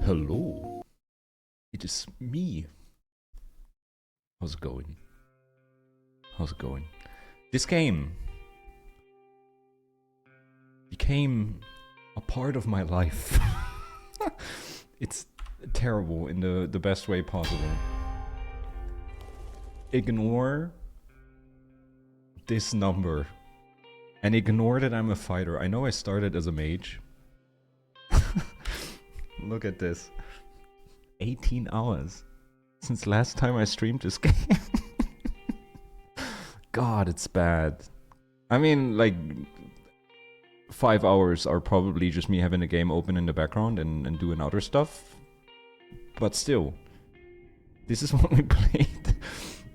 Hello, it is me. How's it going? How's it going? This game became a part of my life. It's terrible in the best way possible. Ignore this number and ignore that I'm a fighter. I know I started as a mage. Look at this. 18 hours since last time I streamed this game. God, it's bad. I mean, like, 5 hours are probably just me having the game open in the background and doing other stuff. But still, this is what we played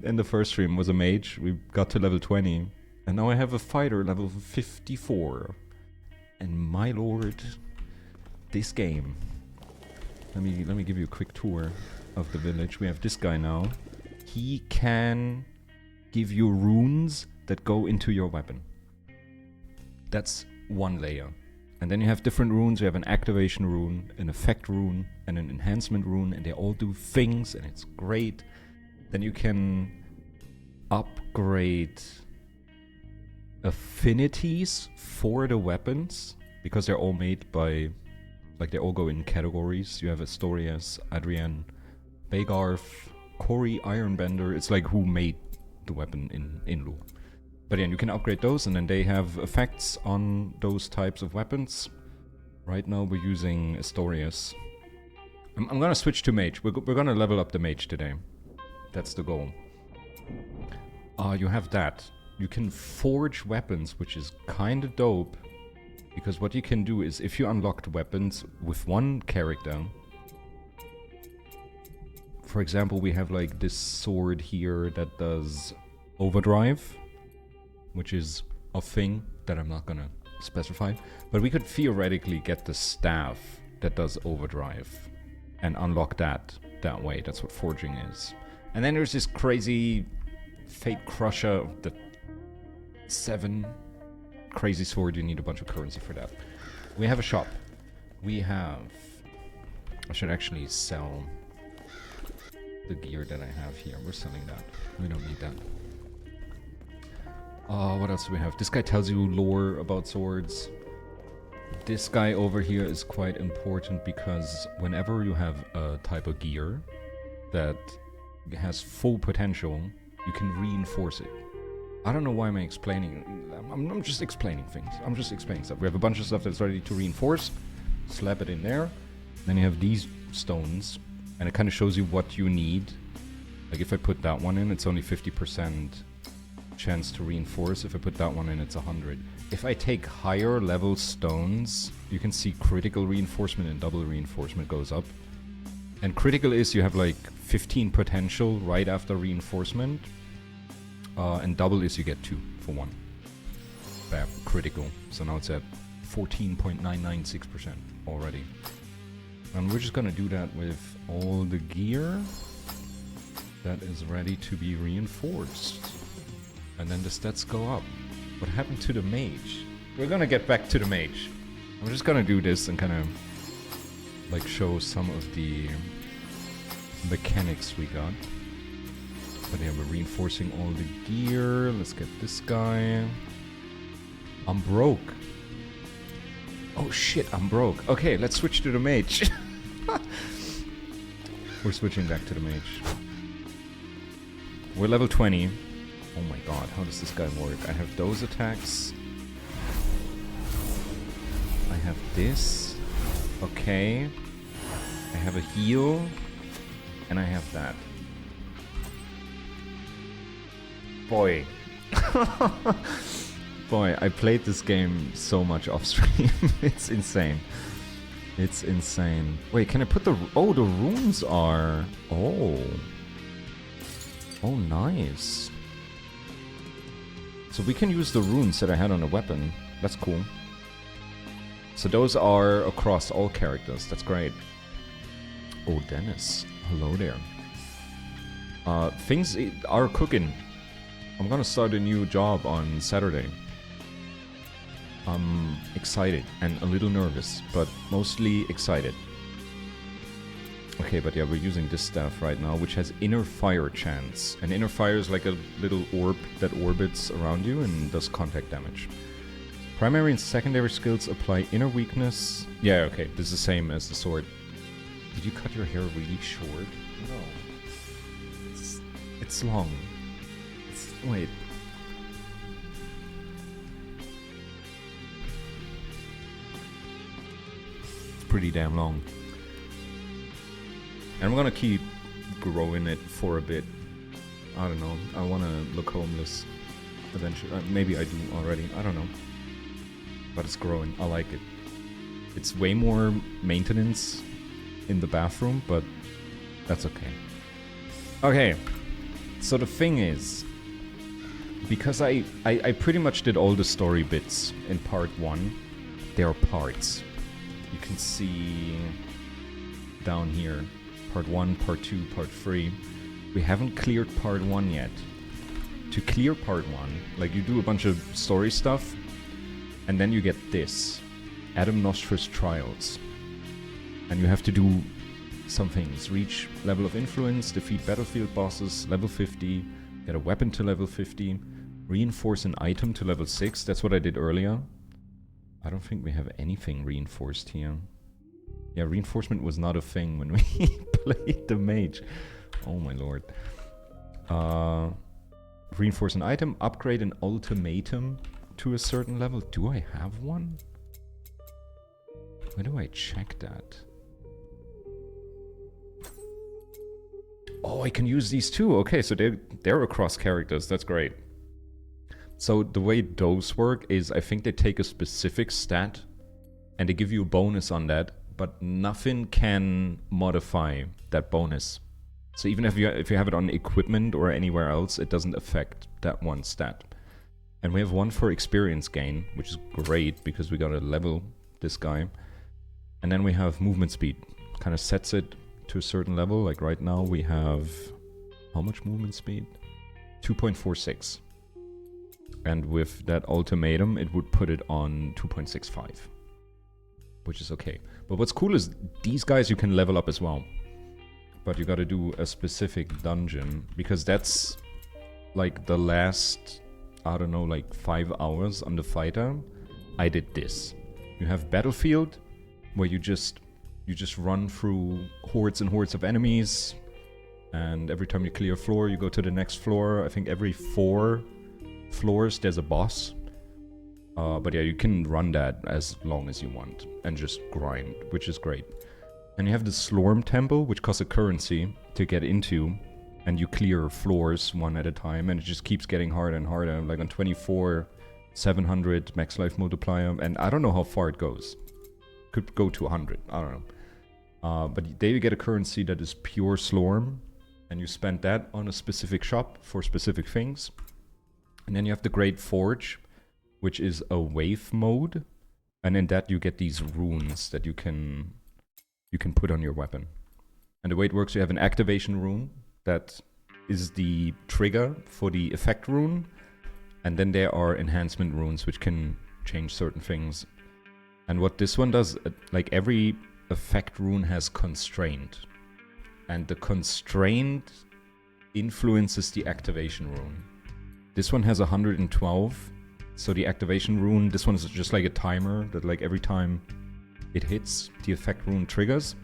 in the first stream. Was a mage. We got to level 20. And now I have a fighter level 54. And my lord, this game. Let me give you a quick tour of the village. We have this guy now. He can give you runes that go into your weapon. That's one layer. And then you have different runes. You have an activation rune, an effect rune, and an enhancement rune, and they all do things, and it's great. Then you can upgrade affinities for the weapons, because they're all made by, like, they all go in categories. You have Astorius, Adrian, Bagarth, Cory, Ironbender. It's like who made the weapon in lore. But yeah, you can upgrade those, and then they have effects on those types of weapons. Right now we're using Astorius. I'm gonna switch to mage. We're gonna level up the mage today. That's the goal. You have that. You can forge weapons, which is kinda dope. Because what you can do is, if you unlocked weapons with one character... For example, we have like this sword here that does overdrive, which is a thing that I'm not gonna specify. But we could theoretically get the staff that does overdrive and unlock that way. That's what forging is. And then there's this crazy Fate Crusher, the 7 crazy sword. You need a bunch of currency for that. We have a shop. We have... I should actually sell the gear that I have here. We're selling that. We don't need that. What else do we have? This guy tells you lore about swords. This guy over here is quite important because whenever you have a type of gear that has full potential, you can reinforce it. I don't know why I'm explaining. I'm just explaining things. I'm just explaining stuff. We have a bunch of stuff that's ready to reinforce. Slap it in there. Then you have these stones. And it kind of shows you what you need. Like if I put that one in, it's only 50% chance to reinforce. If I put that one in, it's 100. If I take higher level stones, you can see critical reinforcement and double reinforcement goes up. And critical is you have like 15 potential right after reinforcement. And double is you get 2 for 1. Bam, critical. So now it's at 14.996% already. And we're just gonna do that with all the gear that is ready to be reinforced. And then the stats go up. What happened to the mage? We're gonna get back to the mage. I'm just gonna do this and kind of like show some of the mechanics we got. But yeah, we're reinforcing all the gear. Let's get this guy. I'm broke. Oh shit, I'm broke. Okay, let's switch to the mage. We're switching back to the mage. We're level 20. Oh my god, how does this guy work? I have those attacks. I have this. Okay. I have a heal. And I have that. Boy. Boy, I played this game so much off stream. It's insane. It's insane. Wait, can I put the... Oh, the runes are... Oh. Oh, nice. So we can use the runes that I had on the weapon. That's cool. So those are across all characters. That's great. Oh, Dennis. Hello there. Things are cooking. I'm gonna start a new job on Saturday. I'm excited and a little nervous, but mostly excited. Okay, but yeah, we're using this staff right now, which has inner fire chance. And inner fire is like a little orb that orbits around you and does contact damage. Primary and secondary skills apply inner weakness. Yeah, okay, this is the same as the sword. Did you cut your hair really short? No. It's long. Wait. It's pretty damn long. And I'm gonna keep growing it for a bit. I don't know. I wanna look homeless eventually. Maybe I do already. I don't know. But it's growing. I like it. It's way more maintenance in the bathroom, but that's okay. Okay. So the thing is, because I pretty much did all the story bits in part 1, there are parts. You can see down here. Part 1, Part 2, Part 3. We haven't cleared Part 1 yet. To clear Part 1, like you do a bunch of story stuff, and then you get this. Adam Nostra's Trials. And you have to do some things. Reach level of influence, defeat battlefield bosses, level 50, get a weapon to level 50, reinforce an item to level 6. That's what I did earlier. I don't think we have anything reinforced here. Yeah, reinforcement was not a thing when we played the mage. Oh my lord. Reinforce an item, upgrade an ultimatum to a certain level. Do I have one? Where do I check that? Oh, I can use these too. Okay, so they're across characters. That's great. So the way those work is I think they take a specific stat and they give you a bonus on that, but nothing can modify that bonus. So even if you have it on equipment or anywhere else, it doesn't affect that one stat. And we have one for experience gain, which is great because we gotta level this guy. And then we have movement speed. Kind of sets it to a certain level. Like right now we have... how much movement speed? 2.46. And with that ultimatum, it would put it on 2.65. Which is okay. But what's cool is these guys you can level up as well. But you gotta do a specific dungeon. Because that's like the last, I don't know, like 5 hours on the fighter. I did this. You have battlefield, where you just run through hordes and hordes of enemies. And every time you clear a floor, you go to the next floor. I think every 4 floors there's a boss. But yeah, you can run that as long as you want and just grind, which is great. And you have the Slorm Temple, which costs a currency to get into, and you clear floors one at a time, and it just keeps getting harder and harder. Like on 24, 700 max life multiplier, and I don't know how far it goes. Could go to 100, I don't know. But there you get a currency that is pure Slorm, and you spend that on a specific shop for specific things. And then you have the Great Forge, which is a wave mode, and in that you get these runes that you can put on your weapon. And the way it works, you have an activation rune that is the trigger for the effect rune, and then there are enhancement runes which can change certain things. And what this one does, like every effect rune has constraint, and the constraint influences the activation rune. This one has 112. So the activation rune, this one is just like a timer that like every time it hits, the effect rune triggers.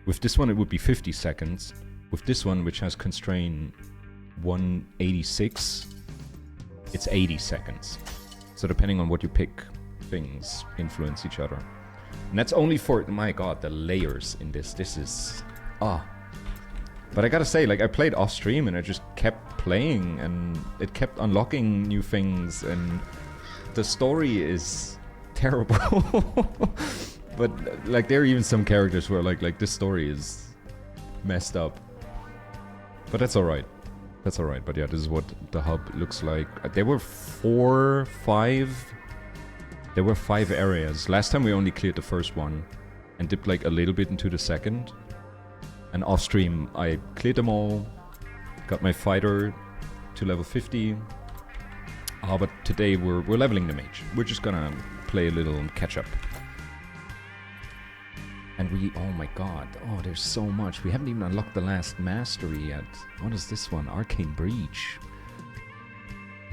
With this one it would be 50 seconds. With this one, which has constraint 186, it's 80 seconds. So depending on what you pick, things influence each other. And that's only for, my god, the layers in this. This is... But I gotta say, like, I played off stream and I just kept playing and it kept unlocking new things, and the story is terrible. But like there are even some characters where like this story is messed up. But that's alright. That's alright. But yeah, this is what the hub looks like. There were 5 areas. Last time we only cleared the first one and dipped like a little bit into the second. And off stream I cleared them all, got my fighter to level 50. But today we're leveling the mage. We're just gonna play a little catch up. And we, oh my god, oh there's so much. We haven't even unlocked the last mastery yet. What is this one? Arcane Breach.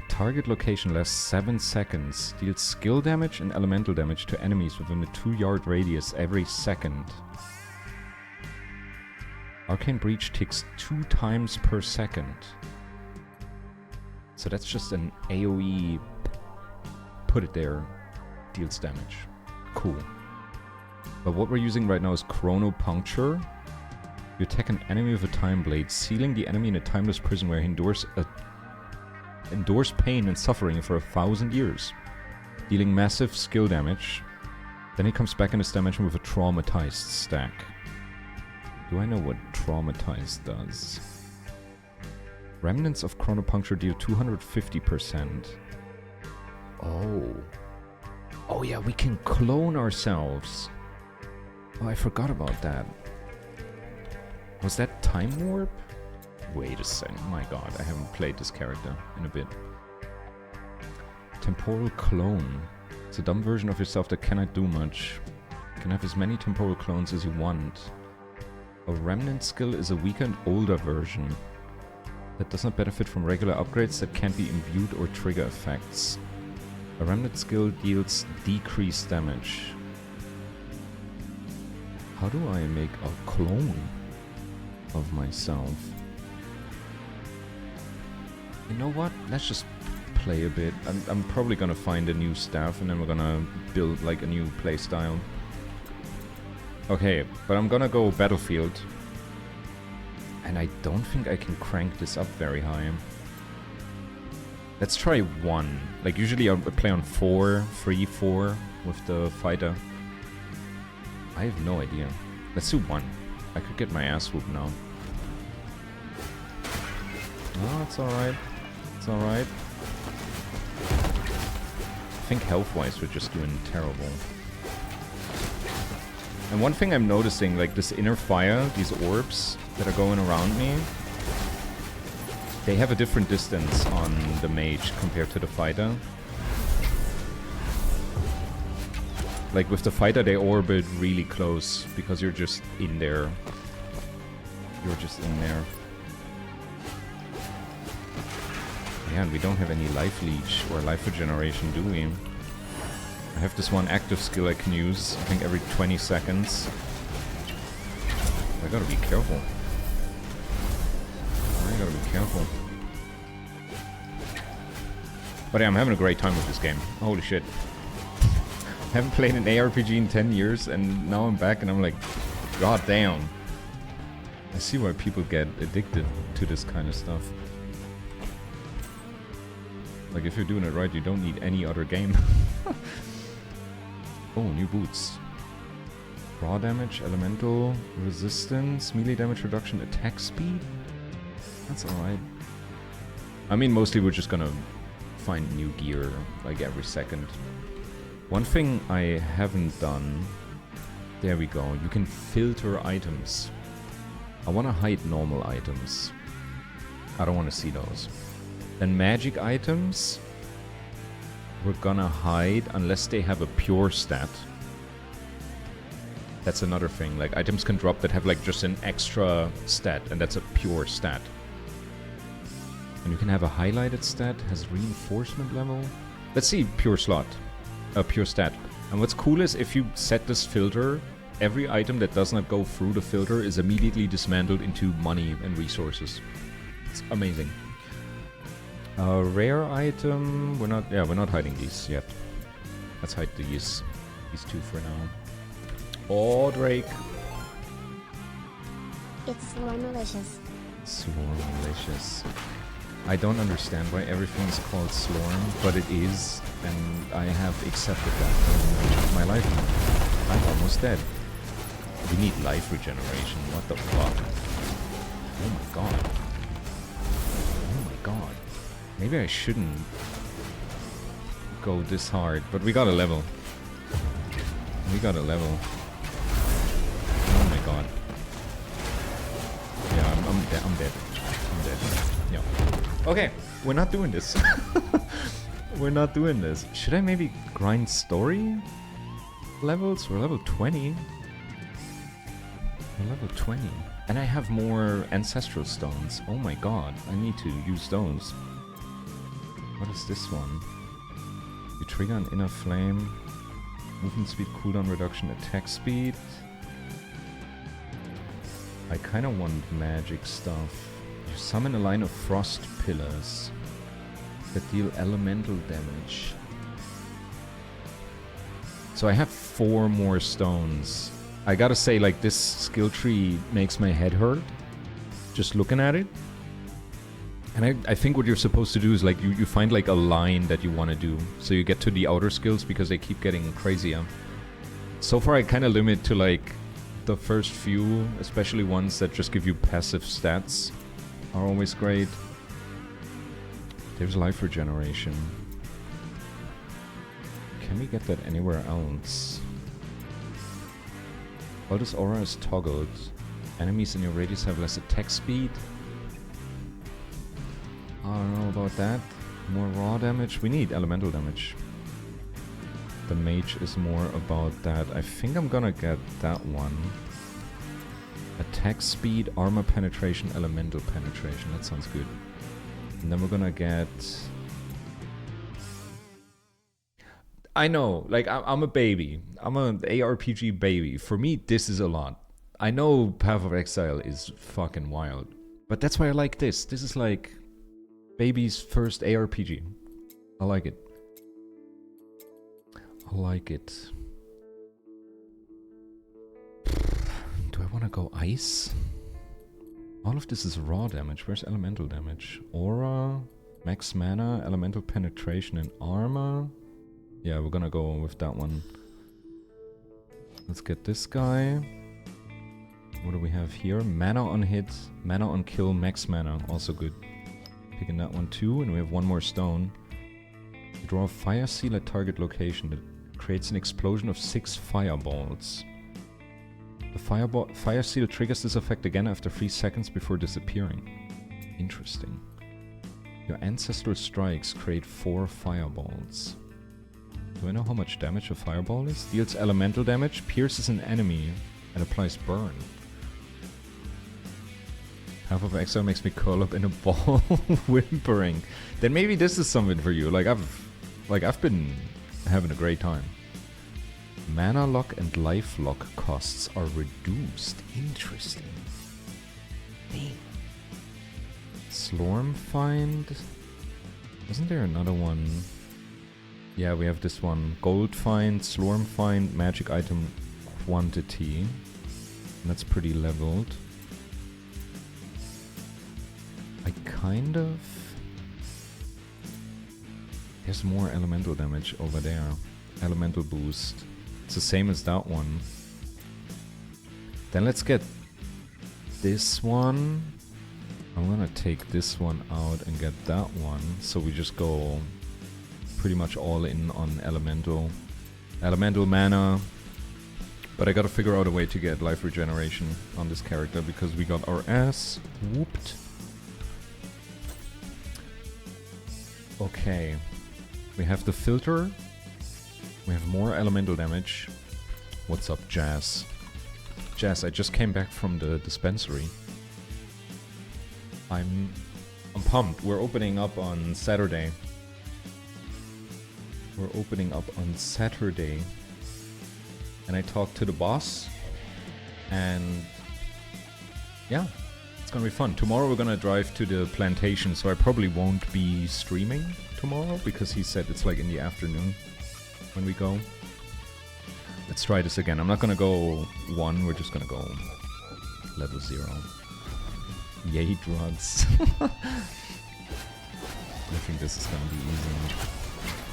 Target location lasts 7 seconds. Deals skill damage and elemental damage to enemies within a 2-yard radius every second. Arcane Breach ticks 2 times per second. So that's just an AoE. Put it there. Deals damage. Cool. But what we're using right now is Chrono Puncture. You attack an enemy with a time blade, sealing the enemy in a timeless prison where he endures pain and suffering for 1,000 years, dealing massive skill damage. Then he comes back in this dimension with a traumatized stack. Do I know what traumatized does? Remnants of Chrono Puncture deal 250%. Oh yeah, we can clone ourselves. Oh, I forgot about that. Was that Time Warp? Wait a second. My god, I haven't played this character in a bit. Temporal Clone. It's a dumb version of yourself that cannot do much. You can have as many temporal clones as you want. A Remnant skill is a weaker and older version that does not benefit from regular upgrades that can't be imbued or trigger effects. A Remnant skill deals decreased damage. How do I make a clone of myself? You know what? Let's just play a bit. I'm probably gonna find a new staff and then we're gonna build like a new playstyle. Okay, but I'm gonna go Battlefield. And I don't think I can crank this up very high. Let's try 1. Like usually I play on 4, 3, 4 with the fighter. I have no idea. Let's do 1. I could get my ass whooped now. No, it's alright. It's alright. I think health-wise we're just doing terrible. And one thing I'm noticing, like this inner fire, these orbs that are going around me, they have a different distance on the mage compared to the fighter. Like with the fighter they orbit really close because you're just in there. You're just in there. Yeah, and we don't have any life leech or life regeneration, do we? I have this one active skill I can use, I think every 20 seconds. I gotta be careful. I gotta be careful. But yeah, I'm having a great time with this game. Holy shit. I haven't played an ARPG in 10 years and now I'm back and I'm like, god damn. I see why people get addicted to this kind of stuff. Like if you're doing it right, you don't need any other game. Oh, new boots. Raw damage, elemental, resistance, melee damage reduction, attack speed? That's alright. I mean, mostly we're just gonna find new gear like every second. One thing I haven't done... There we go. You can filter items. I want to hide normal items. I don't want to see those. Then magic items, we're gonna hide unless they have a pure stat. That's another thing. Like items can drop that have like just an extra stat, and that's a pure stat. And you can have a highlighted stat, has reinforcement level. Let's see pure slot. Pure stat. And what's cool is if you set this filter, every item that does not go through the filter is immediately dismantled into money and resources. It's amazing. Rare item, we're not hiding these yet. Let's hide these two for now. Oh, Drake. It's Slormalicious. Slormalicious. I don't understand why everything is called Slorm, but it is, and I have accepted that for my life now. I'm almost dead. We need life regeneration, what the fuck? Oh my god. Oh my god. Maybe I shouldn't go this hard, but we got a level. We got a level. Oh my god. Yeah, I'm dead. I'm dead. I'm dead. Yeah. Okay, we're not doing this. We're not doing this. Should I maybe grind story levels? We're level 20. We're level 20. And I have more ancestral stones. Oh my god, I need to use those. What is this one? You trigger an inner flame. Movement speed, cooldown reduction, attack speed. I kinda want magic stuff. You summon a line of frost pillars that deal elemental damage. So I have 4 more stones. I gotta say, like, this skill tree makes my head hurt just looking at it. And I think what you're supposed to do is, like, you find, like, a line that you want to do. So you get to the outer skills because they keep getting crazier. So far I kind of limit to, like, the first few, especially ones that just give you passive stats are always great. There's life regeneration. Can we get that anywhere else? Oh, this aura is toggled. Enemies in your radius have less attack speed. I don't know about that. More raw damage. We need elemental damage. The mage is more about that. I think I'm gonna get that one. Attack speed, armor penetration, elemental penetration. That sounds good. And then we're gonna get... I know, like, I'm a baby. I'm an ARPG baby. For me, this is a lot. I know Path of Exile is fucking wild. But that's why I like this. This is like baby's first ARPG. I like it. I like it. Do I want to go ice? All of this is raw damage. Where's elemental damage? Aura, max mana, elemental penetration, and armor. Yeah, we're gonna go with that one. Let's get this guy. What do we have here? Mana on hit, mana on kill, max mana. Also good. Picking that one too, and we have one more stone. You draw a fire seal at target location that creates an explosion of 6 fireballs. The fire seal triggers this effect again after 3 seconds before disappearing. Interesting. Your ancestral strikes create 4 fireballs. Do I know how much damage a fireball is? Deals elemental damage, pierces an enemy, and applies burn. Path of Exile makes me curl up in a ball, whimpering. Then maybe this is something for you. I've been having a great time. Mana lock and life lock costs are reduced. Interesting. Damn. Slorm find. Isn't there another one? Yeah, we have this one. Gold find, Slorm find, magic item quantity. And that's pretty leveled. I kind of... There's more elemental damage over there. Elemental boost. It's the same as that one. Then let's get this one. I'm gonna take this one out and get that one. So we just go pretty much all in on elemental. Elemental mana. But I gotta figure out a way to get life regeneration on this character because we got our ass whooped. Okay. We have the filter. We have more elemental damage. What's up, Jazz? Jazz, I just came back from the dispensary. I'm pumped. We're opening up on Saturday. And I talked to the boss. And yeah, it's gonna be fun. Tomorrow we're gonna drive to the plantation, so I probably won't be streaming tomorrow because he said it's like in the afternoon when we go. Let's try this again. I'm not gonna go 1, we're just gonna go level 0. Yay, drugs. I think this is gonna be easy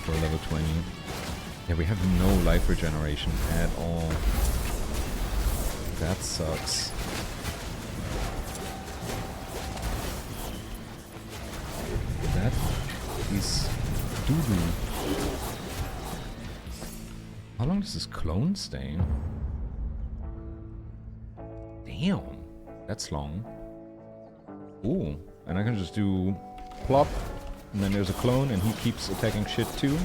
for level 20. Yeah, we have no life regeneration at all. That sucks. That is doo-doo. How long does this clone stay? Damn, that's long. Ooh, and I can just do plop, and then there's a clone, and he keeps attacking shit too.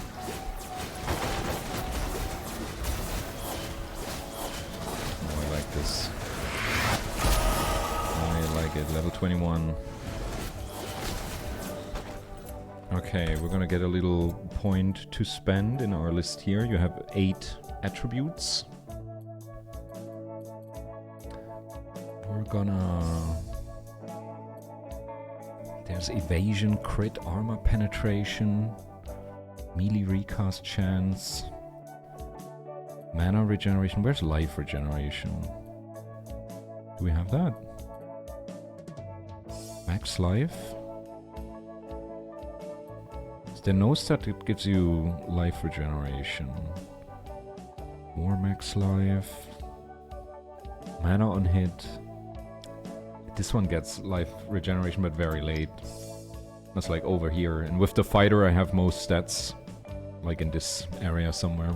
Oh, I like this. Alright, level 21. Okay, we're gonna get a little point to spend in our list here. You have 8 attributes. We're gonna... There's evasion, crit, armor penetration, melee recast chance, mana regeneration. Where's life regeneration? Do we have that? Max life? Is there no stat that gives you life regeneration? More max life. Mana on hit. This one gets life regeneration, but very late. That's like over here. And with the fighter, I have most stats. Like in this area somewhere.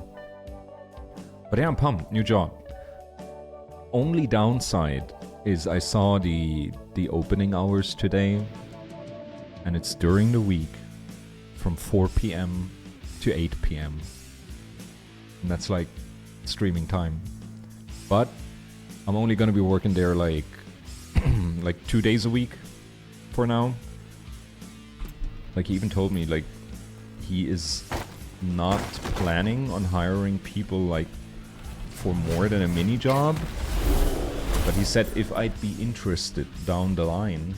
But yeah, I'm pumped. New job. Only downside is I saw the opening hours today. And it's during the week. From 4 p.m. to 8 p.m. And that's like streaming time. But I'm only gonna be working there like like 2 days a week for now. Like he even told me like he is not planning on hiring people like for more than a mini job. But he said if I'd be interested down the line,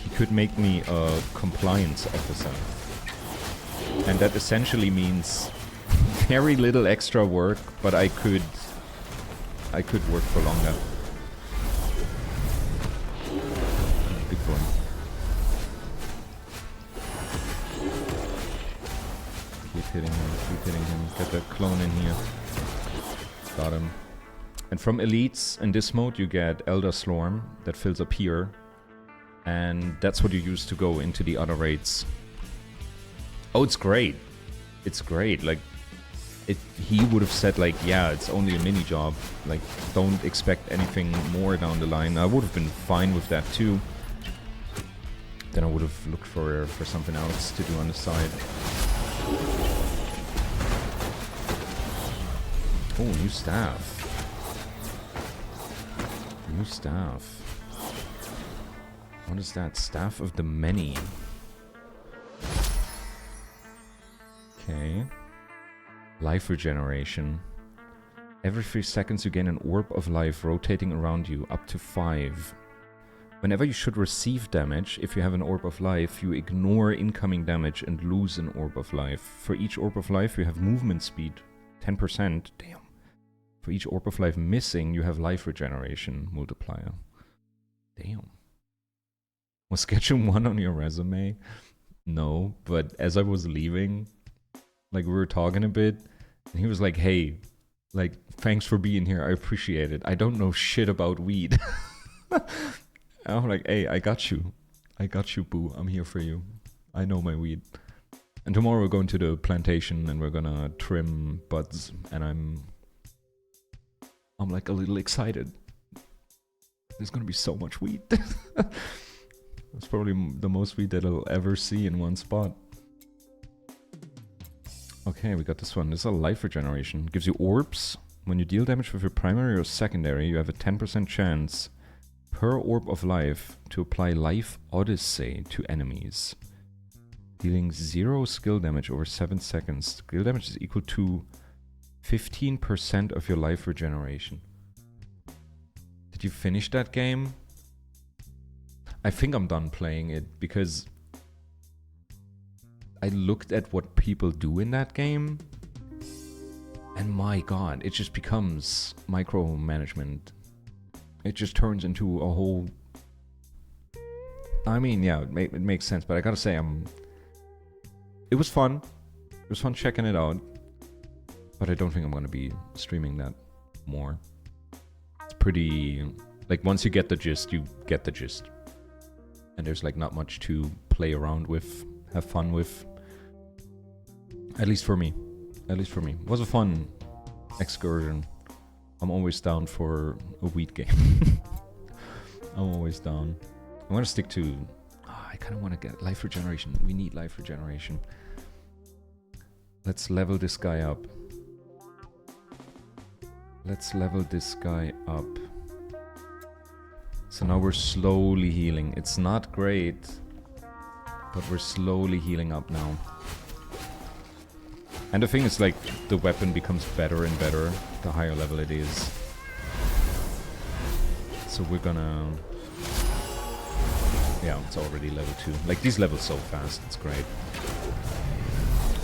he could make me a compliance officer. And that essentially means very little extra work, but I could work for longer. Big boy. Keep hitting him, keep hitting him. Get that clone in here. Got him. And from elites in this mode you get Elder Slorm that fills up here. And that's what you use to go into the other raids. Oh, it's great. It's great. Like, he would have said, like, yeah, it's only a mini job. Like, don't expect anything more down the line. I would have been fine with that too. Then I would have looked for something else to do on the side. Oh, new staff. New staff. What is that? Staff of the Many. Okay. Life regeneration. Every 3 seconds you gain an orb of life rotating around you, up to 5. Whenever you should receive damage, if you have an orb of life, you ignore incoming damage and lose an orb of life. For each orb of life you have movement speed, 10%. Damn. For each orb of life missing, you have life regeneration multiplier. Damn. Was Sketchum 1 on your resume? No, but as I was leaving, like we were talking a bit, and he was like, hey, like, thanks for being here, I appreciate it. I don't know shit about weed. And I'm like, hey, I got you. I got you, boo. I'm here for you. I know my weed. And tomorrow we're going to the plantation and we're gonna trim buds, and I'm like a little excited. There's gonna be so much weed. It's probably the most weed that I'll ever see in one spot. Okay, we got this one. This is a life regeneration. Gives you orbs. When you deal damage with your primary or secondary, you have a 10% chance per orb of life to apply Life Odyssey to enemies. Dealing 0 skill damage over 7 seconds. Skill damage is equal to 15% of your life regeneration. Did you finish that game? I think I'm done playing it because I looked at what people do in that game, and my god, it just becomes micromanagement. It just turns into a whole... I mean, yeah, it makes sense, but I gotta say, it was fun. It was fun checking it out, but I don't think I'm gonna be streaming that more. It's pretty... like, once you get the gist, you get the gist. And there's like not much to play around with, have fun with. At least for me. At least for me. It was a fun excursion. I'm always down for a weed game. I'm always down. I'm gonna stick to... I kind of want to get life regeneration. We need life regeneration. Let's level this guy up. Let's level this guy up. So now we're slowly healing. It's not great, but we're slowly healing up now. And the thing is, like, the weapon becomes better and better the higher level it is. So we're gonna... Yeah, it's already level 2. Like, these levels so fast, it's great.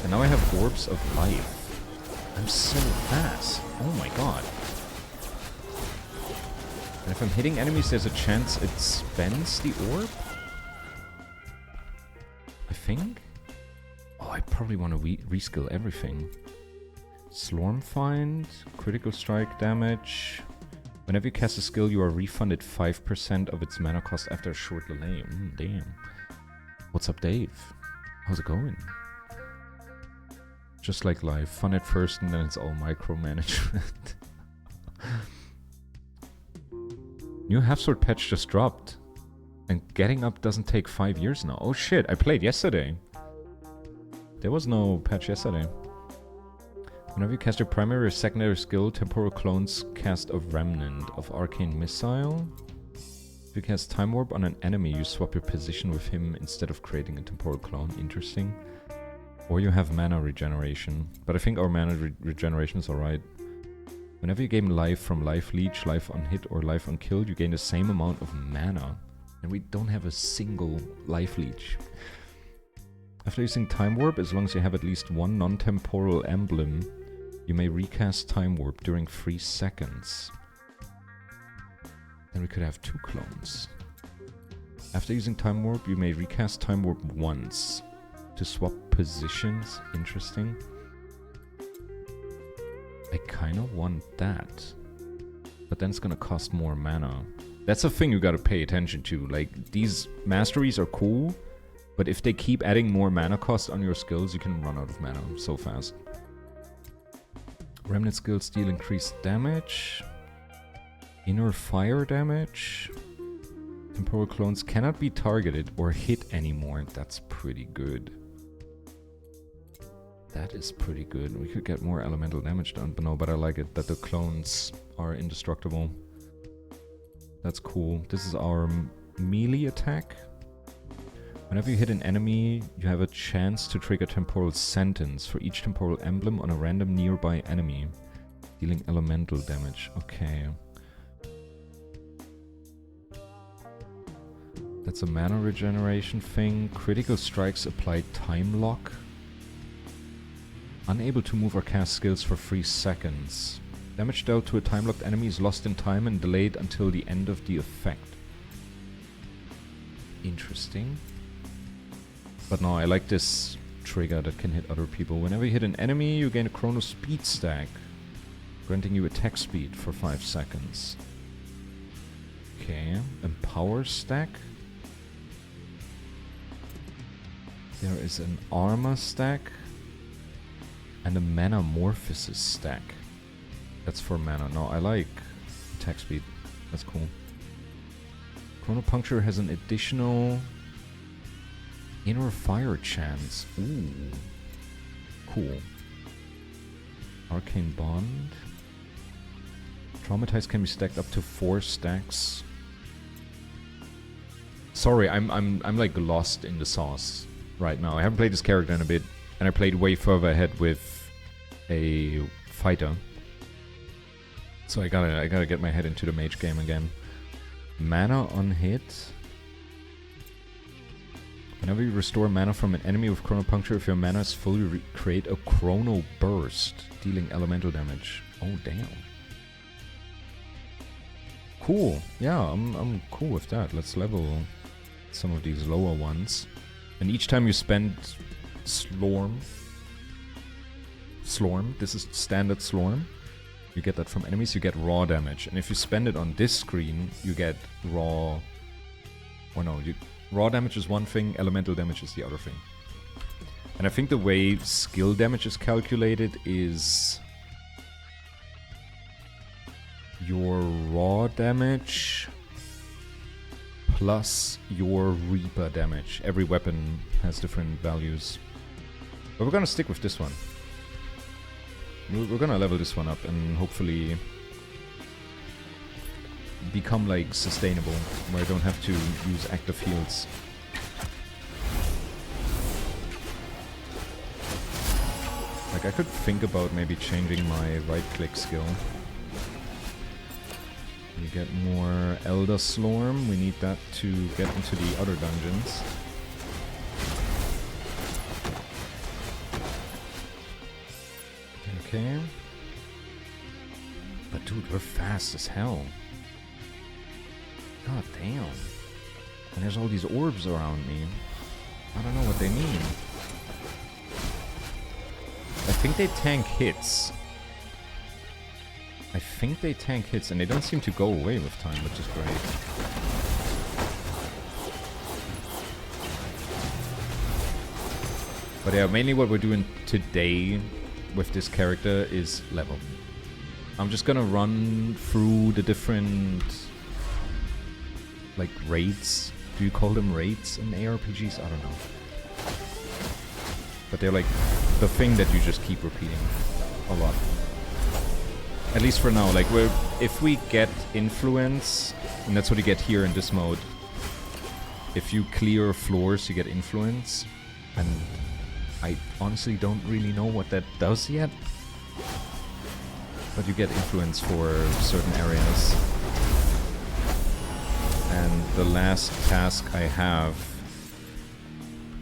And now I have Orbs of Life. I'm so fast. Oh my god. And if I'm hitting enemies, there's a chance it spends the orb? I think? Oh, I probably want to reskill everything. Slorm Find, critical strike damage. Whenever you cast a skill, you are refunded 5% of its mana cost after a short delay. Damn. What's up, Dave? How's it going? Just like life. Fun at first and then it's all micromanagement. New half-sword patch just dropped. And getting up doesn't take 5 years now. Oh shit, I played yesterday. There was no patch yesterday. Whenever you cast your primary or secondary skill, temporal clones cast a remnant of arcane missile. If you cast time warp on an enemy, you swap your position with him instead of creating a temporal clone. Interesting. Or you have mana regeneration. But I think our mana regeneration is alright. Whenever you gain life from life leech, life on hit, or life on kill, you gain the same amount of mana. And we don't have a single life leech. After using time warp, as long as you have at least one non-temporal emblem, you may recast time warp during 3 seconds. Then we could have 2 clones. After using time warp, you may recast time warp once to swap positions. Interesting. I kind of want that, but then it's gonna cost more mana. That's a thing you gotta pay attention to. Like, these masteries are cool, but if they keep adding more mana cost on your skills, you can run out of mana so fast. Remnant skills deal increased damage. Inner fire damage. Temporal clones cannot be targeted or hit anymore. That's pretty good. That is pretty good. We could get more elemental damage done, but no, but I like it that the clones are indestructible. That's cool. This is our melee attack. Whenever you hit an enemy, you have a chance to trigger temporal sentence for each temporal emblem on a random nearby enemy, dealing elemental damage. Okay. That's a mana regeneration thing. Critical strikes apply time lock. Unable to move or cast skills for 3 seconds. Damage dealt to a time-locked enemy is lost in time and delayed until the end of the effect. Interesting. But no, I like this trigger that can hit other people. Whenever you hit an enemy, you gain a chrono speed stack, granting you attack speed for 5 seconds. Okay, empower stack. There is an armor stack. And a Manamorphosis stack. That's for mana. No, I like attack speed. That's cool. Chronopuncture has an additional inner fire chance. Ooh. Cool. Arcane Bond. Traumatize can be stacked up to 4 stacks. Sorry, I'm like lost in the sauce right now. I haven't played this character in a bit. And I played way further ahead with a fighter. So I gotta get my head into the mage game again. Mana on hit. Whenever you restore mana from an enemy with Chronopuncture, if your mana is full, create a Chrono Burst, dealing elemental damage. Oh damn. Cool. Yeah, I'm cool with that. Let's level some of these lower ones. And each time you spend Slorm, this is standard Slorm. You get that from enemies, you get raw damage. And if you spend it on this screen, you get raw... Or no, raw damage is one thing, elemental damage is the other thing. And I think the way skill damage is calculated is... your raw damage plus your Reaper damage. Every weapon has different values. But we're gonna stick with this one. We're gonna level this one up and hopefully become like sustainable, where I don't have to use active heals. Like I could think about maybe changing my right click skill. You get more Elder Slorm, we need that to get into the other dungeons. Okay. But dude, we're fast as hell. God damn. And there's all these orbs around me. I don't know what they mean. I think they tank hits. I think they tank hits, and they don't seem to go away with time, which is great. But yeah, mainly what we're doing today with this character is level. I'm just gonna run through the different, like, raids. Do you call them raids in ARPGs? I don't know. But they're like the thing that you just keep repeating a lot. At least for now. Like, if we get influence, and that's what you get here in this mode. If you clear floors, you get influence. And I honestly don't really know what that does yet. But you get influence for certain areas. And the last task I have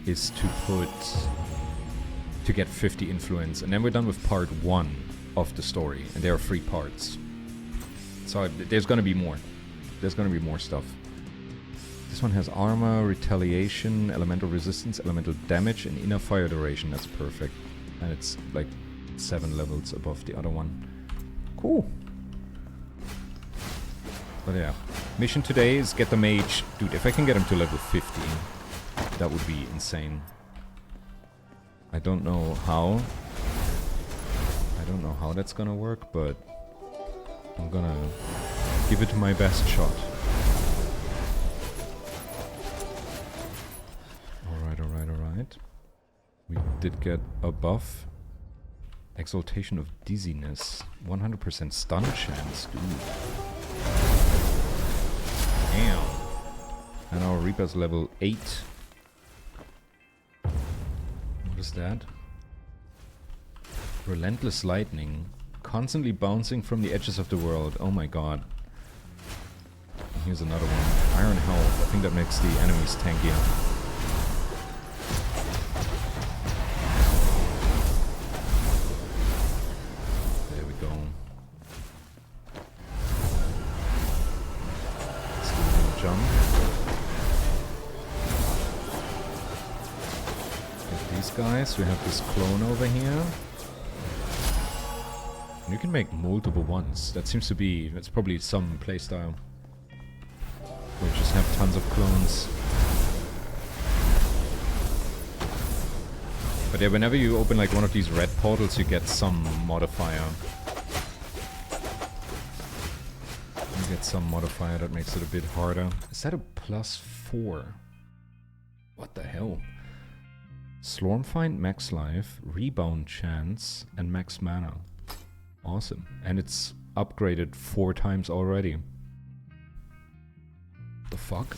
is to get 50 influence. And then we're done with part 1 of the story. And there are 3 parts. So there's gonna be more. There's gonna be more stuff. This one has armor, retaliation, elemental resistance, elemental damage, and inner fire duration. That's perfect. And it's like 7 levels above the other one. Cool. But yeah. Mission today is get the mage. Dude, if I can get him to level 50, that would be insane. I don't know how. I don't know how that's gonna work, but I'm gonna give it my best shot. Alright, alright, alright. We did get a buff. Exaltation of Dizziness. 100% stun chance, dude. Damn. And our Reaper's level 8. What is that? Relentless lightning. Constantly bouncing from the edges of the world. Oh my god. Here's another one. Iron Health. I think that makes the enemies tankier. There we go. Let's do a little jump. Get these guys. We have this clone over here. You can make multiple ones. That seems to be... that's probably some playstyle. We just have tons of clones. But yeah, whenever you open like one of these red portals, you get some modifier. You get some modifier that makes it a bit harder. Is that a +4? What the hell? Slormfind max life, rebound chance, and max mana. Awesome. And it's upgraded 4 times already. The fuck?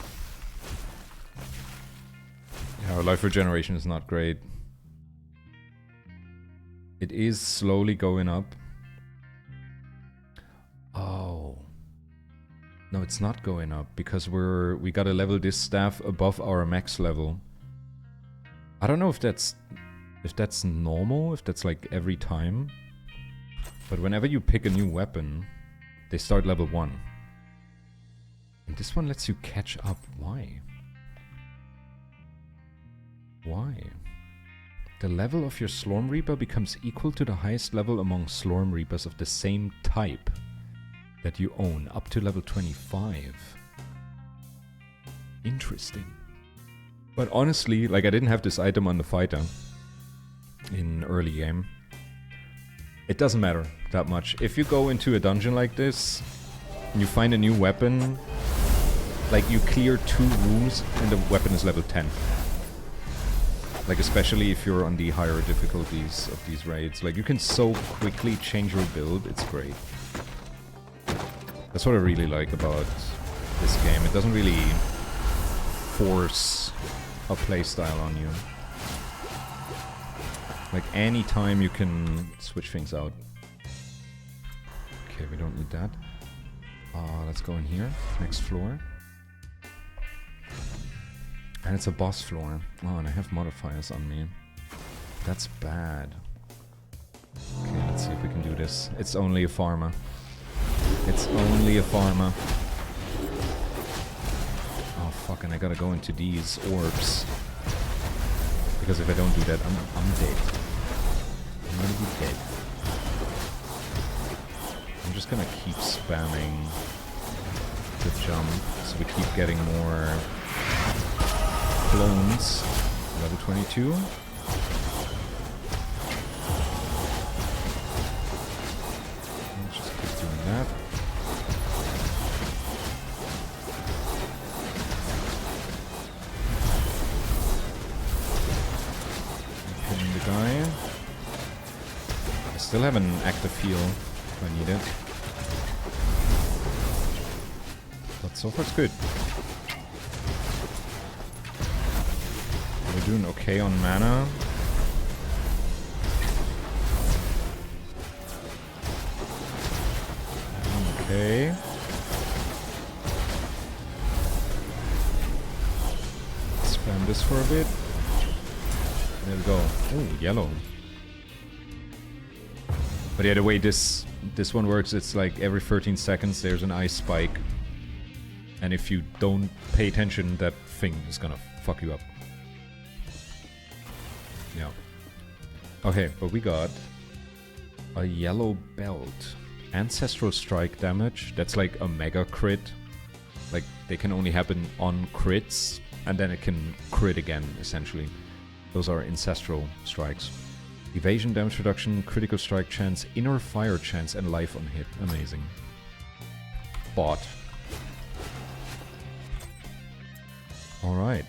Yeah, our life regeneration is not great. It is slowly going up. Oh. No, it's not going up because we gotta level this staff above our max level. I don't know if that's normal, if that's like every time. But whenever you pick a new weapon, they start level 1. And this one lets you catch up. Why? Why? The level of your Slorm Reaper becomes equal to the highest level among Slorm Reapers of the same type that you own, up to level 25. Interesting. But honestly, like I didn't have this item on the fighter in early game. It doesn't matter that much. If you go into a dungeon like this, and you find a new weapon, like you clear 2 rooms and the weapon is level 10. Like especially if you're on the higher difficulties of these raids. Like you can so quickly change your build, it's great. That's what I really like about this game. It doesn't really force a playstyle on you. Like, any time you can switch things out. Okay, we don't need that. Let's go in here. Next floor. And it's a boss floor. Oh, and I have modifiers on me. That's bad. Okay, let's see if we can do this. It's only a pharma. It's only a pharma. Oh, fuck, and I gotta go into these orbs. Because if I don't do that, I'm dead. I'm gonna be dead. I'm just gonna keep spamming the jump so we keep getting more clones. Level 22. Let's just keep doing that. Hitting the guy. I still have an active heal if I need it. But so far it's good. We're doing okay on mana. Okay. Spam this for a bit. There we go. Oh, yellow. But yeah, the way this one works, it's like every 13 seconds there's an ice spike. And if you don't pay attention, that thing is gonna fuck you up. Yeah. Okay, but we got a yellow belt. Ancestral strike damage. That's like a mega crit. Like, they can only happen on crits, and then it can crit again, essentially. Those are ancestral strikes. Evasion damage reduction, critical strike chance, inner fire chance, and life on hit. Amazing. Bought. Alright.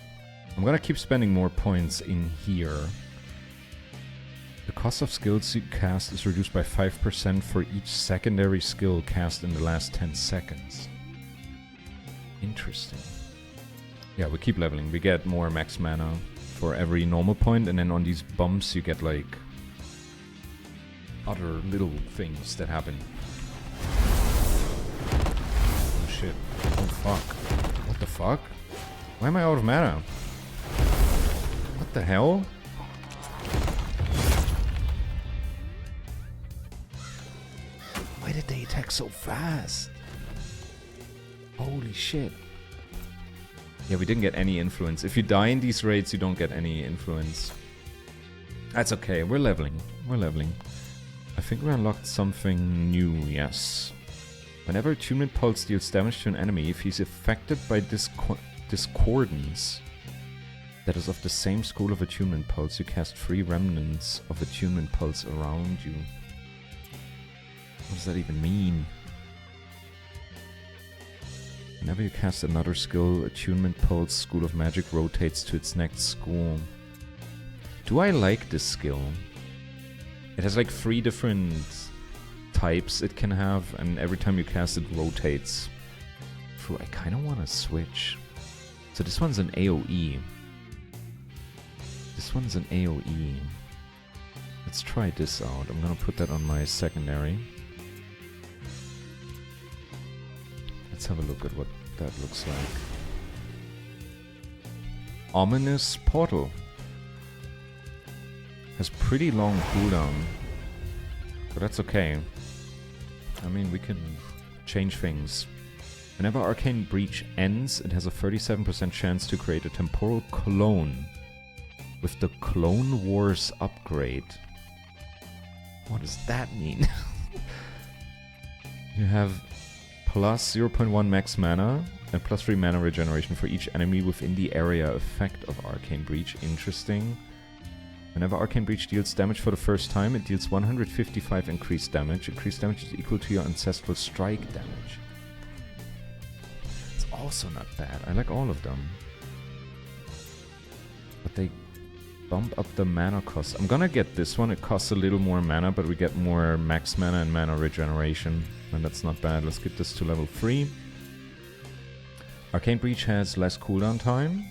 I'm gonna keep spending more points in here. The cost of skills you cast is reduced by 5% for each secondary skill cast in the last 10 seconds. Interesting. Yeah, we keep leveling. We get more max mana for every normal point, and then on these bumps you get like other little things that happen. Oh shit. Oh fuck. What the fuck? Why am I out of mana? What the hell? Why did they attack so fast? Holy shit. Yeah, we didn't get any influence. If you die in these raids, you don't get any influence. That's okay, we're leveling. We're leveling. I think we unlocked something new, yes. Whenever Attunement Pulse deals damage to an enemy, if he's affected by discordance that is of the same school of Attunement Pulse, you cast 3 remnants of Attunement Pulse around you. What does that even mean? Whenever you cast another skill, Attunement Pulse School of Magic rotates to its next school. Do I like this skill? It has like 3 different types it can have, and every time you cast it rotates. True, I kind of want to switch. So this one's an AoE. This one's an AoE. Let's try this out. I'm gonna put that on my secondary. Let's have a look at what that looks like. Ominous Portal. Has pretty long cooldown. But that's okay. I mean, we can change things. Whenever Arcane Breach ends, it has a 37% chance to create a temporal clone with the Clone Wars upgrade. What does that mean? You have plus 0.1 max mana and plus 3 mana regeneration for each enemy within the area effect of Arcane Breach. Interesting. Whenever Arcane Breach deals damage for the first time, it deals 155 increased damage. Increased damage is equal to your ancestral strike damage. It's also not bad. I like all of them. But they Bump up the mana cost. I'm gonna get this one. It costs a little more mana, but we get more max mana and mana regeneration. And that's not bad. Let's get this to level 3. Arcane Breach has less cooldown time.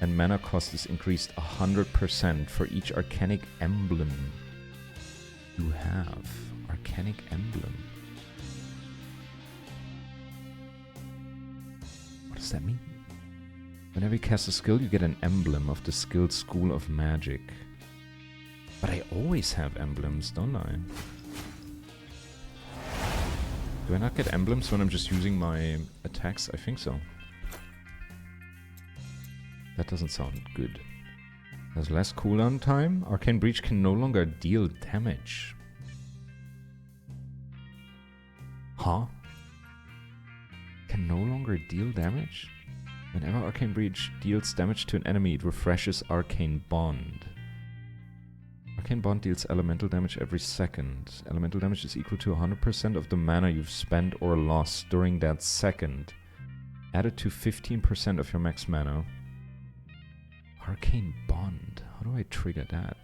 And mana cost is increased 100% for each Arcanic Emblem you have. Arcanic Emblem. What does that mean? Whenever you cast a skill, you get an emblem of the skilled school of magic. But I always have emblems, don't I? Do I not get emblems when I'm just using my attacks? I think so. That doesn't sound good. There's less cooldown time. Arcane Breach can no longer deal damage. Huh? Can no longer deal damage? Whenever Arcane Breach deals damage to an enemy, it refreshes Arcane Bond. Arcane Bond deals elemental damage every second. Elemental damage is equal to 100% of the mana you've spent or lost during that second. Added to 15% of your max mana. Arcane Bond. How do I trigger that?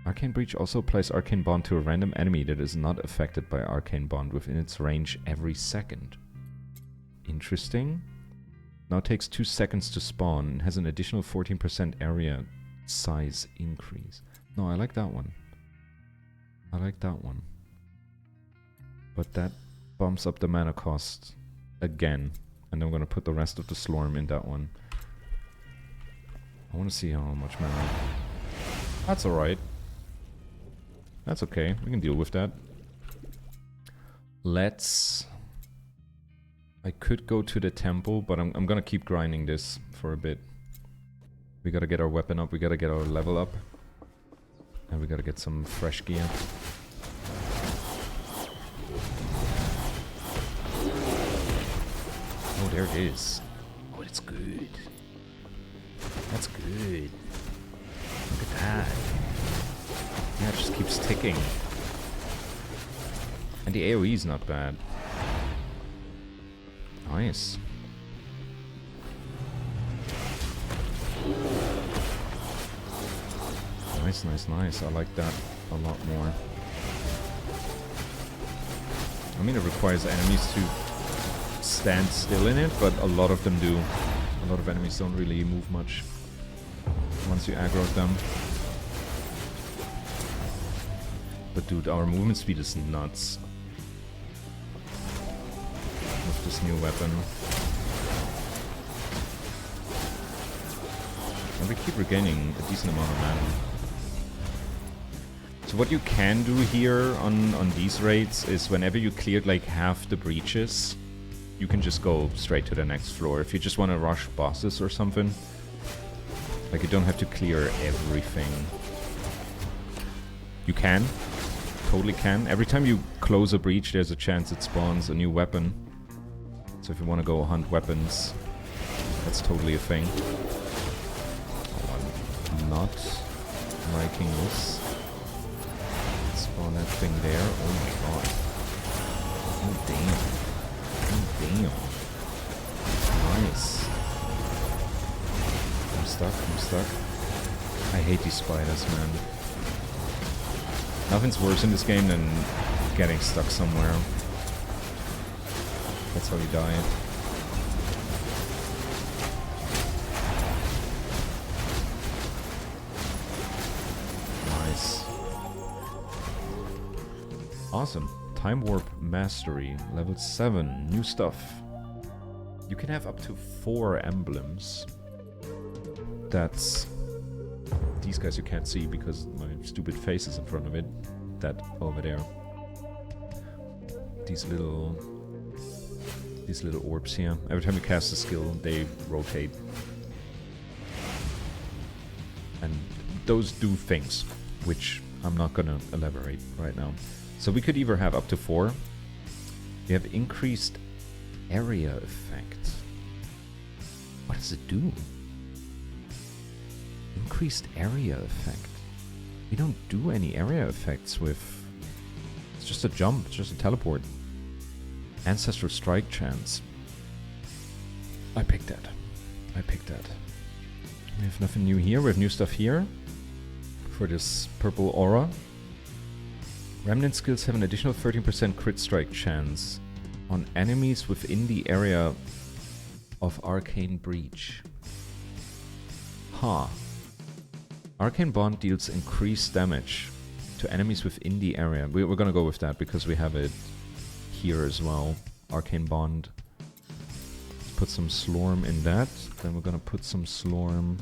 Arcane Breach also applies Arcane Bond to a random enemy that is not affected by Arcane Bond within its range every second. Interesting. Now it takes 2 seconds to spawn and has an additional 14% area size increase. No, I like that one. I like that one. But that bumps up the mana cost again. And I'm gonna put the rest of the Slorm in that one. I wanna see how much mana. That's alright. That's okay. We can deal with that. Let's... I could go to the temple, but I'm gonna keep grinding this for a bit. We gotta get our weapon up, we gotta get our level up. And we gotta get some fresh gear. Oh, there it is. Oh, it's good. That's good. Look at that. Yeah, it just keeps ticking. And the AoE is not bad. Nice. Nice, nice, nice. I like that a lot more. I mean, it requires enemies to stand still in it, but a lot of them do. A lot of enemies don't really move much once you aggro them. But dude, our movement speed is nuts. With this new weapon. And we keep regaining a decent amount of mana. So what you can do here on these raids is whenever you cleared like half the breaches, you can just go straight to the next floor. If you just want to rush bosses or something, like you don't have to clear everything. You can. Totally can. Every time you close a breach, there's a chance it spawns a new weapon. So if you want to go hunt weapons, that's totally a thing. Oh, I'm not liking this. Spawn that thing there. Oh my god. Oh damn. Oh damn. Nice. I'm stuck, I'm stuck. I hate these spiders, man. Nothing's worse in this game than getting stuck somewhere. That's how you die. Nice. Awesome. Time Warp Mastery. Level 7. New stuff. You can have up to 4 emblems. That's... These guys you can't see because my stupid face is in front of it. That over there. These little orbs here. Every time you cast a skill, they rotate. And those do things, which I'm not gonna elaborate right now. So we could either have up to 4. We have increased area effect. What does it do? Increased area effect. We don't do any area effects with... It's just a jump, it's just a teleport. Ancestral Strike chance. I picked that. I picked that. We have nothing new here. We have new stuff here for this purple aura. Remnant skills have an additional 13% crit strike chance on enemies within the area of Arcane Breach. Huh. Arcane Bond deals increased damage to enemies within the area. We're gonna go with that because we have it here as well. Arcane Bond. Let's put some Slorm in that. Then we're gonna put some Slorm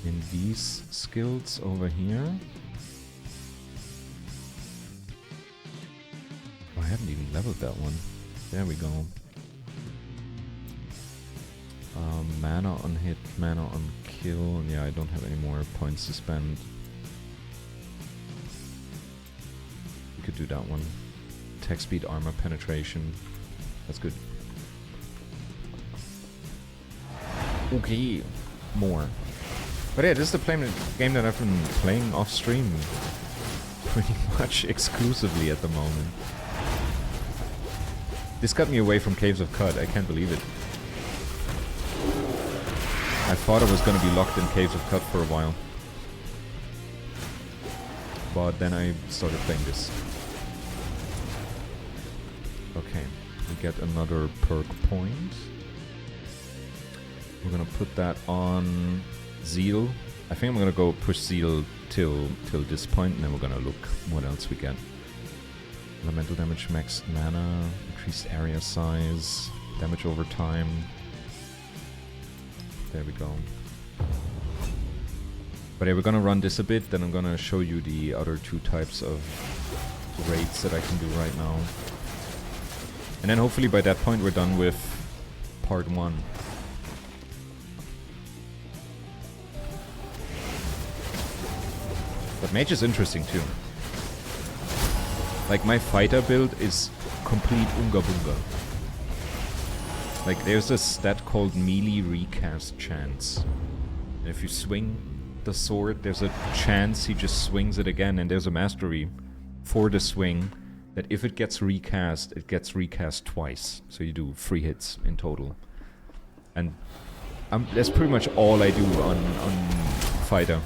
in these skills over here. Oh, I haven't even leveled that one. There we go. Mana on hit, mana on kill. Yeah, I don't have any more points to spend. We could do that one. Attack speed, armor penetration. That's good. Okay, more. But yeah, this is the game that I've been playing off stream pretty much exclusively at the moment. This got me away from Caves of Cut, I can't believe it. I thought I was gonna be locked in Caves of Cut for a while. But then I started playing this. Okay, we get another perk point. We're gonna put that on Zeal. I think I'm gonna go push Zeal till this point, and then we're gonna look what else we get. Elemental damage, max mana, increased area size, damage over time. There we go. But yeah, we're gonna run this a bit, then I'm gonna show you the other two types of raids that I can do right now. And then hopefully by that point we're done with part 1. But mage is interesting too. Like my fighter build is complete unga bunga. Like there's a stat called melee recast chance. And if you swing the sword, there's a chance he just swings it again, and there's a mastery for the swing that if it gets recast twice. So you do 3 hits in total. And that's pretty much all I do on fighter.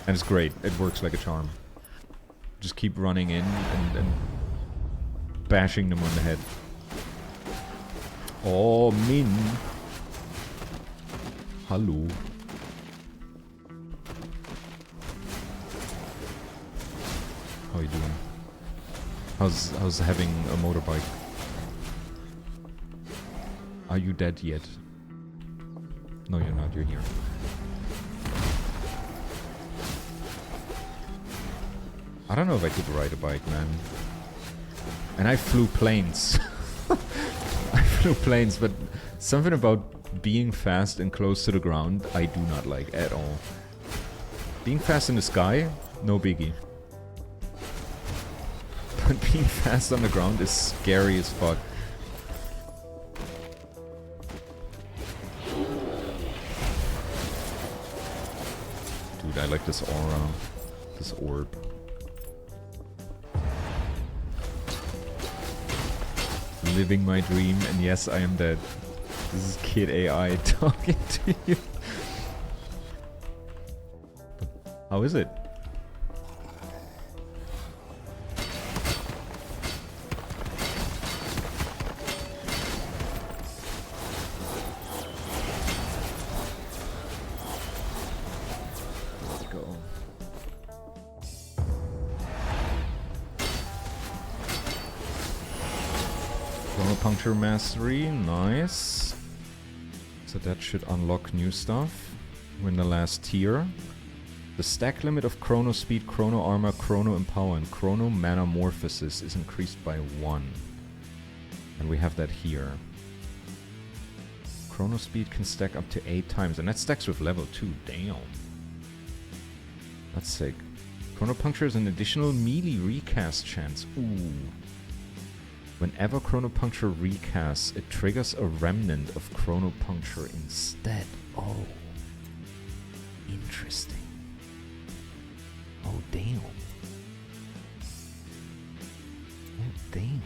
And it's great. It works like a charm. Just keep running in and bashing them on the head. Oh, Min. Hello. How are you doing? How's having a motorbike? Are you dead yet? No, you're not. You're here. I don't know if I could ride a bike, man. And I flew planes. I flew planes, but something about being fast and close to the ground I do not like at all. Being fast in the sky, no biggie. But being fast on the ground is scary as fuck. Dude, I like this aura. This orb. Living my dream, and yes, I am dead. This is Kid AI talking to you. How is it? Let's go. Puncture Mastery, nice. So that should unlock new stuff. We're in the last tier. The stack limit of Chrono Speed, Chrono Armor, Chrono Empower, and Chrono Manamorphosis is increased by 1. And we have that here. Chrono Speed can stack up to 8 times, and that stacks with level 2, damn. That's sick. Chrono Puncture is an additional melee recast chance, ooh. Whenever Chrono Puncture recasts, it triggers a remnant of Chrono Puncture instead. Oh. Interesting. Oh, damn. Oh, damn.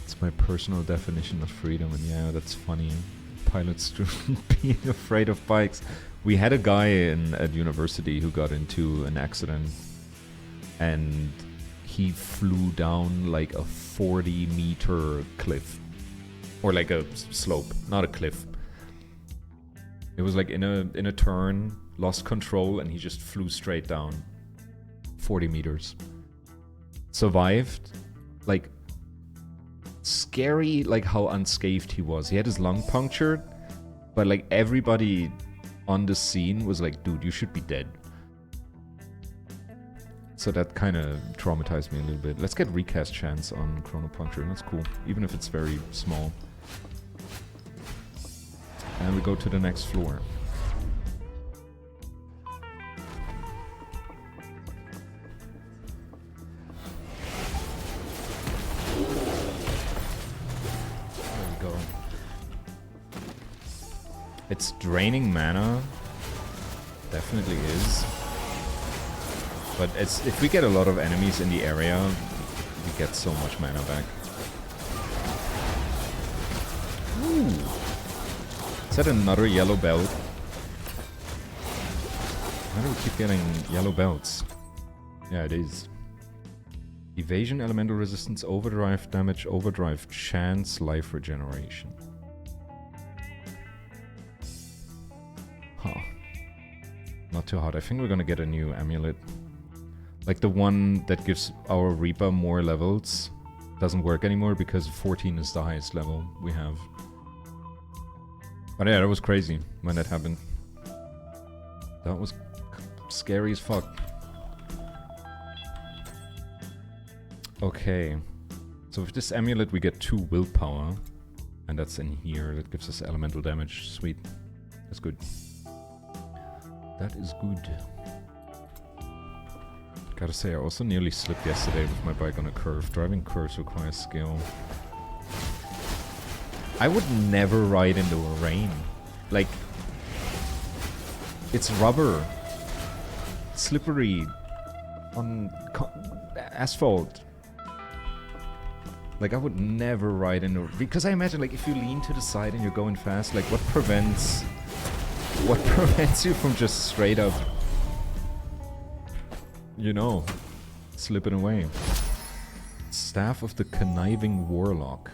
It's My personal definition of freedom, and yeah, that's funny. Pilots being afraid of bikes. We had a guy at university who got into an accident, and he flew down like a 40-meter cliff, or like a slope, not a cliff. It was like in a turn, lost control, and he just flew straight down 40 meters. Survived, like. Scary, like how unscathed he was. He had his lung punctured, but like everybody on the scene was like, dude, you should be dead. So that kind of traumatized me a little bit. Let's get recast chance on chronopuncture. That's cool, even if it's very small. And we go to the next floor. It's draining mana, definitely is. But if we get a lot of enemies in the area, we get so much mana back. Ooh. Is that another yellow belt? Why do we keep getting yellow belts? Yeah, it is. Evasion, elemental resistance, overdrive damage, overdrive chance, life regeneration. Huh. Not too hot. I think we're gonna get a new amulet. Like the one that gives our Reaper more levels doesn't work anymore because 14 is the highest level we have. But yeah, that was crazy when that happened. That was scary as fuck. Okay. So with this amulet we get 2 willpower. And that's in here. That gives us elemental damage. Sweet. That's good. That is good. Gotta say, I also nearly slipped yesterday with my bike on a curve. Driving curves requires skill. I would never ride into a rain. Like, it's rubber. Slippery. On asphalt. Like, I would never ride into... Because I imagine, like, if you lean to the side and you're going fast, like, what prevents you from just straight up, you know, slipping away? Staff of the Conniving Warlock.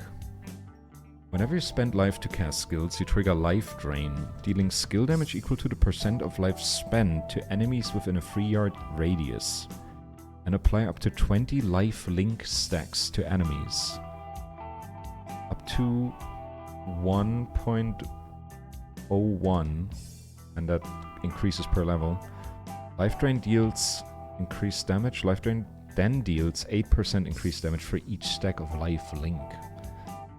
Whenever you spend life to cast skills, you trigger life drain, dealing skill damage equal to the percent of life spent to enemies within a 3-yard radius, and apply up to 20 life link stacks to enemies. Up to 1.01, and that increases per level. Life drain deals increased damage. Life drain then deals 8% increased damage for each stack of life link.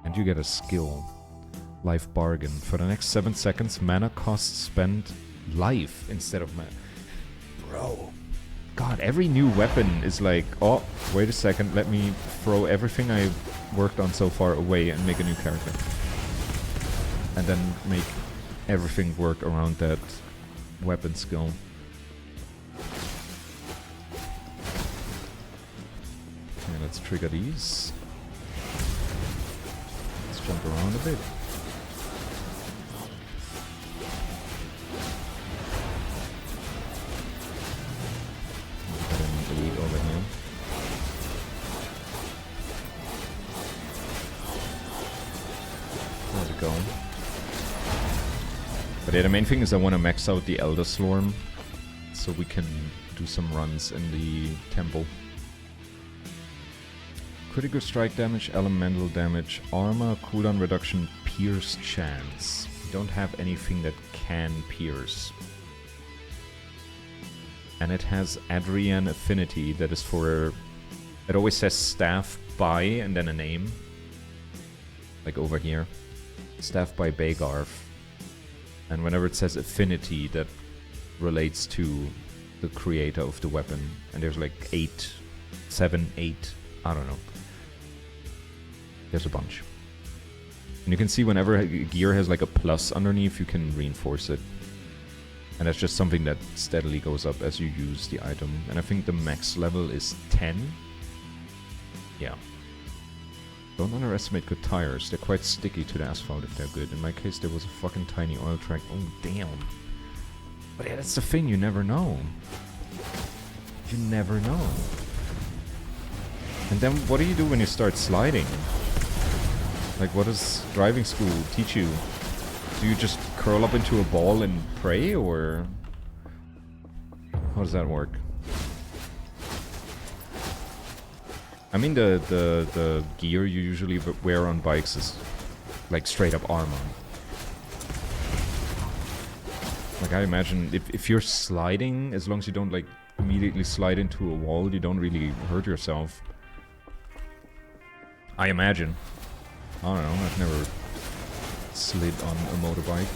And you get a skill. Life bargain. For the next 7 seconds, mana cost spent life instead of mana. Bro. God, every new weapon is like, oh, wait a second, let me throw everything I've worked on so far away and make a new character. And then make everything work around that weapon skill. Okay, let's trigger these. Let's jump around a bit. Over here. There we go. But yeah, the main thing is I want to max out the Elder Slorm so we can do some runs in the temple. Critical strike damage, elemental damage, armor, cooldown reduction, pierce chance. We don't have anything that can pierce. And it has Adrian Affinity, that is for... It always says staff by and then a name. Like over here. Staff by Bagarf. And whenever it says Affinity, that relates to the creator of the weapon. And there's like 8, 7, 8, I don't know. There's a bunch. And you can see whenever a gear has like a plus underneath, you can reinforce it. And that's just something that steadily goes up as you use the item. And I think the max level is 10. Yeah. Don't underestimate good tires. They're quite sticky to the asphalt if they're good. In my case, there was a fucking tiny oil track. Oh, damn. But yeah, that's the thing. You never know. You never know. And then what do you do when you start sliding? Like, what does driving school teach you? Do you just curl up into a ball and pray, or how does that work? I mean, the gear you usually wear on bikes is like straight up armor. Like, I imagine if you're sliding, as long as you don't like immediately slide into a wall, you don't really hurt yourself. I imagine. I don't know, I've never slid on a motorbike.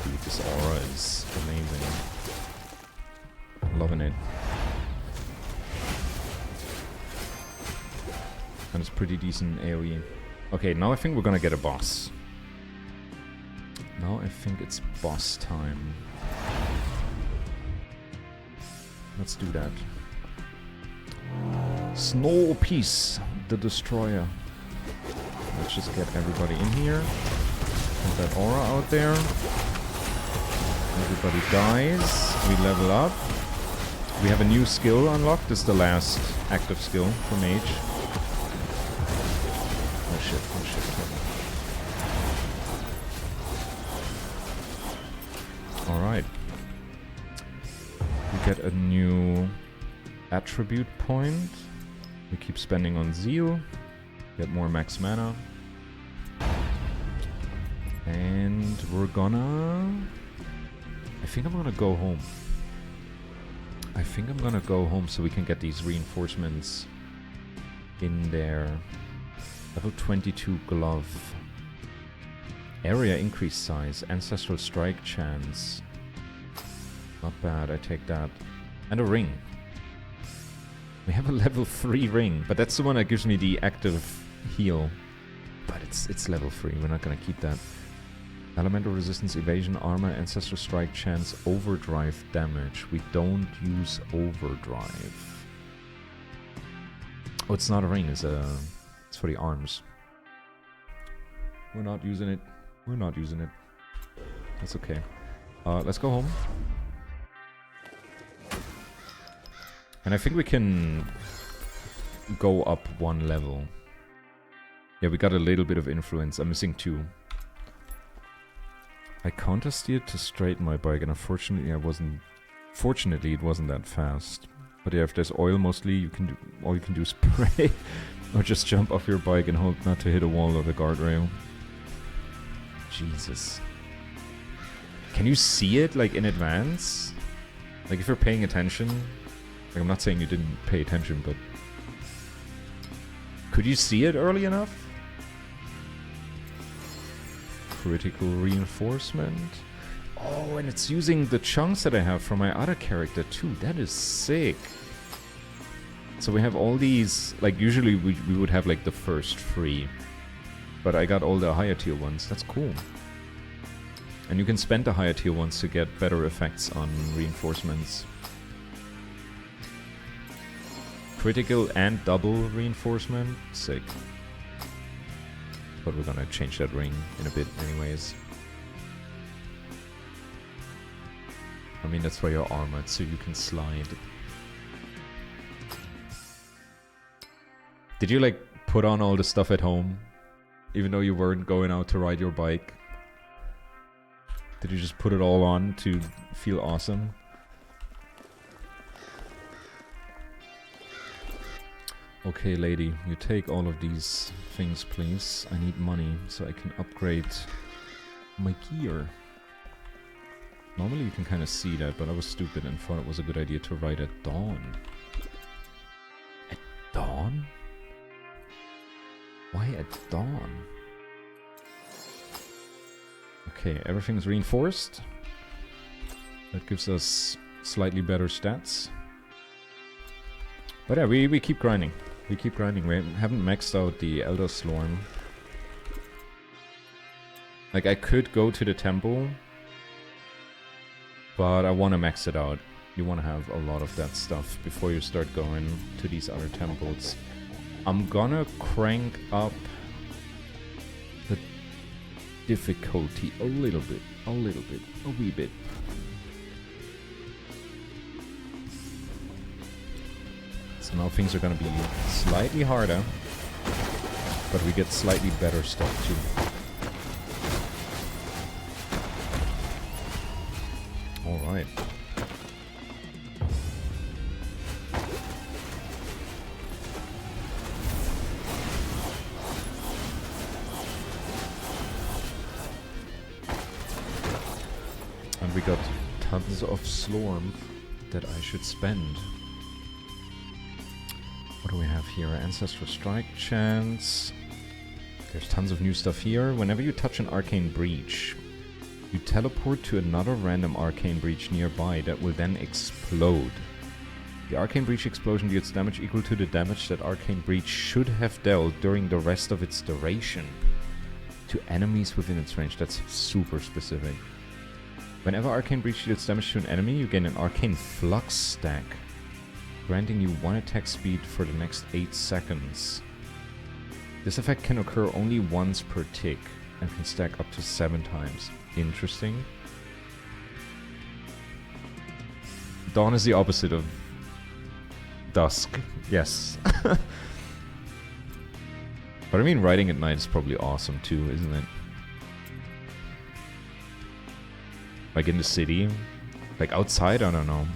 Dude, this aura is amazing. Loving it. And it's pretty decent AoE. Okay, now I think we're gonna get a boss. Now I think it's boss time. Let's do that. Snow Piece, the Destroyer. Let's just get everybody in here. Put that aura out there. Everybody dies. We level up. We have a new skill unlocked. This is the last active skill for Mage. Oh shit, oh shit. Alright. We get a new attribute point. We keep spending on Zeal. Get more max mana. And we're gonna... I think I'm gonna go home. I think I'm gonna go home so we can get these reinforcements in there. Level 22 glove. Area increase size. Ancestral strike chance. Not bad, I take that. And a ring. We have a level 3 ring, but that's the one that gives me the active heal. But it's level 3, we're not gonna keep that. Elemental resistance, evasion, armor, ancestral strike chance, overdrive damage. We don't use overdrive. Oh, it's not a ring, it's for the arms. We're not using it. We're not using it. That's okay. Let's go home. And I think we can go up one level. Yeah, we got a little bit of influence. I'm missing 2. I counter-steered to straighten my bike, and unfortunately Fortunately, it wasn't that fast. But yeah, if there's oil, mostly you can do, all you can do is pray, or just jump off your bike and hope not to hit a wall or the guardrail. Jesus. Can you see it, like, in advance? Like, if you're paying attention... Like, I'm not saying you didn't pay attention, but... Could you see it early enough? Critical reinforcement. Oh, and it's using the chunks that I have from my other character, too. That is sick. So we have all these... Like, usually we would have, like, the first 3. But I got all the higher tier ones. That's cool. And you can spend the higher tier ones to get better effects on reinforcements. Critical and double reinforcement. Sick. But we're gonna change that ring in a bit anyways. I mean, that's why you're armored, so you can slide. Did you, like, put on all the stuff at home? Even though you weren't going out to ride your bike? Did you just put it all on to feel awesome? Okay, lady, you take all of these things, please. I need money so I can upgrade my gear. Normally you can kind of see that, but I was stupid and thought it was a good idea to ride at dawn. At dawn? Why at dawn? Okay, everything's reinforced. That gives us slightly better stats. But yeah, we keep grinding. We keep grinding. We haven't maxed out the Elder Slorm. Like, I could go to the temple, but I want to max it out. You want to have a lot of that stuff before you start going to these other temples. I'm gonna crank up the difficulty a little bit, a wee bit. So now things are gonna be slightly harder, but we get slightly better stuff too. Alright. And we got tons of Slorm that I should spend. What do we have here? Ancestral Strike chance. There's tons of new stuff here. Whenever you touch an Arcane Breach, you teleport to another random Arcane Breach nearby that will then explode. The Arcane Breach explosion deals damage equal to the damage that Arcane Breach should have dealt during the rest of its duration to enemies within its range. That's super specific. Whenever Arcane Breach deals damage to an enemy, you gain an Arcane Flux stack, granting you 1 attack speed for the next 8 seconds. This effect can occur only once per tick and can stack up to 7 times. Interesting. Dawn is the opposite of dusk. Yes. But I mean, riding at night is probably awesome too, isn't it? Like in the city. Like outside, I don't know.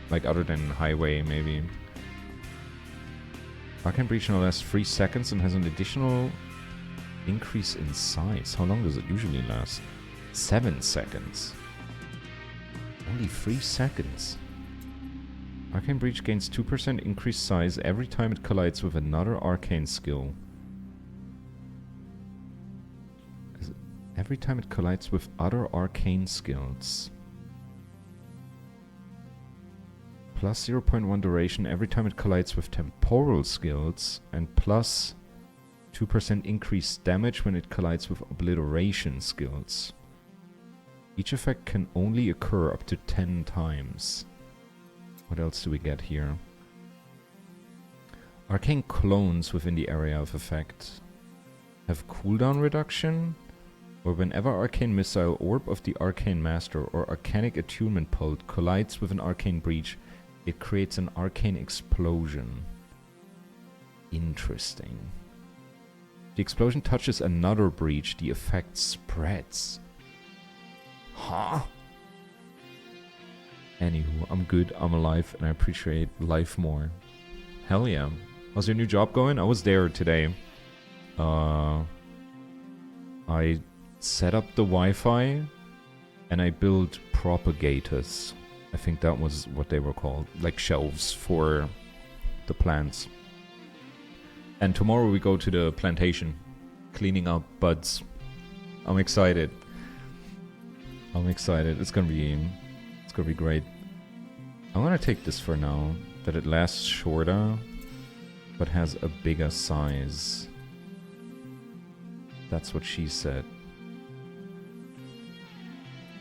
Like other than highway, maybe. Arcane Breach now lasts 3 seconds and has an additional increase in size. How long does it usually last? 7 seconds. Only 3 seconds. Arcane Breach gains 2% increased size every time it collides with another arcane skill. Every time it collides with other arcane skills. Plus 0.1 duration every time it collides with temporal skills, and plus 2% increased damage when it collides with obliteration skills. Each effect can only occur up to 10 times. What else do we get here? Arcane clones within the area of effect have cooldown reduction, or whenever Arcane Missile, Orb of the Arcane Master, or Arcanic Attunement Pult collides with an Arcane Breach, it creates an Arcane Explosion. Interesting. If the explosion touches another breach, the effect spreads. Huh? Anywho, I'm good, I'm alive, and I appreciate life more. Hell yeah. How's your new job going? I was there today. I set up the Wi-Fi, and I built propagators. I think that was what they were called. Like shelves for the plants. And tomorrow we go to the plantation, cleaning up buds. I'm excited. I'm excited. It's gonna be great. I'm gonna take this for now, that it lasts shorter, but has a bigger size. That's what she said.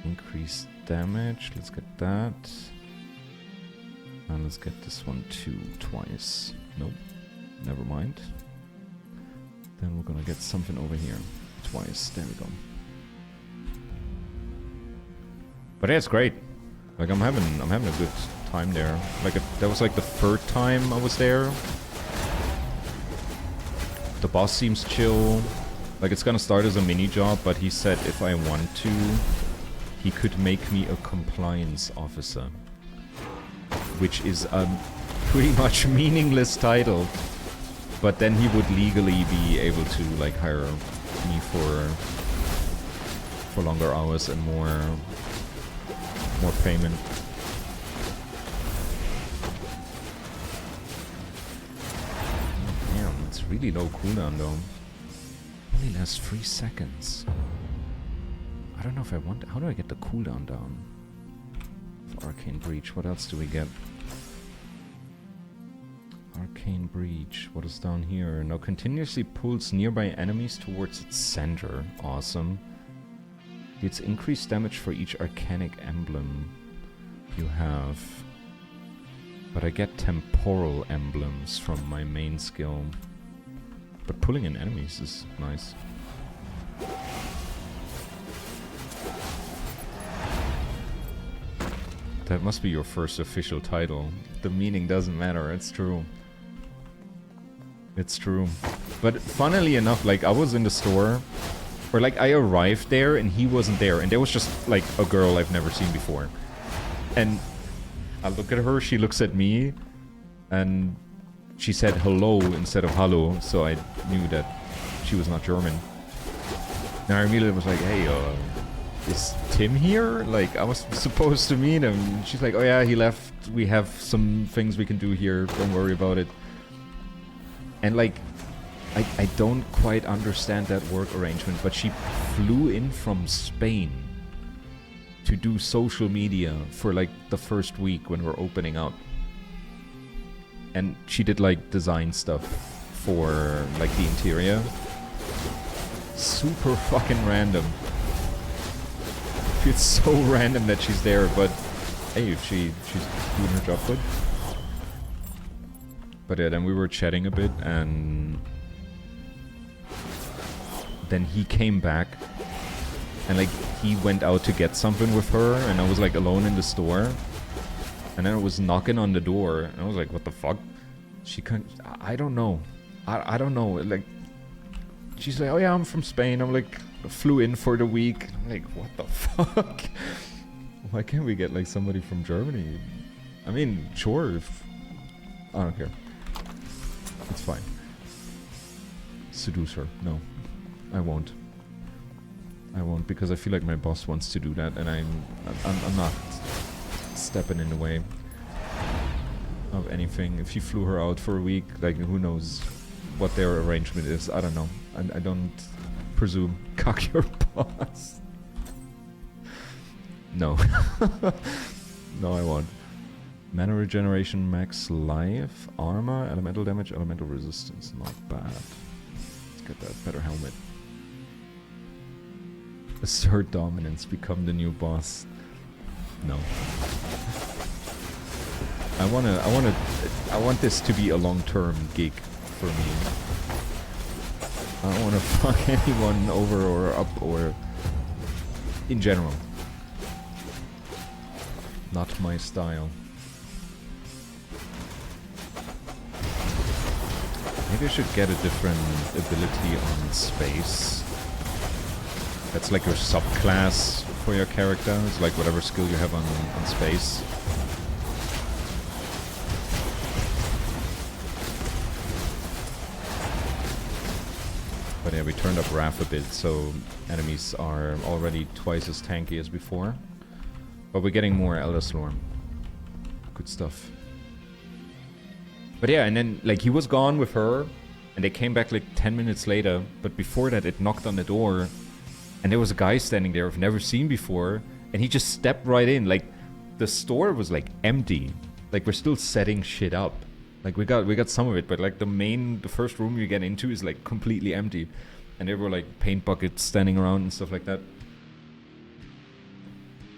Increased damage, let's get that. And let's get this one too, twice. Nope, never mind. Then we're gonna get something over here, twice, there we go. But yeah, it's great. Like I'm having a good time there. Like that was like the 3rd time I was there. The boss seems chill. Like it's gonna start as a mini job, but he said if I want to, he could make me a compliance officer. Which is a pretty much meaningless title. But then he would legally be able to like hire me for longer hours and more payment. Damn, it's really low cooldown though. Only lasts 3 seconds. I don't know if I want... How do I get the cooldown down? For Arcane Breach, what else do we get? Arcane Breach, what is down here? Now continuously pulls nearby enemies towards its center. Awesome. It's increased damage for each arcanic emblem you have. But I get temporal emblems from my main skill. But pulling in enemies is nice. That must be your first official title. The meaning doesn't matter, it's true. It's true. But funnily enough, like, I was in the store, or like, I arrived there and he wasn't there, and there was just, like, a girl I've never seen before. And I look at her, she looks at me, and she said hello instead of hello, so I knew that she was not German. And I immediately was like, hey, is Tim here? Like, I was supposed to meet him. And she's like, oh yeah, he left. We have some things we can do here. Don't worry about it. And like, I don't quite understand that work arrangement, but she flew in from Spain to do social media for like the first week when we're opening up. And she did like design stuff for like the interior. Super fucking random. It's so random that she's there, but hey, if she's doing her job good. But yeah, then we were chatting a bit, and then he came back, and like he went out to get something with her, and I was like alone in the store, and then I was knocking on the door, and I was like, what the fuck? She can't, I don't know. I don't know, like, she's like, oh yeah, I'm from Spain. I'm like, flew in for the week. I'm like, what the fuck? Why can't we get like somebody from Germany? I mean, sure, if... I don't care. It's fine. Seduce her. No. I won't. I won't, because I feel like my boss wants to do that, and I'm not stepping in the way of anything. If he flew her out for a week, like, who knows what their arrangement is. I don't know. I don't presume. Cock your boss. No. No, I won't. Mana regeneration, max life, armor, elemental damage, elemental resistance. Not bad. Let's get that better helmet. Assert dominance, become the new boss. No. I want this to be a long-term gig for me. I don't want to fuck anyone over or up or in general. Not my style. Maybe I should get a different ability on space. That's like your subclass for your character. It's like whatever skill you have on space. But yeah, we turned up Wrath a bit, so enemies are already twice as tanky as before. But we're getting more Elder Slorm. Good stuff. But yeah, and then, like, he was gone with her, and they came back, like, 10 minutes later. But before that, it knocked on the door, and there was a guy standing there I've never seen before, and he just stepped right in. Like, the store was, like, empty. Like, we're still setting shit up. Like, we got some of it, but, like, the first room you get into is, like, completely empty. And there were, like, paint buckets standing around and stuff like that.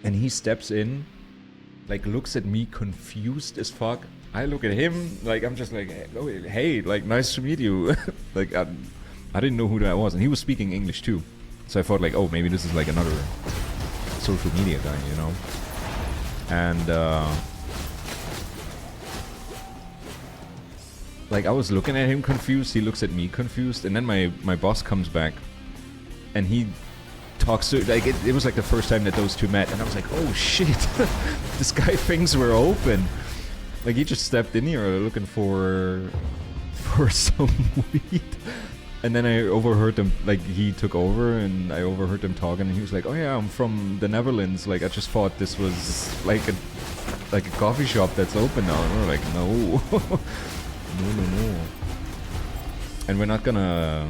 And he steps in, like, looks at me confused as fuck. I look at him, like, I'm just like, hey, like, nice to meet you. Like, I didn't know who that was. And he was speaking English, too. So I thought, like, oh, maybe this is, like, another social media guy, you know? And, like, I was looking at him confused, he looks at me confused, and then my boss comes back, and he talks to, like, it was like the first time that those two met, and I was like, oh shit, this guy thinks we're open. Like, he just stepped in here looking for some weed, and then I overheard them, like, he took over, and I overheard them talking, and he was like, oh yeah, I'm from the Netherlands, like, I just thought this was like a coffee shop that's open now, and we're like, no. No. And we're not gonna...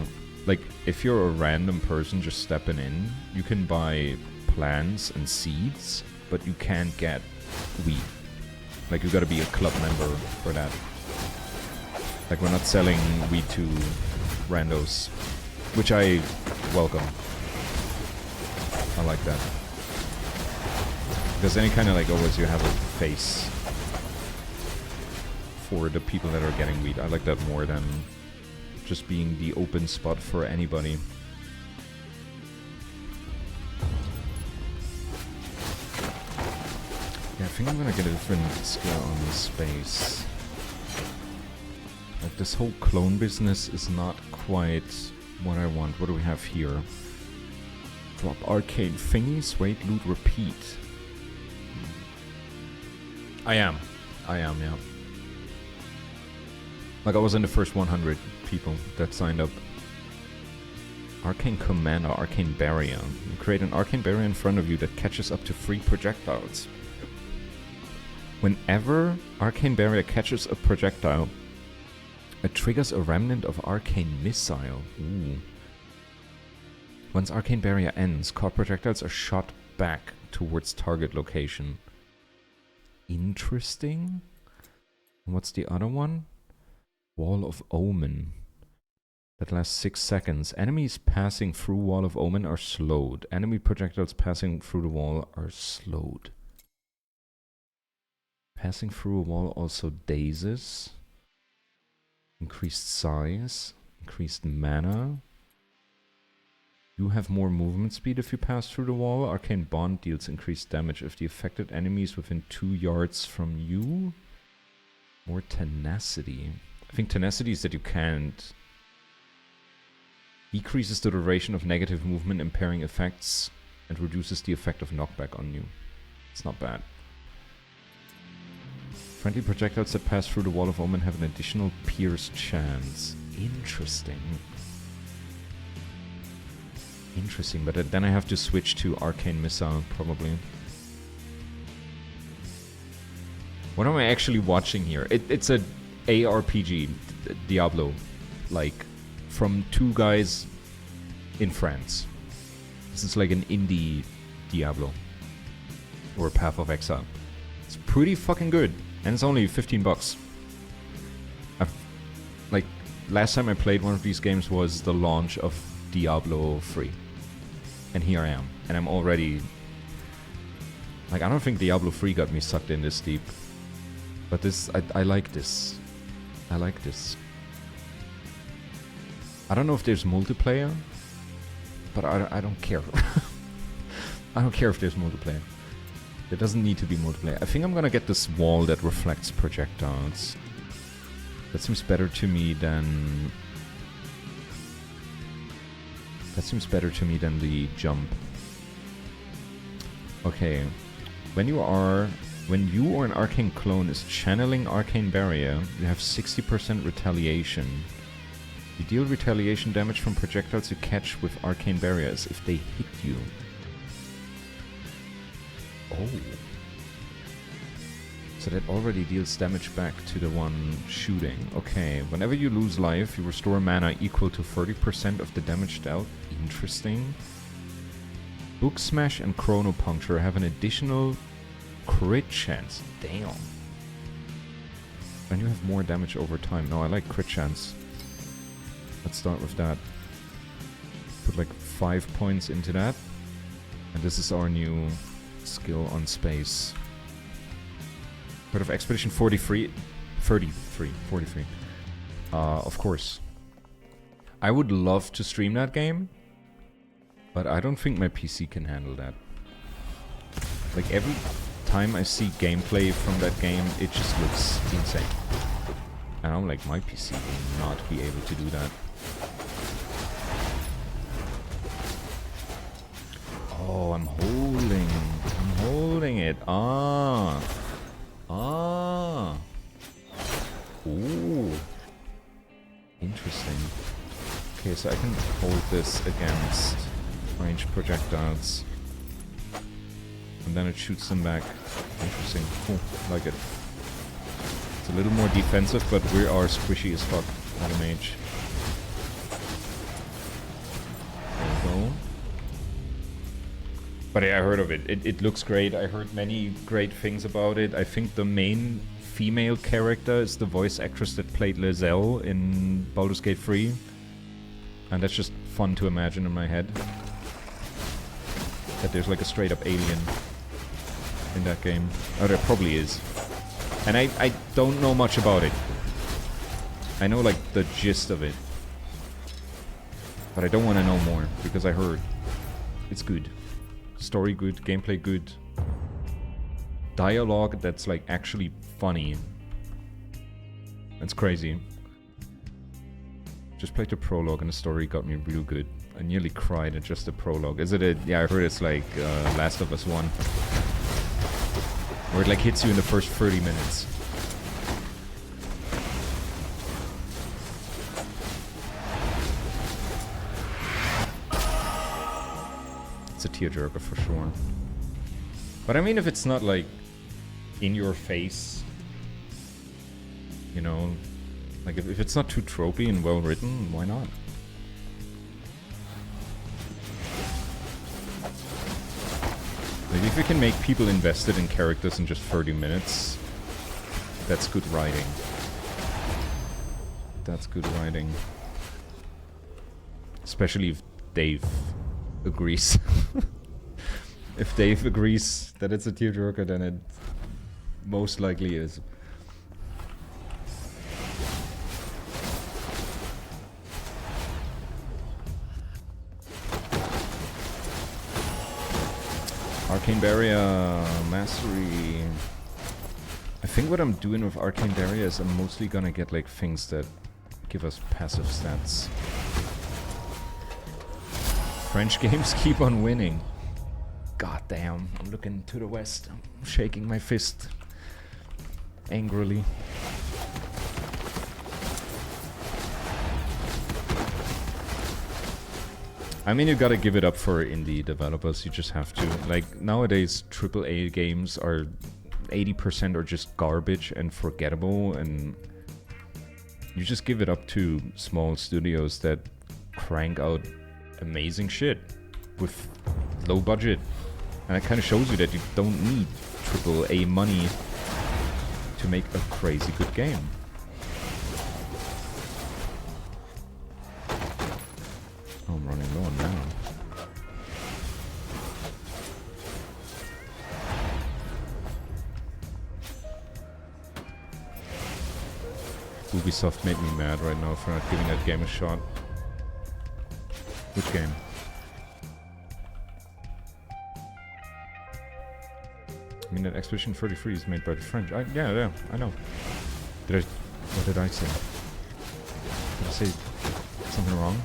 Like, if you're a random person just stepping in, you can buy plants and seeds, but you can't get weed. Like, you gotta be a club member for that. Like, we're not selling weed to randos, which I welcome. I like that. Because then you kind of like, always you have a face. for the people that are getting weed. I like that more than just being the open spot for anybody. Yeah, I think I'm gonna get a different skill on this space. Like, this whole clone business is not quite what I want. What do we have here? Drop arcane thingies, wait, loot, repeat. I am, yeah. Like, I was in the first 100 people that signed up. Arcane Commander, Arcane Barrier. You create an Arcane Barrier in front of you that catches up to 3 projectiles. Whenever Arcane Barrier catches a projectile, it triggers a remnant of Arcane Missile. Ooh. Once Arcane Barrier ends, caught projectiles are shot back towards target location. Interesting. And what's the other one? Wall of Omen. That lasts 6 seconds. Enemies passing through Wall of Omen are slowed. Enemy projectiles passing through the wall are slowed. Passing through a wall also dazes. Increased size. Increased mana. You have more movement speed if you pass through the wall. Arcane Bond deals increased damage if the affected enemy is within 2 yards from you. More tenacity. I think tenacity is that you can't. Decreases the duration of negative movement impairing effects and reduces the effect of knockback on you. It's not bad. Friendly projectiles that pass through the Wall of Omen have an additional pierce chance. Interesting. Interesting, but then I have to switch to Arcane Missile, probably. What am I actually watching here? It's a ARPG, Diablo, like, from 2 guys in France. This is like an indie Diablo. Or Path of Exile. It's pretty fucking good, and it's only 15 bucks. Like, last time I played one of these games was the launch of Diablo 3. And here I am. And I'm already... Like, I don't think Diablo 3 got me sucked in this deep. But this... I like this. I like this. I don't know if there's multiplayer. But I don't care. I don't care if there's multiplayer. There doesn't need to be multiplayer. I think I'm gonna get this wall that reflects projectiles. That seems better to me than... That seems better to me than the jump. Okay. When you or an arcane clone is channeling Arcane Barrier, you have 60% retaliation. You deal retaliation damage from projectiles you catch with Arcane Barriers if they hit you. Oh. So that already deals damage back to the one shooting. Okay, whenever you lose life, you restore mana equal to 30% of the damage dealt. Interesting. Book Smash and Chrono Puncture have an additional crit chance. Damn. And you have more damage over time. No, I like crit chance. Let's start with that. Put like 5 points into that. And this is our new skill on space. Part of Expedition 43. Of course. I would love to stream that game, but I don't think my PC can handle that. Like, every time I see gameplay from that game, it just looks insane. And I'm like, my PC will not be able to do that. Oh, I'm holding it. Ah. Ooh. Interesting. Okay, so I can hold this against ranged projectiles. And then it shoots them back. Interesting. Cool. Like it. It's a little more defensive, but we are squishy as fuck on a mage. There we go. But yeah, I heard of it. It looks great. I heard many great things about it. I think the main female character is the voice actress that played Lizelle in Baldur's Gate 3. And that's just fun to imagine in my head. That there's like a straight up alien in that game. Oh, there probably is. And I don't know much about it. I know like the gist of it. But I don't want to know more because I heard it's good. Story good, gameplay good. Dialogue that's like actually funny. That's crazy. Just played the prologue and the story got me real good. I nearly cried at just the prologue. Is it a... Yeah, I heard it's like Last of Us 1. Where it like hits you in the first 30 minutes. It's a tearjerker for sure. But I mean, if it's not like in your face, you know, like if it's not too tropey and well written, why not? Like if you can make people invested in characters in just 30 minutes, that's good writing. That's good writing. Especially if Dave agrees. If Dave agrees that it's a tearjerker, then it most likely is. Arcane Barrier Mastery. I think what I'm doing with Arcane Barrier is I'm mostly gonna get like things that give us passive stats. French games keep on winning. God damn, I'm looking to the west. I'm shaking my fist angrily. I mean, you gotta give it up for indie developers, you just have to. Like, nowadays, AAA games are 80% are just garbage and forgettable, and you just give it up to small studios that crank out amazing shit with low budget. And it kind of shows you that you don't need AAA money to make a crazy good game. Oh, I'm running low on mana. Ubisoft made me mad right now for not giving that game a shot. Which game? I mean, that Expedition 33 is made by the French. Yeah, I know. What did I say? Did I say something wrong?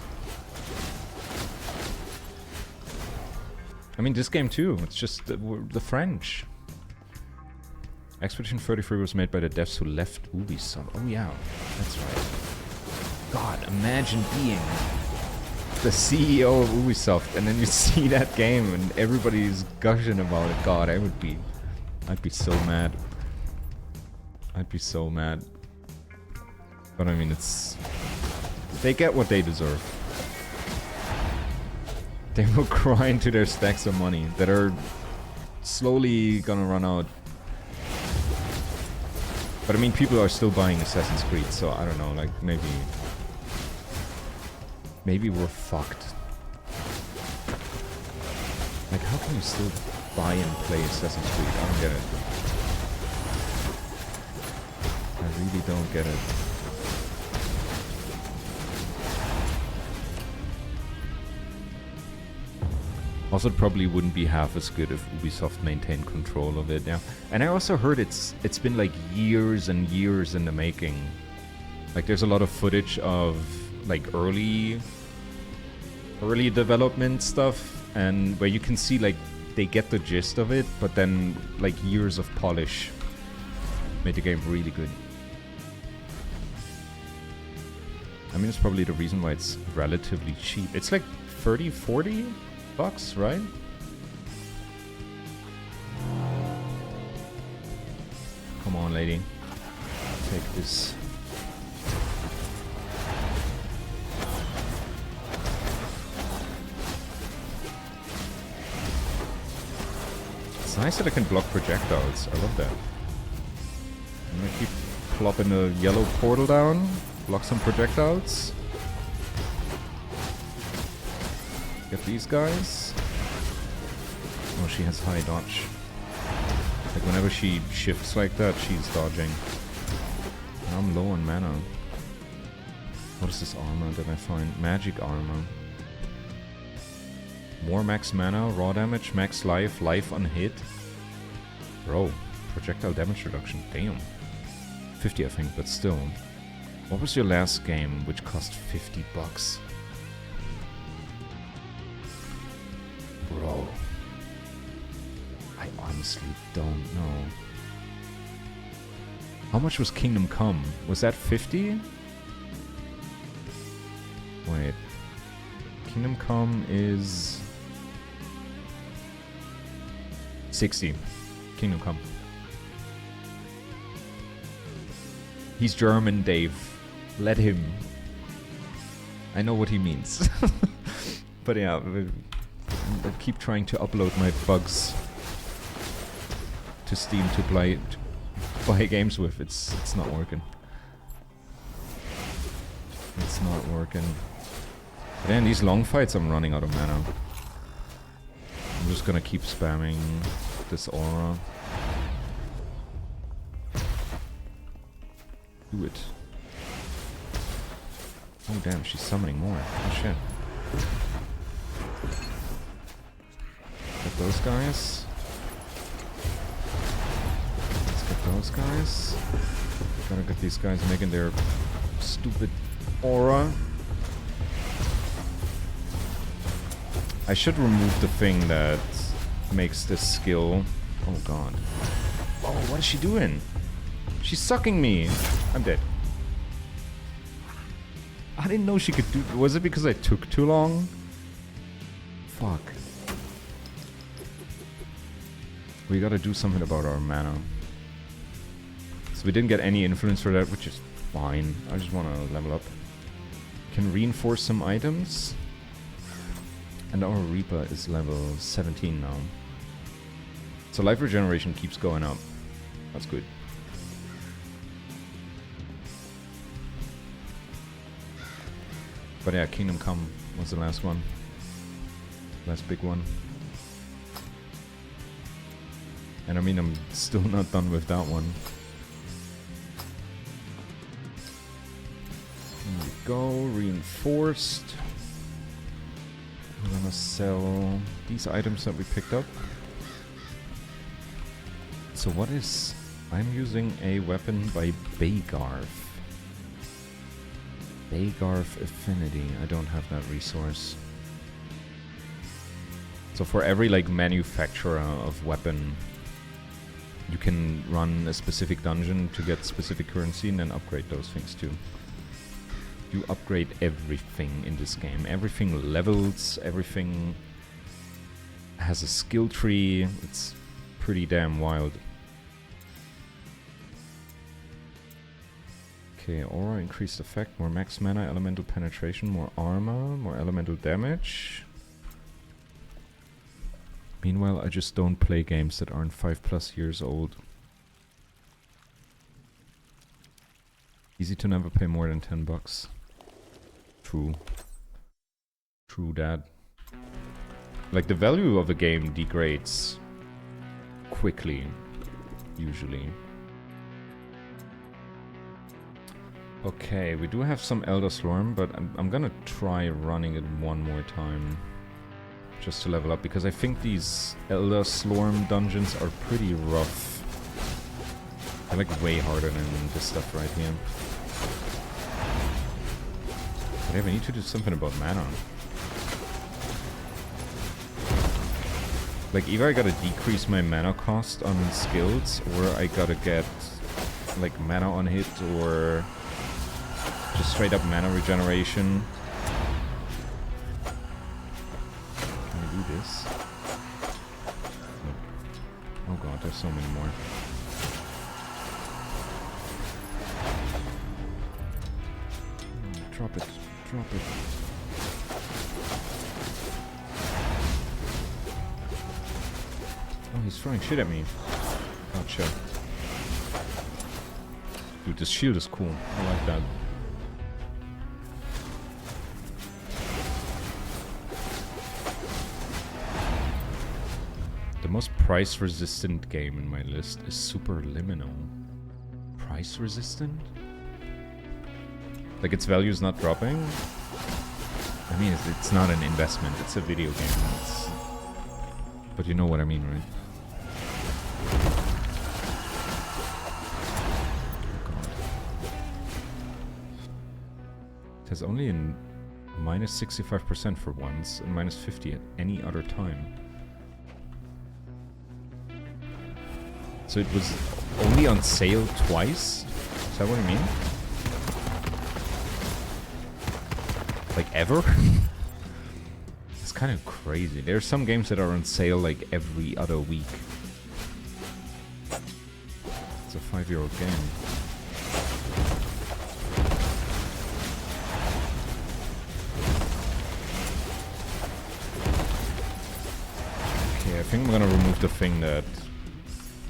I mean, this game too. It's just the French. Expedition 33 was made by the devs who left Ubisoft. Oh yeah, that's right. God, imagine being the CEO of Ubisoft and then you see that game and everybody's gushing about it. God, I'd be so mad. I'd be so mad. But I mean, they get what they deserve. They will grind to their stacks of money that are slowly gonna run out. But I mean, people are still buying Assassin's Creed, so I don't know, like maybe we're fucked. Like, how can you still buy and play Assassin's Creed? I don't get it. I really don't get it. Also, it probably wouldn't be half as good if Ubisoft maintained control of it, yeah. And I also heard it's been like years and years in the making. Like, there's a lot of footage of like early development stuff, and where you can see like they get the gist of it, but then like years of polish made the game really good. I mean, it's probably the reason why it's relatively cheap. It's like 30, 40 bucks, right? Come on, lady. Take this. It's nice that I can block projectiles. I love that. I'm gonna keep plopping a yellow portal down, block some projectiles. Get these guys. Oh, she has high dodge. Like whenever she shifts like that, she's dodging. And I'm low on mana. What is this armor that I find? Magic armor. More max mana, raw damage, max life, life unhit. Bro, projectile damage reduction, damn. 50 I think, but still. What was your last game which cost 50 bucks? Bro. I honestly don't know. How much was Kingdom Come? Was that 50? Wait. Kingdom Come is 60. Kingdom Come. He's German, Dave. Let him. I know what he means. But yeah, I keep trying to upload my bugs to Steam to buy games with. It's not working. It's not working. But then these long fights, I'm running out of mana. I'm just gonna keep spamming this aura. Do it. Oh damn, she's summoning more. Oh shit. Get those guys. Let's get those guys. Gotta get these guys making their stupid aura. I should remove the thing that makes this skill. Oh god. Oh, what is she doing? She's sucking me. I'm dead. I didn't know she could do... Was it because I took too long? Fuck. We gotta do something about our mana. So we didn't get any influence for that, which is fine. I just wanna level up. Can reinforce some items. And our Reaper is level 17 now. So life regeneration keeps going up. That's good. But yeah, Kingdom Come was the last one. Last big one. And I mean, I'm still not done with that one. Here we go, reinforced. I'm gonna sell these items that we picked up. So what is... I'm using a weapon by Baygarth. Baygarth Affinity. I don't have that resource. So for every like manufacturer of weapon, you can run a specific dungeon to get specific currency and then upgrade those things too. You upgrade everything in this game. Everything levels, everything has a skill tree. It's pretty damn wild. Okay, aura, increased effect, more max mana, elemental penetration, more armor, more elemental damage. Meanwhile, I just don't play games that aren't 5+ years old. Easy to never pay more than 10 bucks. True. True that. Like, the value of a game degrades quickly, usually. Okay, we do have some Elder Slorm, but I'm gonna try running it one more time. Just to level up, because I think these Elder Slorm dungeons are pretty rough. They're like way harder than this stuff right here. But yeah, we need to do something about mana. Like, either I gotta decrease my mana cost on skills, or I gotta get like mana on hit, or just straight up mana regeneration. Can I do this? No. Oh god, there's so many more. Drop it. Drop it. Oh, he's throwing shit at me. Gotcha. Dude, this shield is cool. I like that. The most price-resistant game in my list is Superliminal. Price-resistant? Like its value is not dropping? I mean, it's not an investment, it's a video game. But you know what I mean, right? Oh god. It has only a minus 65% for once, and minus 50 at any other time. So it was only on sale twice? Is that what you mean? Like ever? It's kind of crazy. There are some games that are on sale like every other week. It's a €5 game. Okay, I think I'm gonna remove the thing that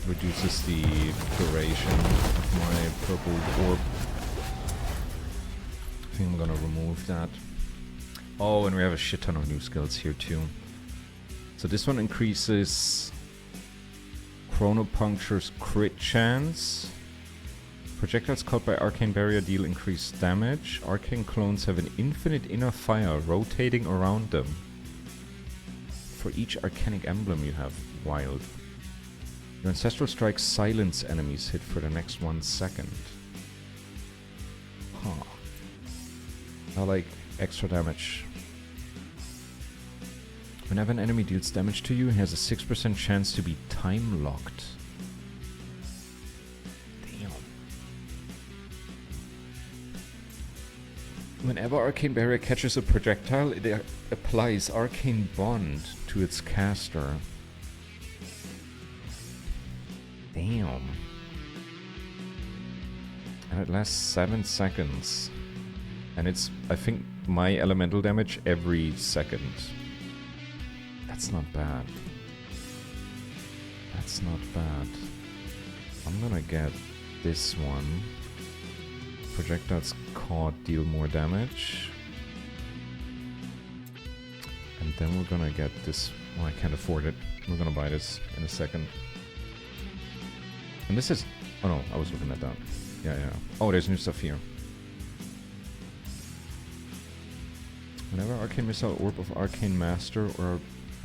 reduces the duration of my purple orb. I think I'm gonna remove that. Oh, and we have a shit ton of new skills here too. So this one increases Chronopuncture's crit chance. Projectiles caught by Arcane Barrier deal increased damage. Arcane clones have an infinite inner fire rotating around them. For each arcanic emblem you have, wild. Your ancestral strikes silence enemies hit for the next 1 second. Huh. I like extra damage. Whenever an enemy deals damage to you, he has a 6% chance to be time locked. Damn. Whenever Arcane Barrier catches a projectile, it applies Arcane Bond to its caster. Damn. And it lasts 7 seconds. And it's, I think, my elemental damage every second. That's not bad. That's not bad. I'm gonna get this one. Projectiles caught deal more damage. And then we're gonna get this. Well, I can't afford it. We're gonna buy this in a second. And this is... Oh no, I was looking at that. Yeah. Oh, there's new stuff here. Whenever Arcane Missile Orb of Arcane Master or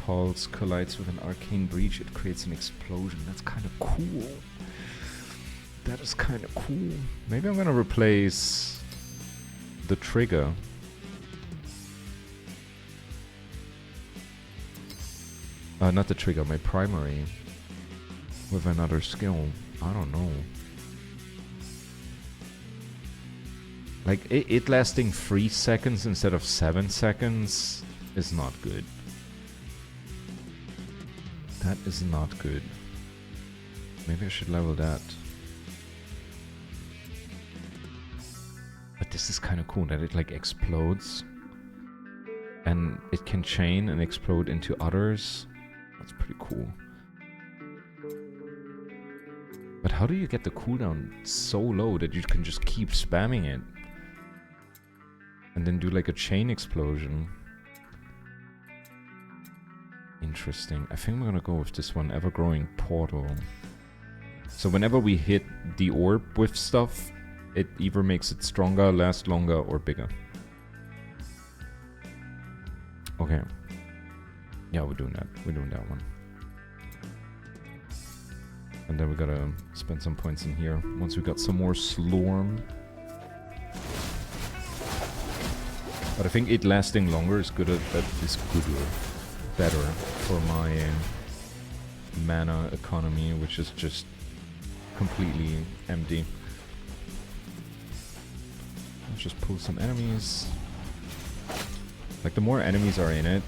Pulse collides with an Arcane Breach, it creates an explosion. That's kind of cool. That is kind of cool. Maybe I'm gonna replace the trigger. Not the trigger, my primary. With another skill. I don't know. Like, it lasting 3 seconds instead of 7 seconds is not good. That is not good. Maybe I should level that. But this is kind of cool that it like explodes. And it can chain and explode into others. That's pretty cool. But how do you get the cooldown so low that you can just keep spamming it? And then do like a chain explosion. Interesting. I think I'm gonna go with this one, Ever-Growing Portal. So whenever we hit the orb with stuff, it either makes it stronger, last longer, or bigger. Okay. Yeah, we're doing that. We're doing that one. And then we gotta spend some points in here. Once we got some more Slorm. But I think it lasting longer is good. Better for my mana economy, which is just completely empty. Let's just pull some enemies. Like the more enemies are in it,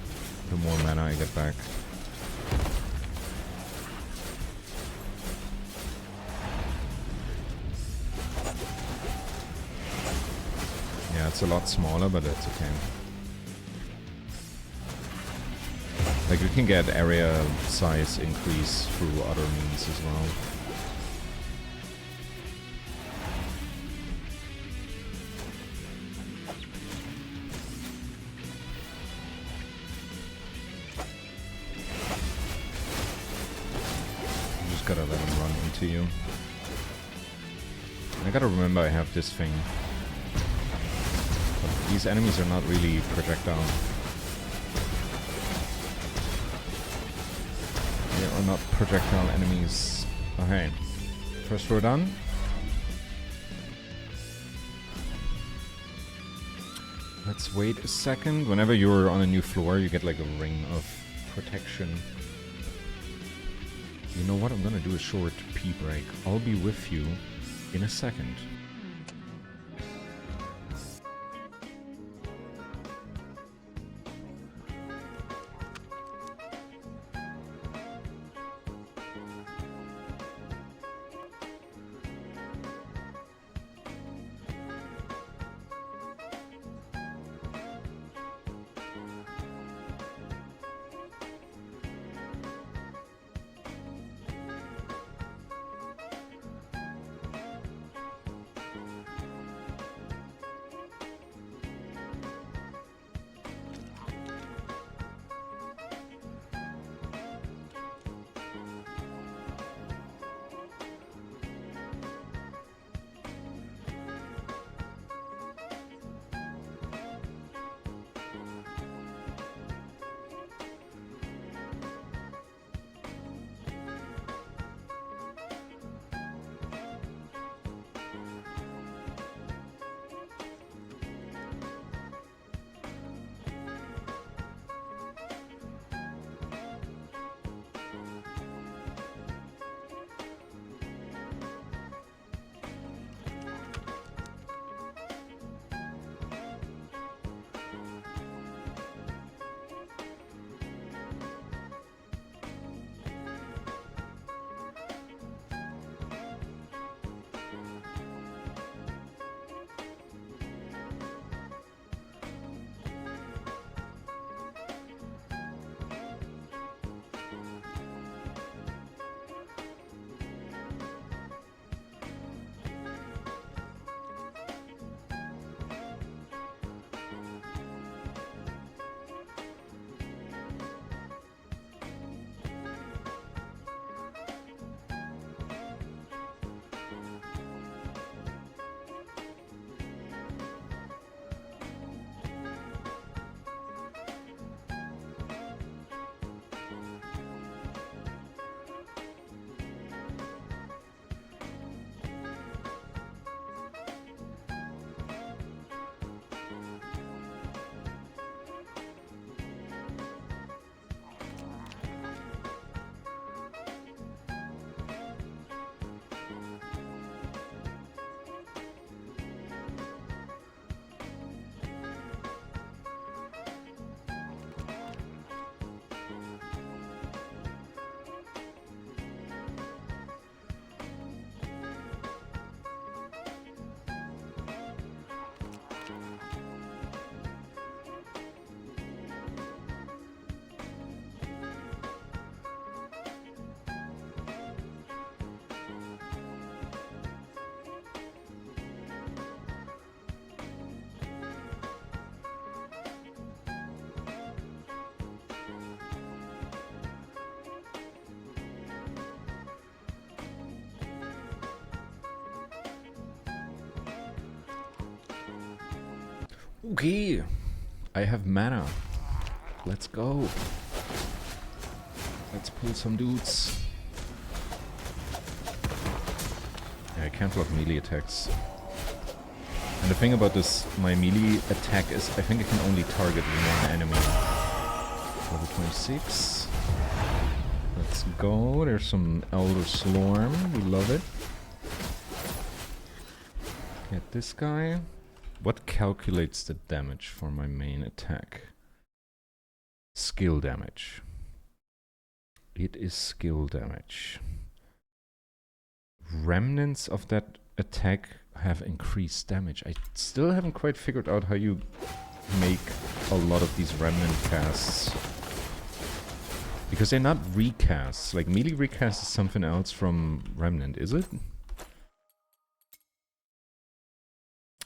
the more mana I get back. Yeah, it's a lot smaller, but that's okay. Like, you can get area size increase through other means as well. just gotta let him run into you. And I gotta remember I have this thing. But these enemies are not really projectile. They are not projectile enemies. Okay. First floor done. Let's wait a second. Whenever you're on a new floor, you get like a ring of protection. You know what? I'm gonna do a short pee break. I'll be with you in a second. Okay, I have mana. Let's go. Let's pull some dudes. Yeah, I can't block melee attacks. And the thing about this, my melee attack is I think I can only target one enemy. Level 26. Let's go. There's some Elder Slorm. We love it. Get this guy. What calculates the damage for my main attack? Skill damage. It is skill damage. Remnants of that attack have increased damage. I still haven't quite figured out how you make a lot of these remnant casts. Because they're not recasts. Like melee recast is something else from remnant, is it?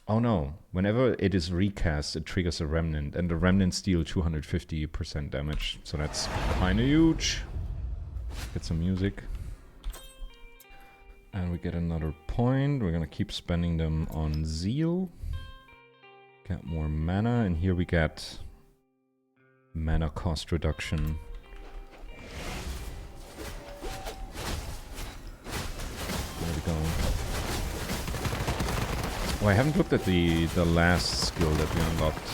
Oh no, whenever it is recast, it triggers a remnant, and the remnants deal 250% damage, so that's kinda huge. Get some music. And we get another point. We're gonna keep spending them on Zeal. Get more mana, and here we get mana cost reduction. There we go. Oh, I haven't looked at the last skill that we unlocked.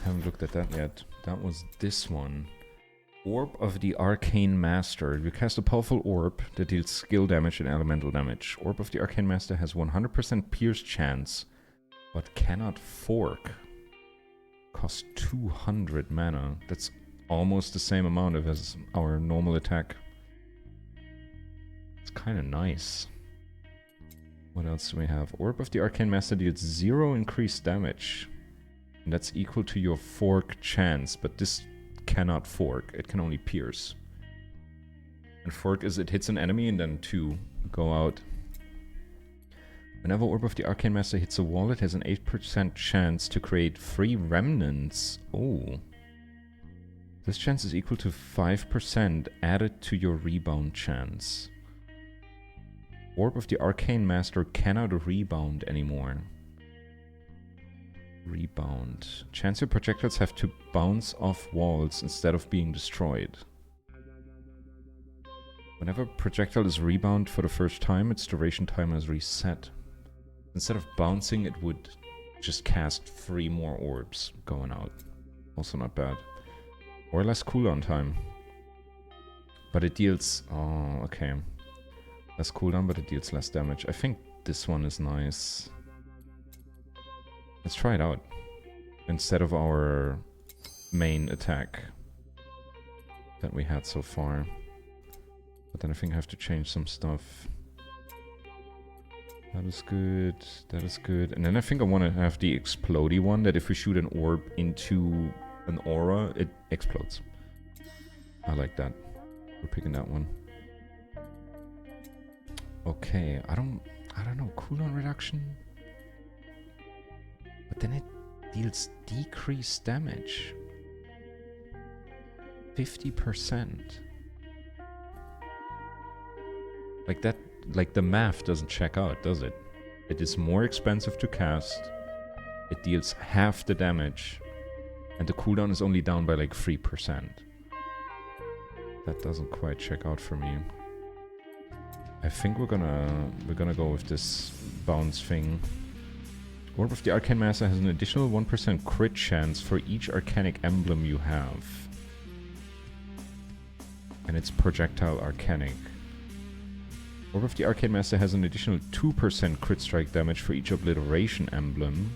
Haven't looked at that yet. That was this one. Orb of the Arcane Master. You cast a powerful orb that deals skill damage and elemental damage. Orb of the Arcane Master has 100% pierce chance, but cannot fork. Costs 200 mana. That's almost the same amount as our normal attack. It's kind of nice. What else do we have? Orb of the Arcane Master deals 0 increased damage. And that's equal to your fork chance, but this cannot fork. It can only pierce. And fork is it hits an enemy and then 2 go out. Whenever Orb of the Arcane Master hits a wall, it has an 8% chance to create 3 remnants. Oh. This chance is equal to 5% added to your rebound chance. Orb of the Arcane Master cannot rebound anymore. Rebound. Chance your projectiles have to bounce off walls instead of being destroyed. Whenever a projectile is rebound for the first time, its duration timer is reset. Instead of bouncing, it would just cast 3 more orbs going out. Also not bad. Or less cooldown time. But it deals... Oh, okay. Less cooldown, but it deals less damage. I think this one is nice. Let's try it out. Instead of our main attack that we had so far. But then I think I have to change some stuff. That is good. That is good. And then I think I want to have the explodey one, that if we shoot an orb into an aura, it explodes. I like that. We're picking that one. Okay, I don't know, cooldown reduction? But then it deals decreased damage. 50%. Like that, like the math doesn't check out, does it? It is more expensive to cast. It deals half the damage. And the cooldown is only down by like 3%. That doesn't quite check out for me. I think we're gonna go with this bounce thing. Orb of the Arcane Master has an additional 1% crit chance for each arcanic emblem you have. And it's projectile arcanic. Orb of the Arcane Master has an additional 2% crit strike damage for each obliteration emblem.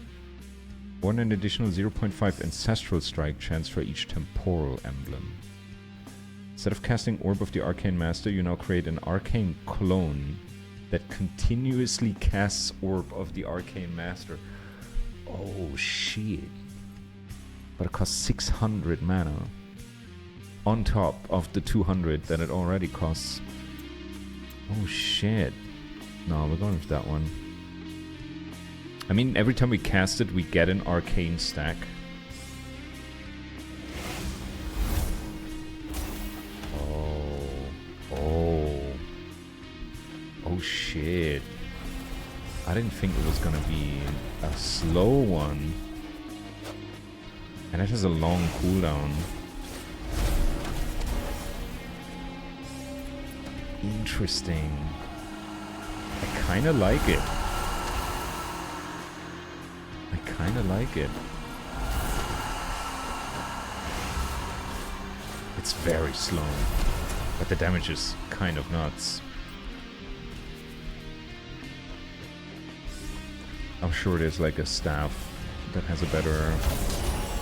Or an additional 0.5 ancestral strike chance for each temporal emblem. Instead of casting Orb of the Arcane Master, you now create an arcane clone that continuously casts Orb of the Arcane Master. Oh shit. But it costs 600 mana. On top of the 200 that it already costs. Oh shit. No, we're going with that one. I mean, every time we cast it, we get an arcane stack. Oh shit. I didn't think it was gonna be a slow one. And it has a long cooldown. Interesting. I kinda like it. I kinda like it. It's very slow. But the damage is kind of nuts. I'm sure there's like a staff that has a better...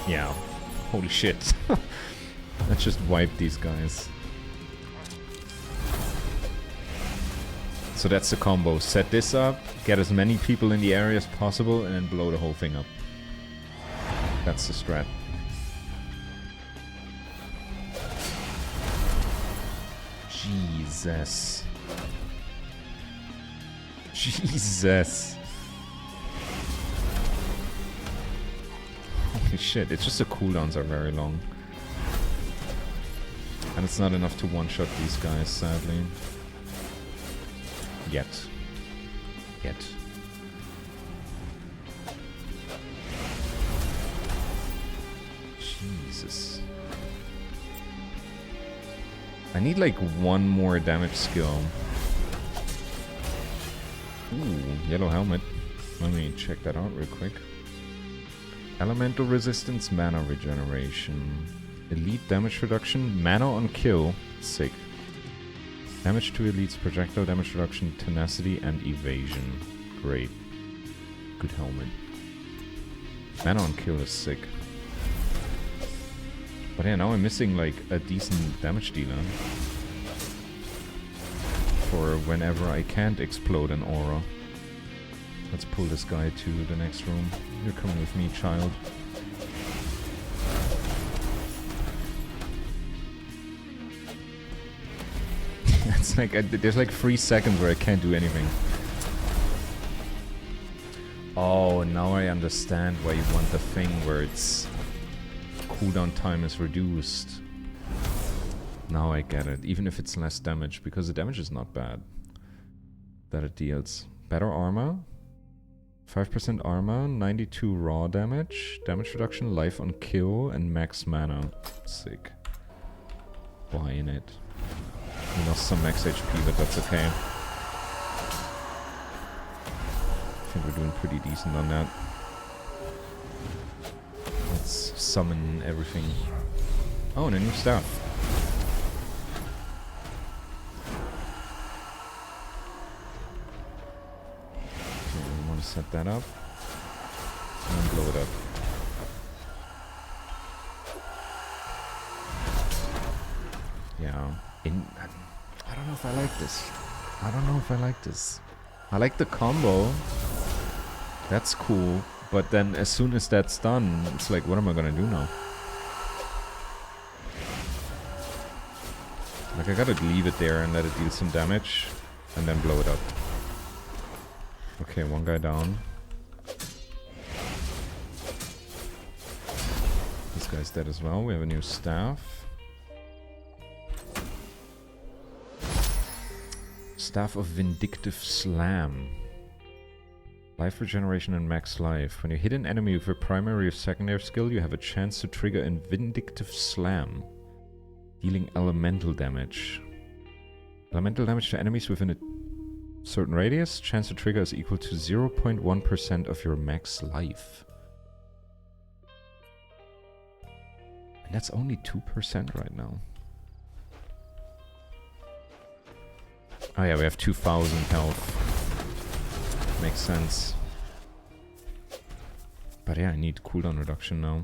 Yeah. Holy shit. Let's just wipe these guys. So that's the combo. Set this up, get as many people in the area as possible, and then blow the whole thing up. That's the strat. Jesus. Jesus. Holy shit, it's just the cooldowns are very long. And it's not enough to one-shot these guys, sadly. Yet. Jesus. I need like one more damage skill. Ooh, yellow helmet. Let me check that out real quick. Elemental resistance, mana regeneration. Elite damage reduction, mana on kill. Sick. Damage to elites, projectile damage reduction, tenacity, and evasion. Great. Good helmet. Mana on kill is sick. But yeah, now I'm missing like a decent damage dealer. For whenever I can't explode an aura. Let's pull this guy to the next room. You're coming with me, child. It's like, there's like 3 seconds where I can't do anything. Oh, now I understand why you want the thing where its cooldown time is reduced. Now I get it, even if it's less damage, because the damage is not bad that it deals. Better armor, 5% armor, 92 raw damage, damage reduction, life on kill, and max mana. Sick. Buying it. We lost some max HP, but that's okay. I think we're doing pretty decent on that. Let's summon everything. Oh, and a new staff. Okay, we want to set that up. And then blow it up. Yeah. I don't know if I like this. I like the combo. That's cool. But then as soon as that's done, it's like, what am I gonna do now? Like, I gotta leave it there and let it deal some damage. And then blow it up. Okay, one guy down. This guy's dead as well. We have a new staff. Staff of Vindictive Slam. Life regeneration and max life. When you hit an enemy with a primary or secondary skill, you have a chance to trigger a Vindictive Slam, dealing elemental damage. Elemental damage to enemies within a certain radius. Chance to trigger is equal to 0.1% of your max life. And that's only 2% right now. Oh yeah, we have 2,000 health. Makes sense. But yeah, I need cooldown reduction now.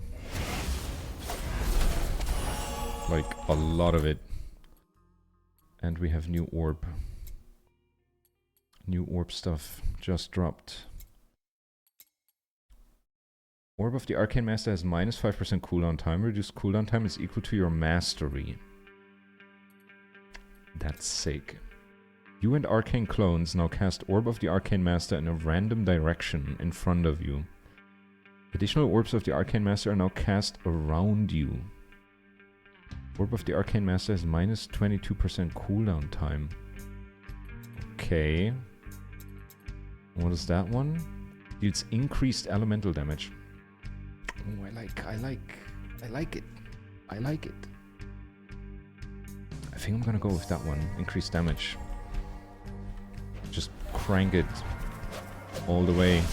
Like, a lot of it. And we have new orb. New orb stuff just dropped. Orb of the Arcane Master has minus 5% cooldown time. Reduced cooldown time is equal to your mastery. That's sick. You and Arcane clones now cast Orb of the Arcane Master in a random direction in front of you. Additional Orbs of the Arcane Master are now cast around you. Orb of the Arcane Master has minus 22% cooldown time. Okay. What is that one? Deals increased elemental damage. Oh, I like it. I think I'm gonna go with that one. Increased damage. Just crank it all the way.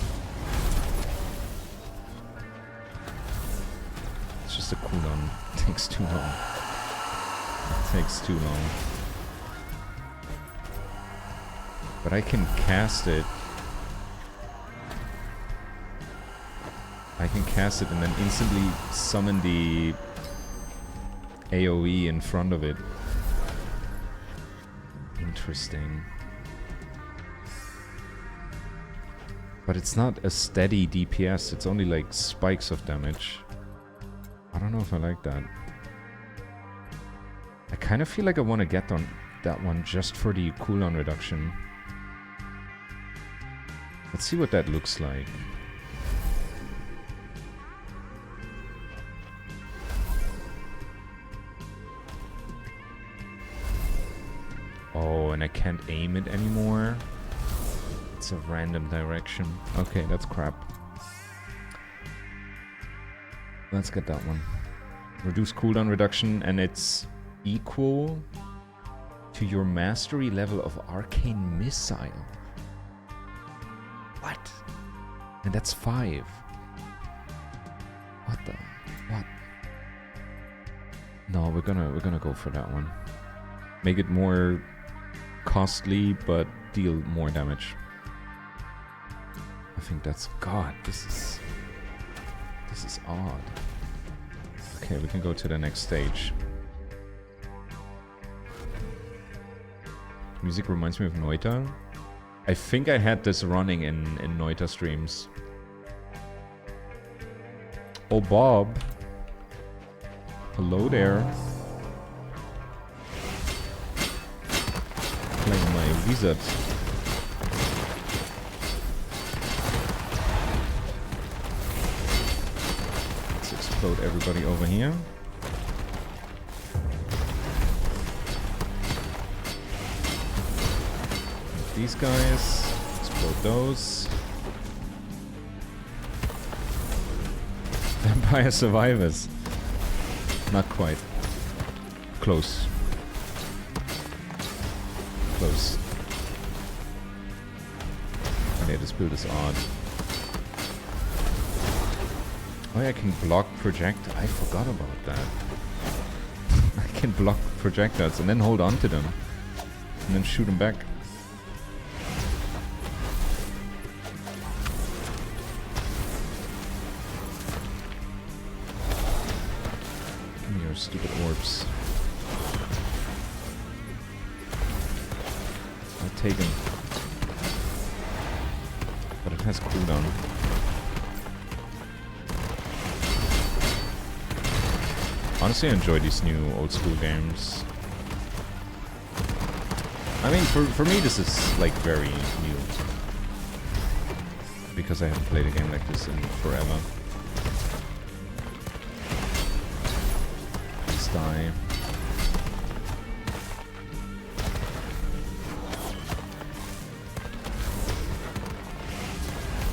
It's just a cooldown. It takes too long. But I can cast it. And then instantly summon the AoE in front of it. Interesting. But it's not a steady DPS, it's only like spikes of damage. I don't know if I like that. I kind of feel like I want to get on that one just for the cooldown reduction. Let's see what that looks like. and I can't aim it anymore. It's a random direction. Okay, that's crap. Let's get that one. Reduce cooldown reduction, and it's equal to your mastery level of Arcane Missile. What? And that's 5. What the? What? No, we're gonna go for that one. Make it more costly, but deal more damage. I think that's... God, this is odd. Okay, we can go to the next stage. Music reminds me of Noita. I think I had this running in Noita streams. Oh, Bob. Hello there. Playing my wizard. Let's explode everybody over here. These guys. Explode those. Vampire survivors. Not quite. Close. Close. Okay, this build is odd. Oh yeah, I can block project. I forgot about that. I can block projectiles and then hold on to them. And then shoot them back. Stupid orbs. I'll take him. But it has cooldown. Honestly, I enjoy these new old school games. I mean, for me this is like very new. Because I haven't played a game like this in forever. Die.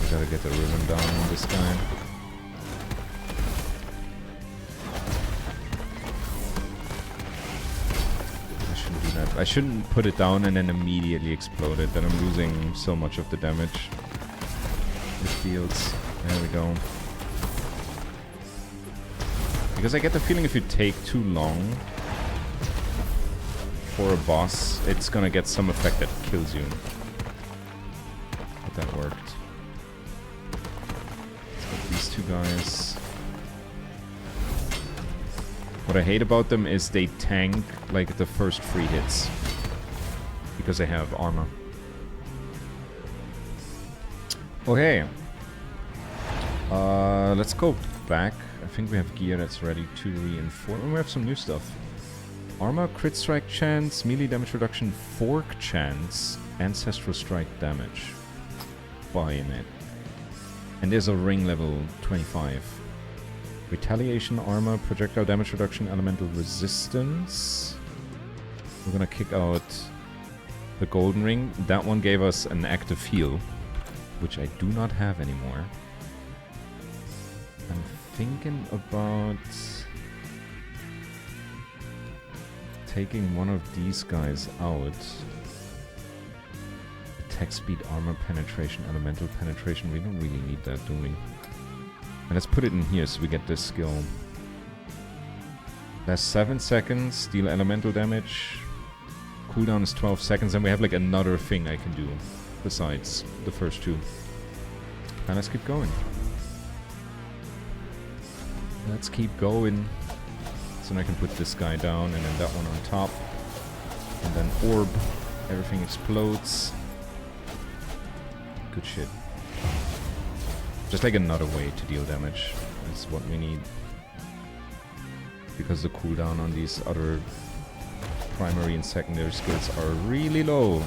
We gotta get the rhythm down on this guy. I shouldn't do that. I shouldn't put it down and then immediately explode it. Then I'm losing so much of the damage it deals. There we go. Because I get the feeling if you take too long for a boss, it's gonna get some effect that kills you. But that worked. Let's get these two guys. What I hate about them is they tank like the first 3 hits. Because they have armor. Okay. Let's go back. I think we have gear that's ready to reinforce. And we have some new stuff. Armor, crit strike chance, melee damage reduction, fork chance, ancestral strike damage. Buying it. And there's a ring level 25. Retaliation, armor, projectile damage reduction, elemental resistance. We're gonna kick out the golden ring. That one gave us an active heal, which I do not have anymore. I'm thinking about taking one of these guys out. Attack speed, armor penetration, elemental penetration. We don't really need that, do we? And let's put it in here so we get this skill. Lasts 7 seconds, deal elemental damage. Cooldown is 12 seconds, and we have like another thing I can do besides the first 2. And let's keep going. Let's keep going. So then I can put this guy down and then that one on top. And then orb. Everything explodes. Good shit. Just like another way to deal damage. That's what we need. Because the cooldown on these other primary and secondary skills are really low.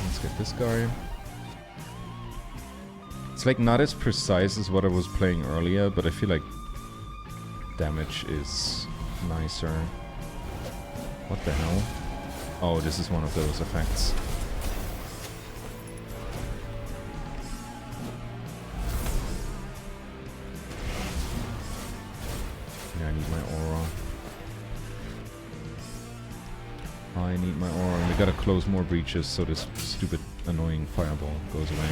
Let's get this guy. It's like not as precise as what I was playing earlier, but I feel like damage is nicer. What the hell? Oh, this is one of those effects. Yeah, I need my aura. I need my aura, and we gotta close more breaches so this stupid, annoying fireball goes away.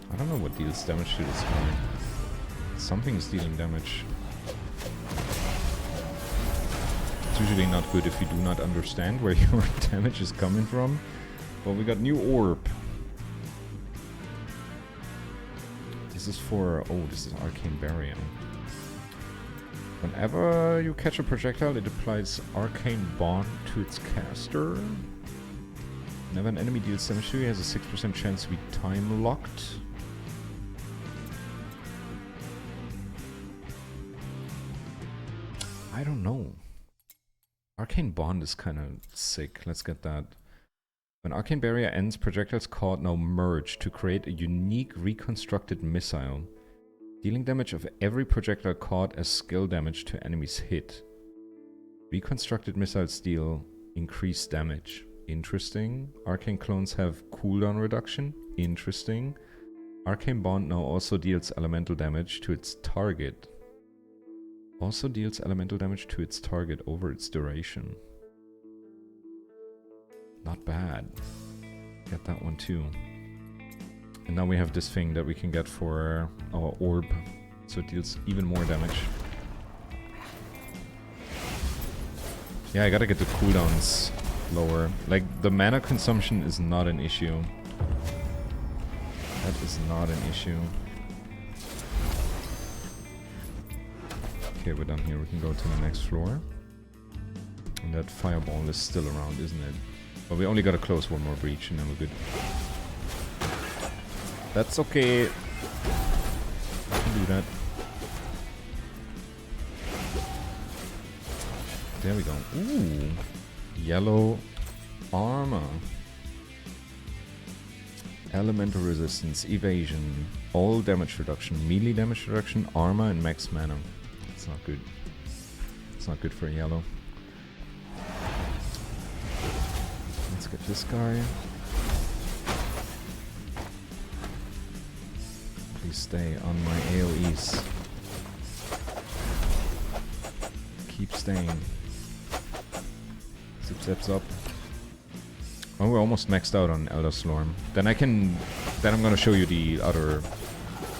I don't know what deals damage to this guy. Something's dealing damage. It's usually not good if you do not understand where your damage is coming from. Well, we got new orb. This is for... oh, this is Arcane Barrier. Whenever you catch a projectile, it applies Arcane Bond to its caster. Whenever an enemy deals damage to you, it has a 6% chance to be time locked. I don't know. Arcane Bond is kind of sick. Let's get that. When Arcane Barrier ends, projectiles caught now merge to create a unique reconstructed missile, dealing damage of every projectile caught as skill damage to enemies hit. Reconstructed missiles deal increased damage. Interesting. Arcane clones have cooldown reduction. Interesting. Arcane Bond now also deals elemental damage to its target. Also deals elemental damage to its target over its duration. Not bad. Get that one too. And now we have this thing that we can get for our orb. So it deals even more damage. Yeah, I gotta get the cooldowns lower. Like, the mana consumption is not an issue. That is not an issue. Okay, we're done here. We can go to the next floor. And that fireball is still around, isn't it? But we only gotta close one more breach and then we're good. That's okay. I can do that. There we go. Ooh. Yellow armor. Elemental resistance, evasion, all damage reduction, melee damage reduction, armor, and max mana. It's not good. It's not good for yellow. Let's get this guy. Please stay on my AoEs. Keep staying. Zip zaps up. Oh, we're almost maxed out on Elder Slorm. Then I'm gonna show you the other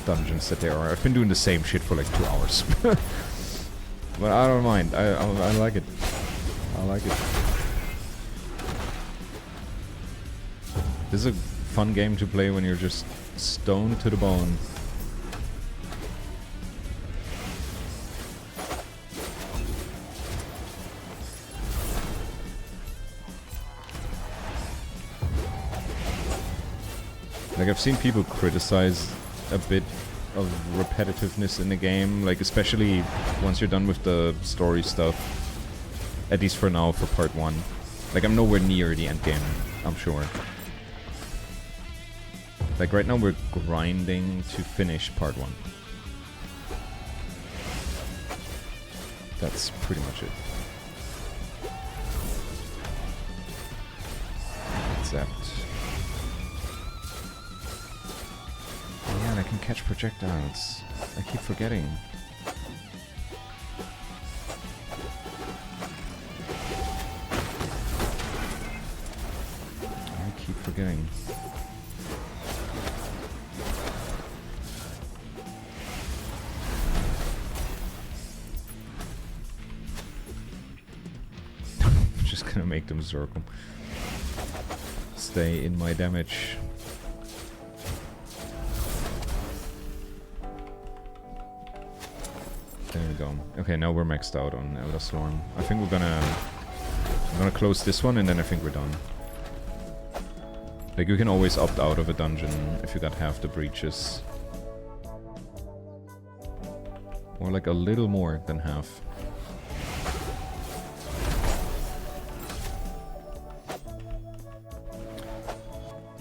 dungeons that there are. I've been doing the same shit for like 2 hours. But I don't mind. I like it. I like it. This is a fun game to play when you're just stoned to the bone. Like, I've seen people criticize a bit of repetitiveness in the game, like especially once you're done with the story stuff. At least for now, for part 1. Like, I'm nowhere near the end game, I'm sure. Like, right now we're grinding to finish part 1. That's pretty much it. Except... oh yeah, and I can catch projectiles. I keep forgetting. I keep forgetting. Just gonna make them circle. Stay in my damage. There we go. Okay, now we're maxed out on Elder Slorm. I think I'm gonna close this one and then I think we're done. Like, you can always opt out of a dungeon if you got half the breaches. Or like a little more than half.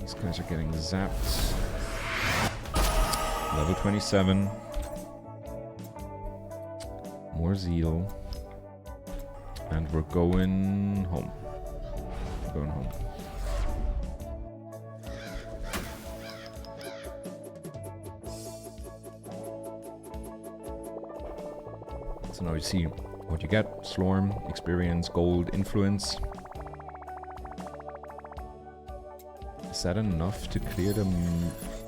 These guys are getting zapped. Level 27. More zeal. And we're going home. Going home. So now you see what you get. Slorm, experience, gold, influence. Is that enough to clear the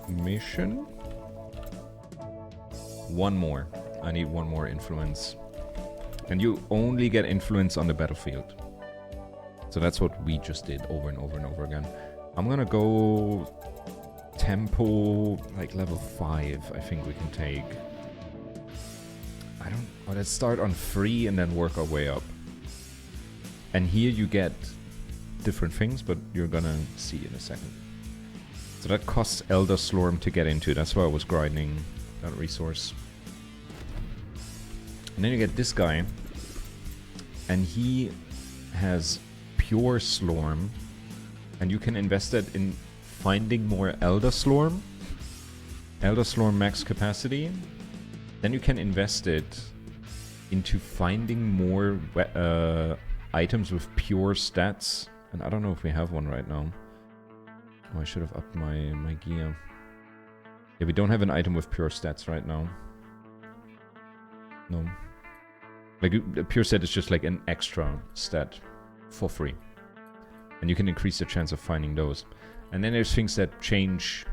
mission? One more. I need one more influence. And you only get influence on the battlefield. So that's what we just did over and over and over again. I'm gonna go tempo, like level 5, I think we can take. Oh, let's start on 3 and then work our way up. And here you get different things, but you're gonna see in a second. So that costs Elder Slorm to get into. That's why I was grinding that resource. And then you get this guy. And he has pure Slorm. And you can invest it in finding more Elder Slorm. Elder Slorm max capacity. Then you can invest it into finding more items with pure stats. And I don't know if we have one right now. Oh, I should have upped my gear. Yeah, we don't have an item with pure stats right now. No. Like, a pure stat is just like an extra stat for free. And you can increase the chance of finding those. And then there's things that change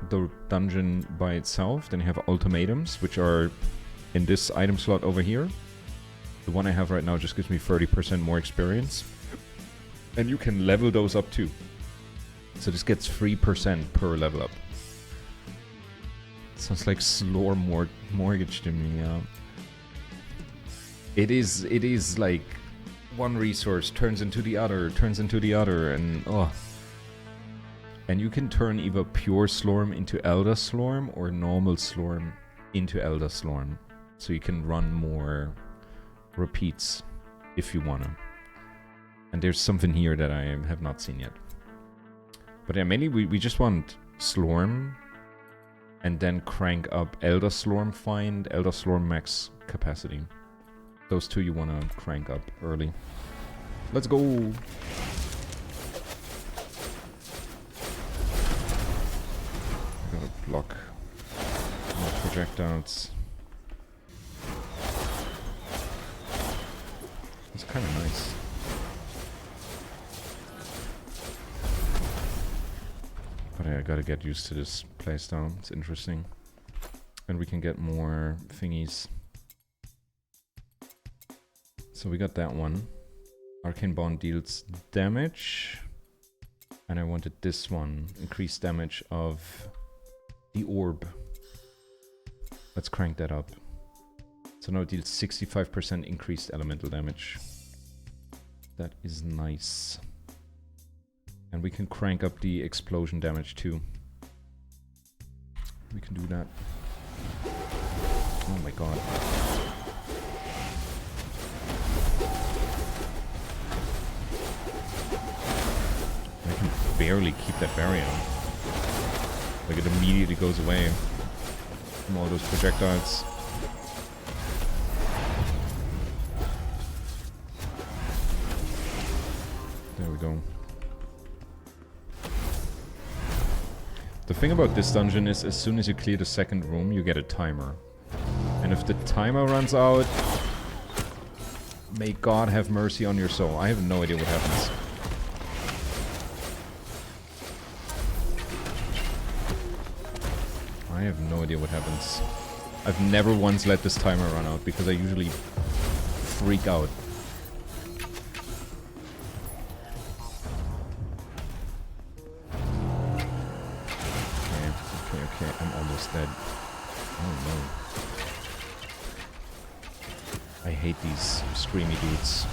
the dungeon by itself. Then you have ultimatums, which are in this item slot over here. The one I have right now just gives me 30% more experience. And you can level those up too. So this gets 3% per level up. Sounds like Slor mortgage to me, yeah. It is like one resource turns into the other, and oh. And you can turn either pure Slorm into Elder Slorm or normal Slorm into Elder Slorm. So you can run more repeats if you wanna. And there's something here that I have not seen yet. But yeah, mainly we just want Slorm and then crank up Elder Slorm find, Elder Slorm max capacity. Those two you wanna crank up early. Let's go! Gotta block more projectiles. It's kind of nice. But I gotta get used to this playstyle. It's interesting. And we can get more thingies. So we got that one. Arcane Bond deals damage. And I wanted this one. Increased damage of the orb. Let's crank that up. So now it deals 65% increased elemental damage. That is nice. And we can crank up the explosion damage too. We can do that. Oh my god. I can barely keep that barrier. Like it immediately goes away from all those projectiles. There we go. The thing about this dungeon is as soon as you clear the second room, you get a timer. And if the timer runs out, may God have mercy on your soul. I have no idea what happens. I have no idea what happens. I've never once let this timer run out because I usually freak out. Okay, I'm almost dead. Oh no. I hate these screamy dudes.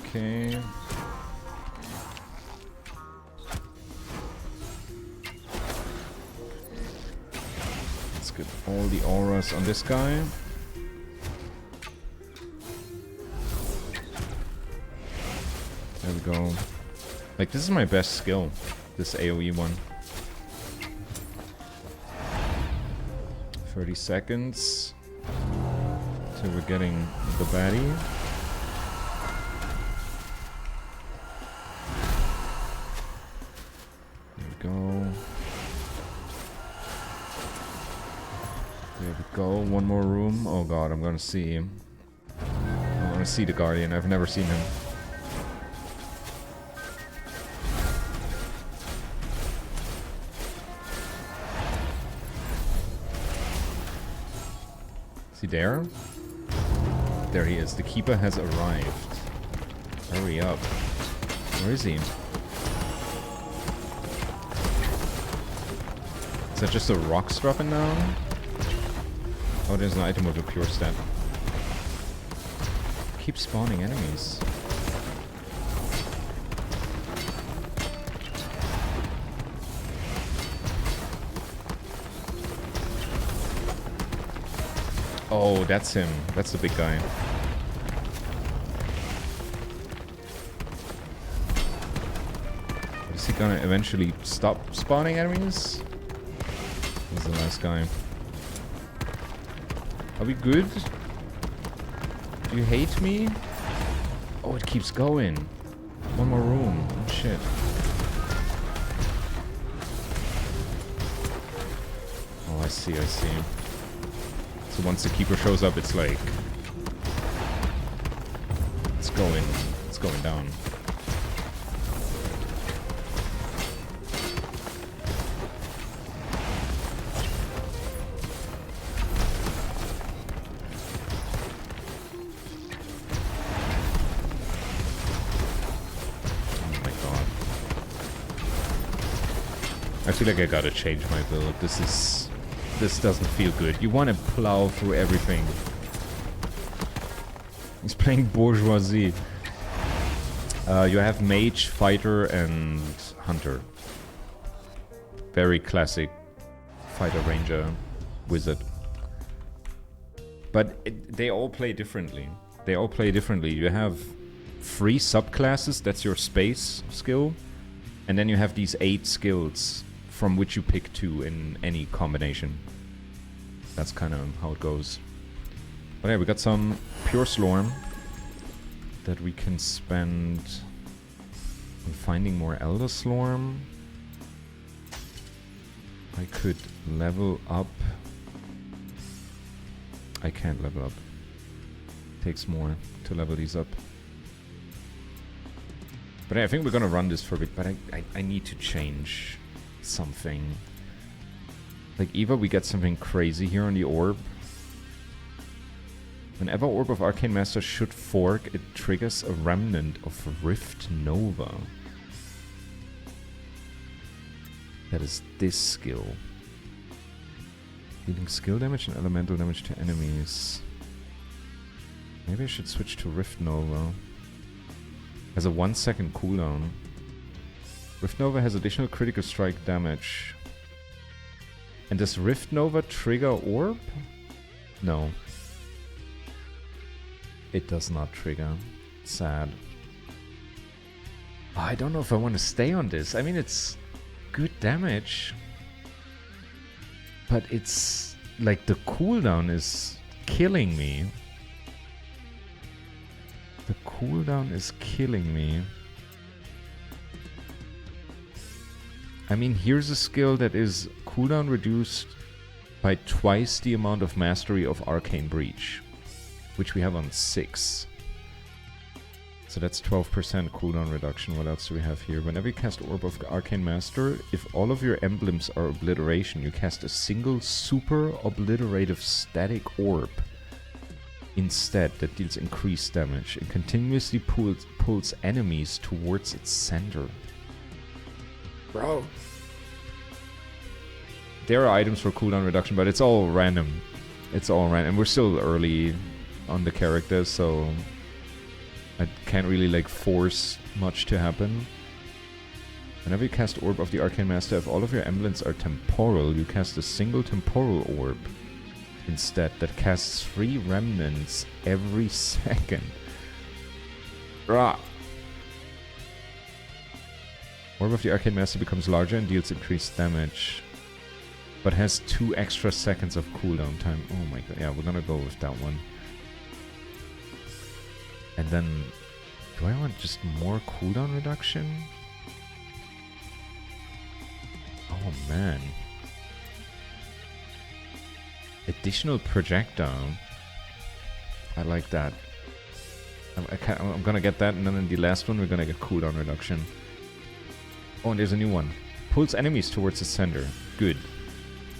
Okay. get all the auras on this guy. There we go. Like, this is my best skill. This AoE one. 30 seconds. Till we're getting the baddie. There we go. There we go. One more room. Oh god, I'm gonna see him. I wanna see the Guardian. I've never seen him. Is he there? There he is. The Keeper has arrived. Hurry up. Where is he? Is that just the rocks dropping down? Oh, there's an item with a pure stat. Keep spawning enemies. Oh, that's him. That's the big guy. Is he gonna eventually stop spawning enemies? He's a nice guy. Are we good? Do you hate me? Oh, it keeps going. One more room. Oh, shit. Oh, I see, I see. So once the Keeper shows up, it's like... It's going down. I feel like I gotta change my build. This doesn't feel good. You want to plow through everything. He's playing Bourgeoisie. You have Mage, Fighter, and Hunter. Very classic Fighter, Ranger, Wizard. But they all play differently. They all play differently. You have 3 subclasses, that's your space skill. And then you have these 8 skills from which you pick 2 in any combination. That's kind of how it goes. But yeah, we got some pure Slorm that we can spend on finding more Elder Slorm. I could level up. I can't level up. Takes more to level these up. But yeah, I think we're gonna run this for a bit, but I need to change something. Like Eva, we get something crazy here on the orb. Whenever Orb of Arcane Master should fork, it triggers a remnant of Rift Nova. That is this skill. Dealing skill damage and elemental damage to enemies. Maybe I should switch to Rift Nova. Has a 1-second cooldown. Rift Nova has additional critical strike damage. And does Rift Nova trigger Orb? No. It does not trigger. Sad. Oh, I don't know if I want to stay on this. I mean, it's good damage. But it's like the cooldown is killing me. The cooldown is killing me. I mean, here's a skill that is cooldown reduced by twice the amount of mastery of Arcane Breach, which we have on 6. So that's 12% cooldown reduction. What else do we have here? Whenever you cast Orb of Arcane Master, if all of your emblems are obliteration, you cast a single super obliterative static orb instead that deals increased damage and continuously pulls enemies towards its center. Bro. There are items for cooldown reduction, but it's all random. It's all random. And we're still early on the characters, so I can't really like force much to happen. Whenever you cast Orb of the Arcane Master, if all of your emblems are temporal, you cast a single temporal orb instead that casts 3 remnants every second. Rah! Orb of the Arcane Master becomes larger and deals increased damage, but has 2 extra seconds of cooldown time. Oh my god, yeah, we're gonna go with that one. And then, do I want just more cooldown reduction? Oh man. Additional projectile. I like that. I'm gonna get that, and then in the last one we're gonna get cooldown reduction. Oh, and there's a new one. Pulls enemies towards the center. Good.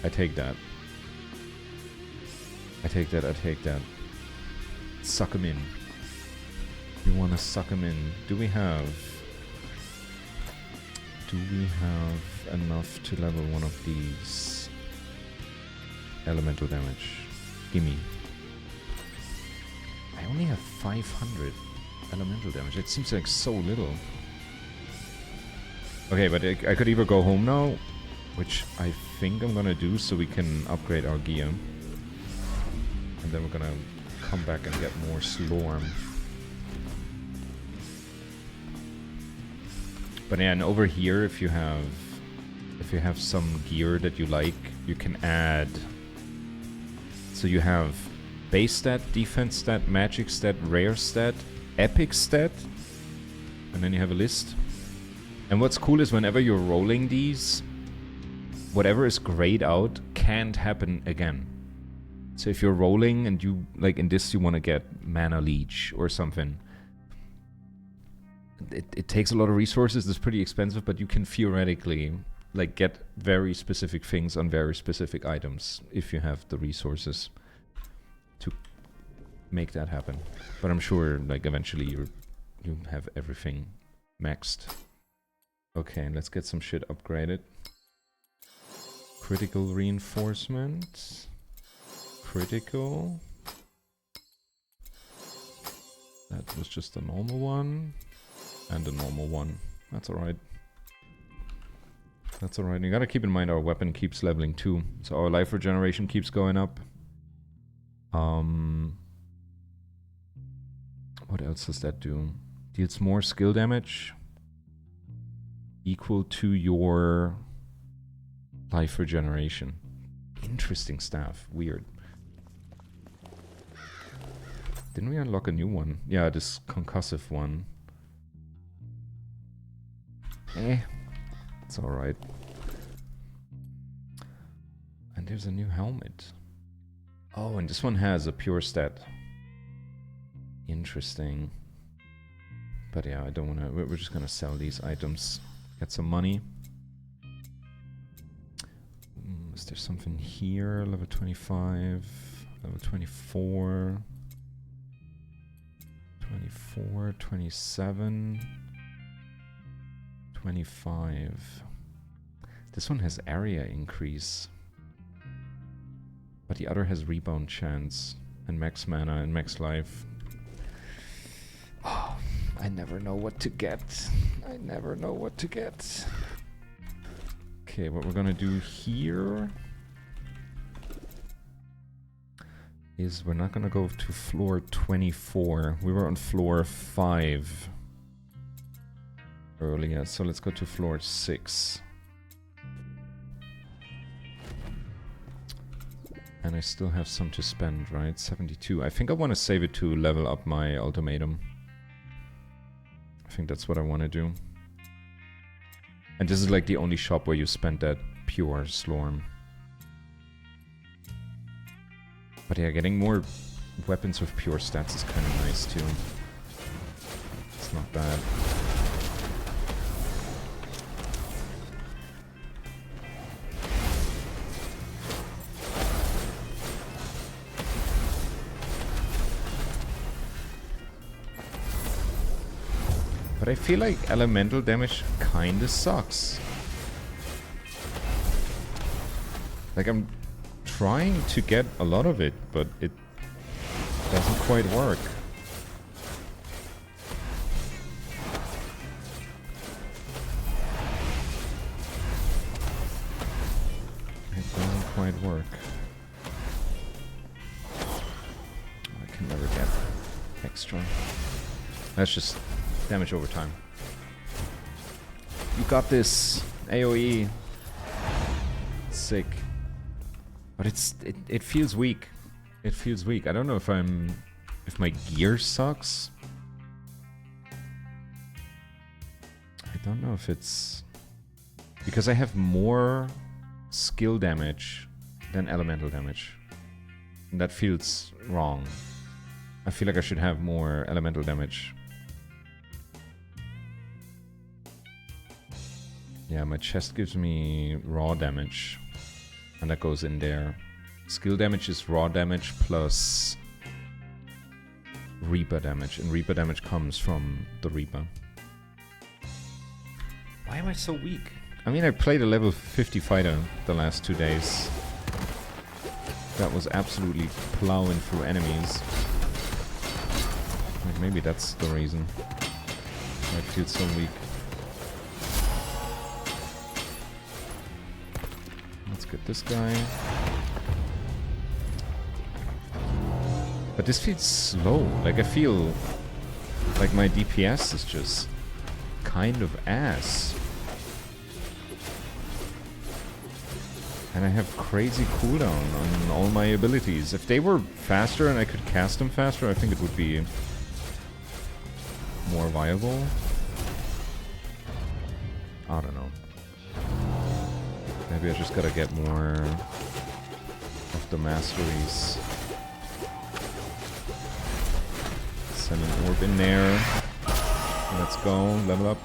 I take that. I take that, I take that. Suck him in. We wanna suck him in. Do we have enough to level one of these? Elemental damage. Gimme. I only have 500 elemental damage. It seems like so little. Okay, but I could either go home now, which I think I'm gonna do so we can upgrade our gear. And then we're gonna come back and get more Slorm. But yeah, and over here, if you have some gear that you like, you can add. So you have base stat, defense stat, magic stat, rare stat, epic stat, and then you have a list. And what's cool is whenever you're rolling these, whatever is grayed out can't happen again. So if you're rolling and you, like in this, you want to get mana leech or something. It takes a lot of resources, it's pretty expensive, but you can theoretically like get very specific things on very specific items if you have the resources to make that happen. But I'm sure like eventually you have everything maxed. Okay, let's get some shit upgraded. Critical reinforcement. Critical. That was just a normal one. And a normal one. That's alright. That's alright. You gotta keep in mind our weapon keeps leveling too. So our life regeneration keeps going up. What else does that do? Deals more skill damage. Equal to your life regeneration. Interesting staff. Weird. Didn't we unlock a new one? Yeah, this concussive one. It's alright. And there's a new helmet. Oh, and this one has a pure stat. Interesting. But yeah, I don't wanna... We're just gonna sell these items. Get some money. Is there something here? Level 25. Level 24. 24, 27... 25. This one has area increase. But the other has rebound chance. And max mana and max life. Oh, I never know what to get. I never know what to get. Okay, what we're gonna do here is we're not gonna go to floor 24. We were on floor 5 earlier, so let's go to floor 6. And I still have some to spend, right? 72. I think I want to save it to level up my ultimatum. I think that's what I want to do. And this is like the only shop where you spend that pure Slorm. But yeah, getting more weapons with pure stats is kind of nice too. It's not bad. But I feel like elemental damage kinda sucks. Like I'm trying to get a lot of it, but it doesn't quite work. extra. That's just damage over time. You got this, AoE. Sick. But it feels weak. It feels weak. I don't know if my gear sucks. I don't know if it's because I have more skill damage than elemental damage. And that feels wrong. I feel like I should have more elemental damage. Yeah, my chest gives me raw damage. And that goes in there. Skill damage is raw damage plus Reaper damage. And Reaper damage comes from the Reaper. Why am I so weak? I mean, I played a level 50 fighter the last 2 days. That was absolutely plowing through enemies. Like, maybe that's the reason I feel so weak. Let's get this guy. But this feels slow. Like, I feel like my DPS is just kind of ass. And I have crazy cooldown on all my abilities. If they were faster and I could cast them faster, I think it would be more viable. I don't know. Maybe I just gotta get more of the masteries. Send an orb in there. Let's go, level up.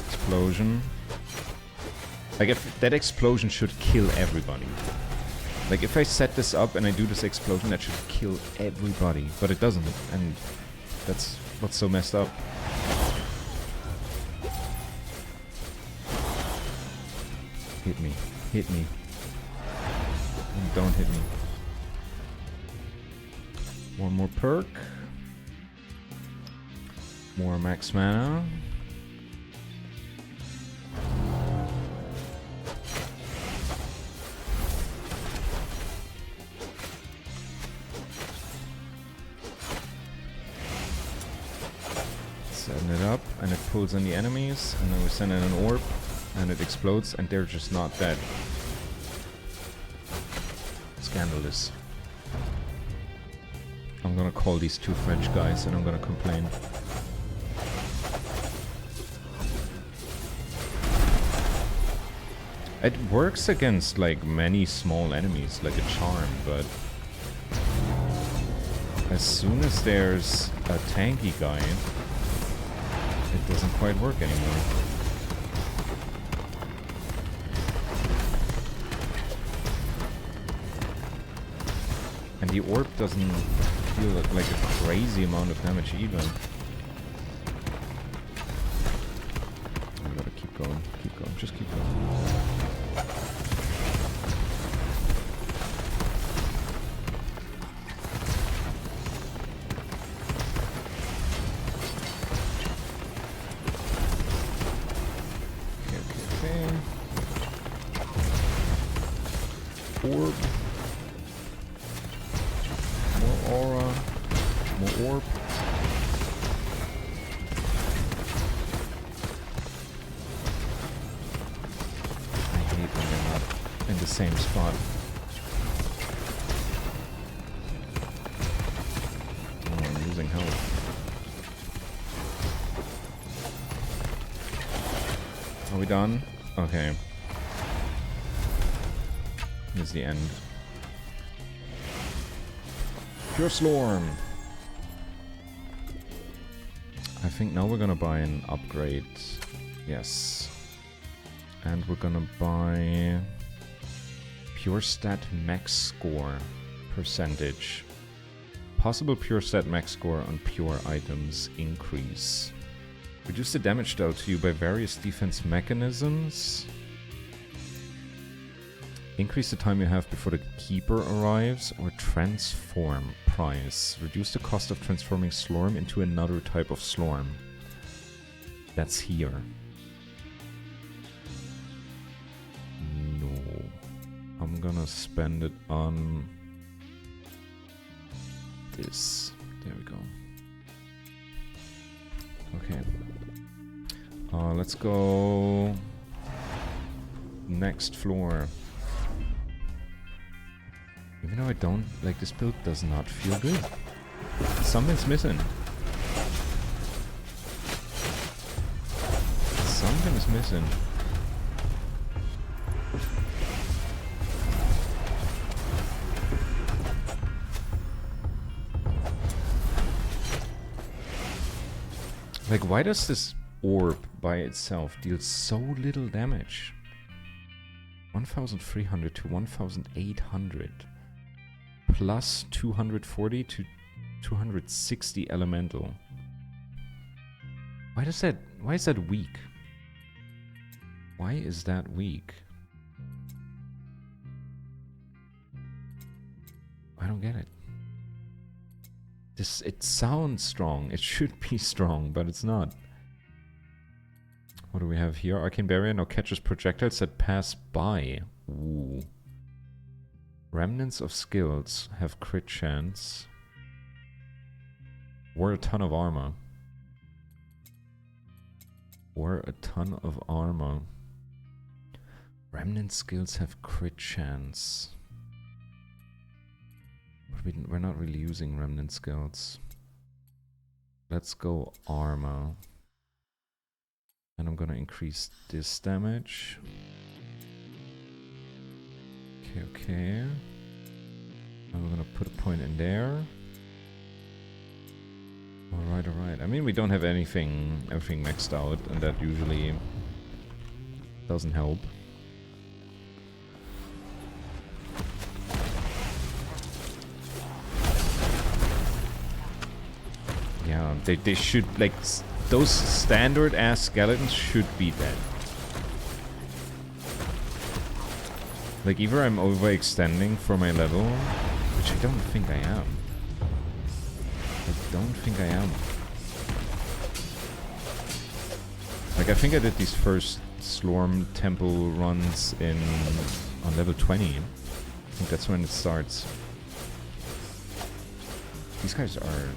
Explosion. Like, if that explosion should kill everybody. Like, if I set this up and I do this explosion, that should kill everybody. But it doesn't, and that's what's so messed up. Hit me. Hit me. And don't hit me. One more perk. More max mana. Setting it up, and it pulls in the enemies, and then we send in an orb, and it explodes, and they're just not dead. Scandalous. I'm gonna call these two French guys, and I'm gonna complain. It works against, like, many small enemies, like a charm, but as soon as there's a tanky guy, it doesn't quite work anymore. And the orb doesn't feel like a crazy amount of damage either. I gotta keep going, just keep going. Orb. More aura. More orb. I hate when they're not in the same spot. Oh, I'm losing health. Are we done? Okay. Here's the end. Pure Slorm! I think now we're gonna buy an upgrade. Yes. And we're gonna buy Pure Stat Max Score percentage. Possible Pure Stat Max Score on pure items increase. Reduce the damage dealt to you by various defense mechanisms. Increase the time you have before the keeper arrives, or transform price. Reduce the cost of transforming Slorm into another type of Slorm. That's here. No. I'm gonna spend it on this. There we go. Okay. Let's go next floor. Even though I don't like this build, does not feel good. Something's missing. Something's missing. Like, why does this orb by itself deal so little damage? 1,300 to 1,800. Plus 240 to 260 elemental. Why is that weak? Why is that weak? I don't get it. It sounds strong. It should be strong, but it's not. What do we have here? Arcane Barrier now catches projectiles that pass by. Ooh. Remnants of skills have crit chance. Or a ton of armor. Or a ton of armor. Remnant skills have crit chance. We're not really using remnant skills. Let's go armor. And I'm gonna increase this damage. Okay. And we're gonna put a point in there. Alright, alright. I mean, we don't have everything maxed out, and that usually doesn't help. Yeah, they should, like, those standard ass skeletons should be dead. Like, either I'm overextending for my level, which I don't think I am. I don't think I am. Like, I think I did these first Slorm temple runs on level 20. I think that's when it starts. These guys are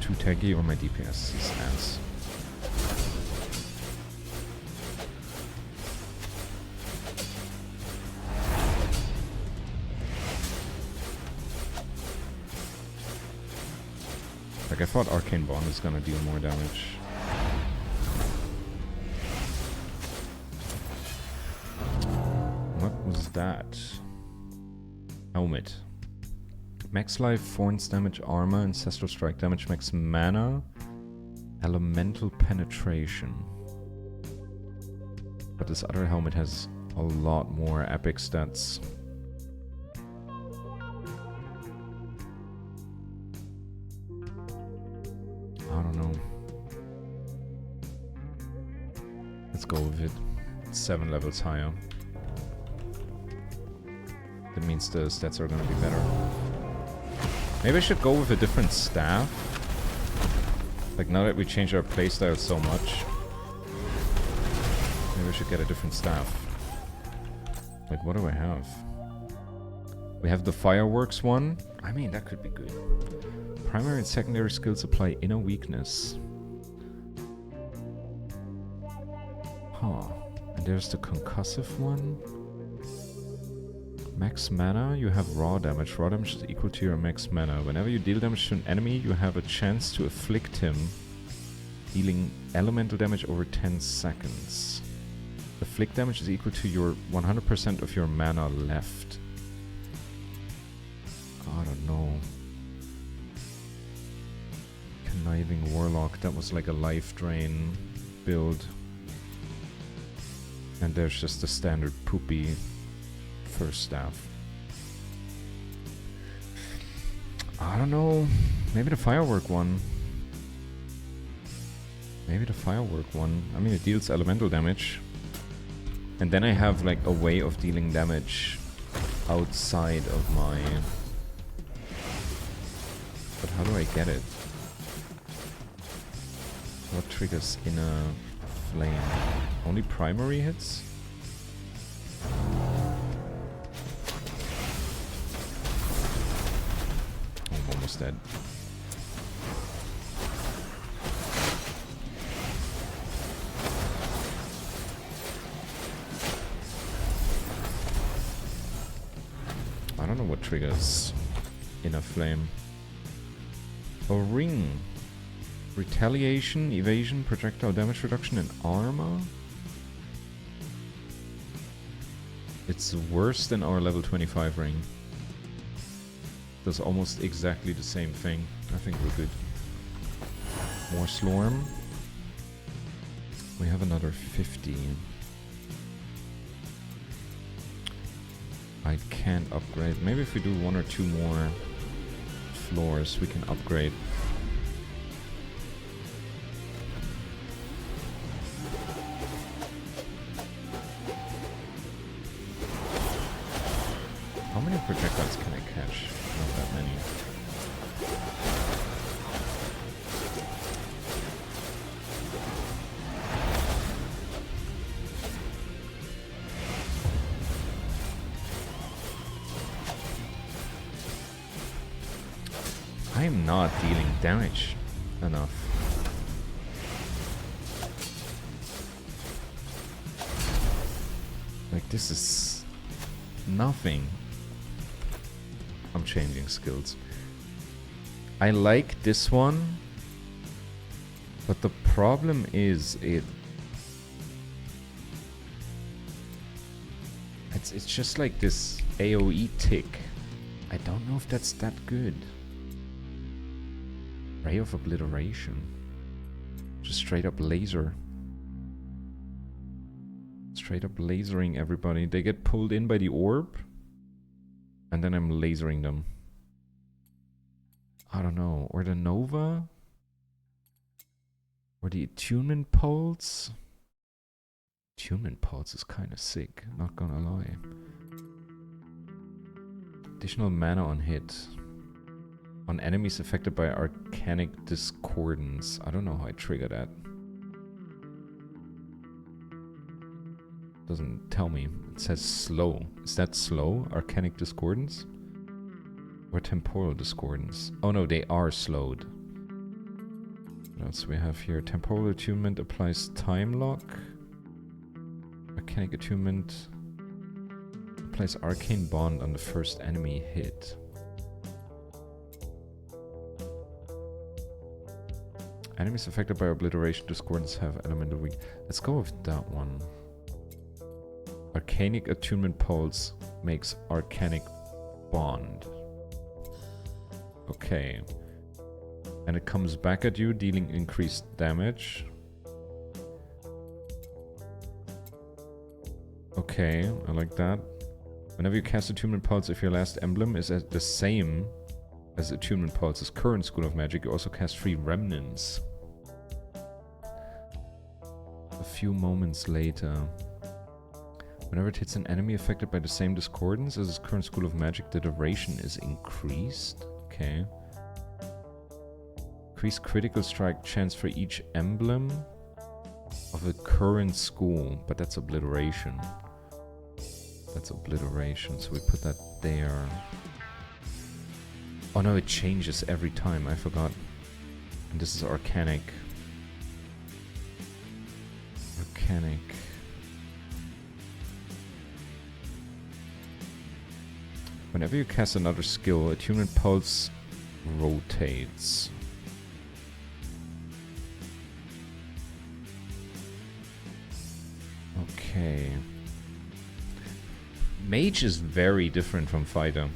too tanky, or my DPS is ass. Like, I thought Arcane Bond was gonna deal more damage. What was that? Helmet. Max life, Thorns damage, armor, ancestral strike damage, max mana, elemental penetration. But this other helmet has a lot more epic stats. I don't know. Let's go with it. It's 7 levels higher. That means the stats are gonna be better. Maybe I should go with a different staff. Like, now that we changed our playstyle so much, maybe I should get a different staff. Like, what do I have? We have the fireworks one. I mean, that could be good. Primary and secondary skills apply inner weakness. Huh. And there's the concussive one. Max mana, you have raw damage. Raw damage is equal to your max mana. Whenever you deal damage to an enemy, you have a chance to afflict him, dealing elemental damage over 10 seconds. Afflict damage is equal to your 100% of your mana left. I don't know. Conniving Warlock, that was like a life drain build. And there's just the standard poopy first staff. I don't know. Maybe the firework one. Maybe the firework one. I mean, it deals elemental damage. And then I have like a way of dealing damage outside of my... But how do I get it? What triggers inner flame? Only primary hits? almost dead. I don't know what triggers Inner Flame. A ring. Retaliation, evasion, projectile damage reduction, and armor? It's worse than our level 25 ring. Does almost exactly the same thing. I think we're good. More Slorm. We have another 50. I can't upgrade. Maybe if we do 1 or 2 more floors, we can upgrade. How many projectiles can I catch? Not that many. I am not dealing damage enough. Like, this is nothing. I'm changing skills. I like this one, but the problem is it's just like this AoE tick. I don't know if that's that good. Ray of Obliteration. Just straight up laser. Straight up lasering everybody. They get pulled in by the orb. And then I'm lasering them. I don't know. Or the Nova? Or the Attunement Pulse? Attunement Pulse is kind of sick, not gonna lie. Additional mana on hit. On enemies affected by Arcanic Discordance. I don't know how I trigger that. Doesn't tell me. It says slow. Is that slow? Arcanic Discordance? Or Temporal Discordance? Oh no, they are slowed. What else we have here? Temporal Attunement applies Time Lock. Arcanic Attunement applies Arcane Bond on the first enemy hit. Enemies affected by Obliteration Discordance have elemental weak. Let's go with that one. Arcanic Attunement Pulse makes Arcanic Bond. Okay. And it comes back at you, dealing increased damage. Okay, I like that. Whenever you cast Attunement Pulse, if your last emblem is at the same as Attunement Pulse's current School of Magic, you also cast 3 Remnants. A few moments later. Whenever it hits an enemy affected by the same discordance as its current School of Magic, the duration is increased. Okay. Increased critical strike chance for each emblem of a current school. But that's obliteration. That's obliteration, so we put that there. Oh no, it changes every time, I forgot. And this is Arcanic. Arcanic. Whenever you cast another skill, Attunement Pulse rotates. Okay. Mage is very different from Fighter.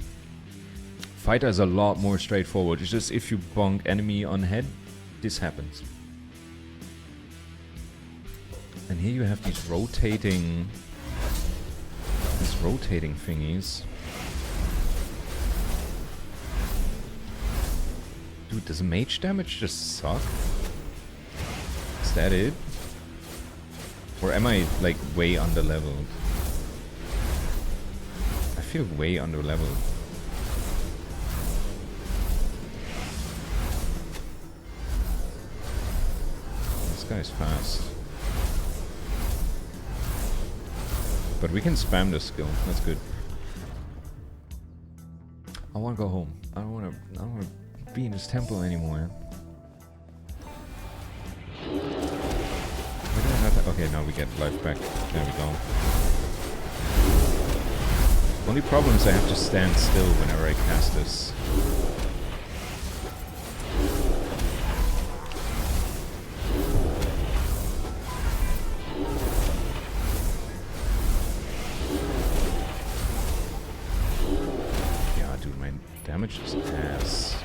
Fighter is a lot more straightforward. It's just if you bonk enemy on head, this happens. And here you have these rotating thingies. Dude, does mage damage just suck? Is that it? Or am I, like, way under-leveled? I feel way under-leveled. This guy's fast. But we can spam this skill. That's good. I wanna go home. I don't wanna be in his temple anymore. Why do I not okay, now we get life back. There we go. Only problem is I have to stand still whenever I cast this. Yeah, dude, my damage is ass.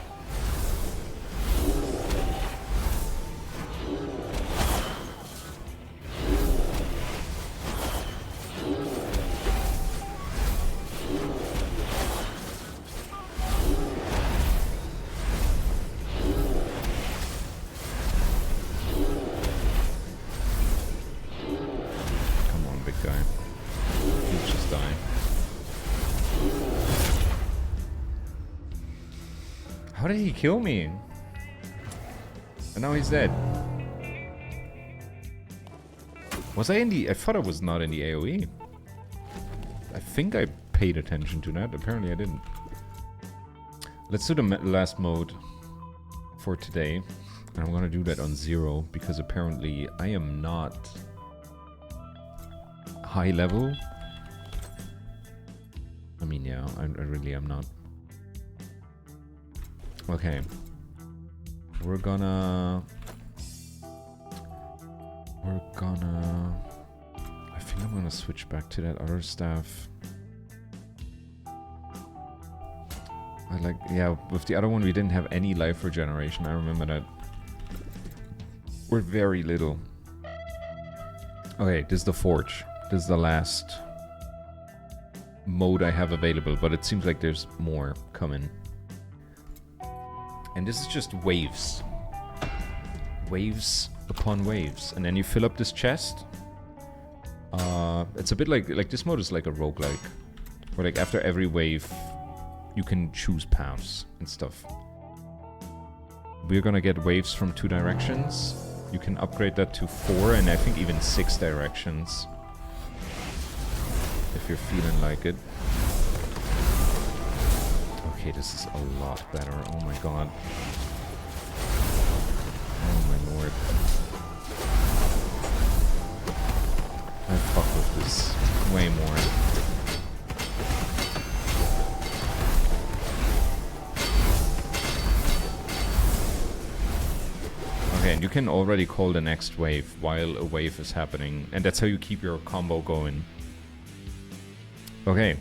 How did he kill me? And now he's dead. Was I in the... I thought I was not in the AoE. I think I paid attention to that. Apparently I didn't. Let's do the last mode for today. And I'm gonna do that on 0 because apparently I am not high level. I mean, yeah, I really am not. Okay. We're gonna... I think I'm gonna switch back to that other staff. I like... Yeah, with the other one we didn't have any life regeneration. I remember that. We're very little. Okay, this is the Forge. This is the last mode I have available, but it seems like there's more coming. And this is just waves. Waves upon waves. And then you fill up this chest. It's a bit like this mode is like a roguelike. Where like after every wave, you can choose paths and stuff. We're gonna get waves from 2 directions. You can upgrade that to 4 and I think even 6 directions. If you're feeling like it. Okay, this is a lot better. Oh my god. Oh my lord. I fuck with this way more. Okay, and you can already call the next wave while a wave is happening. And that's how you keep your combo going. Okay.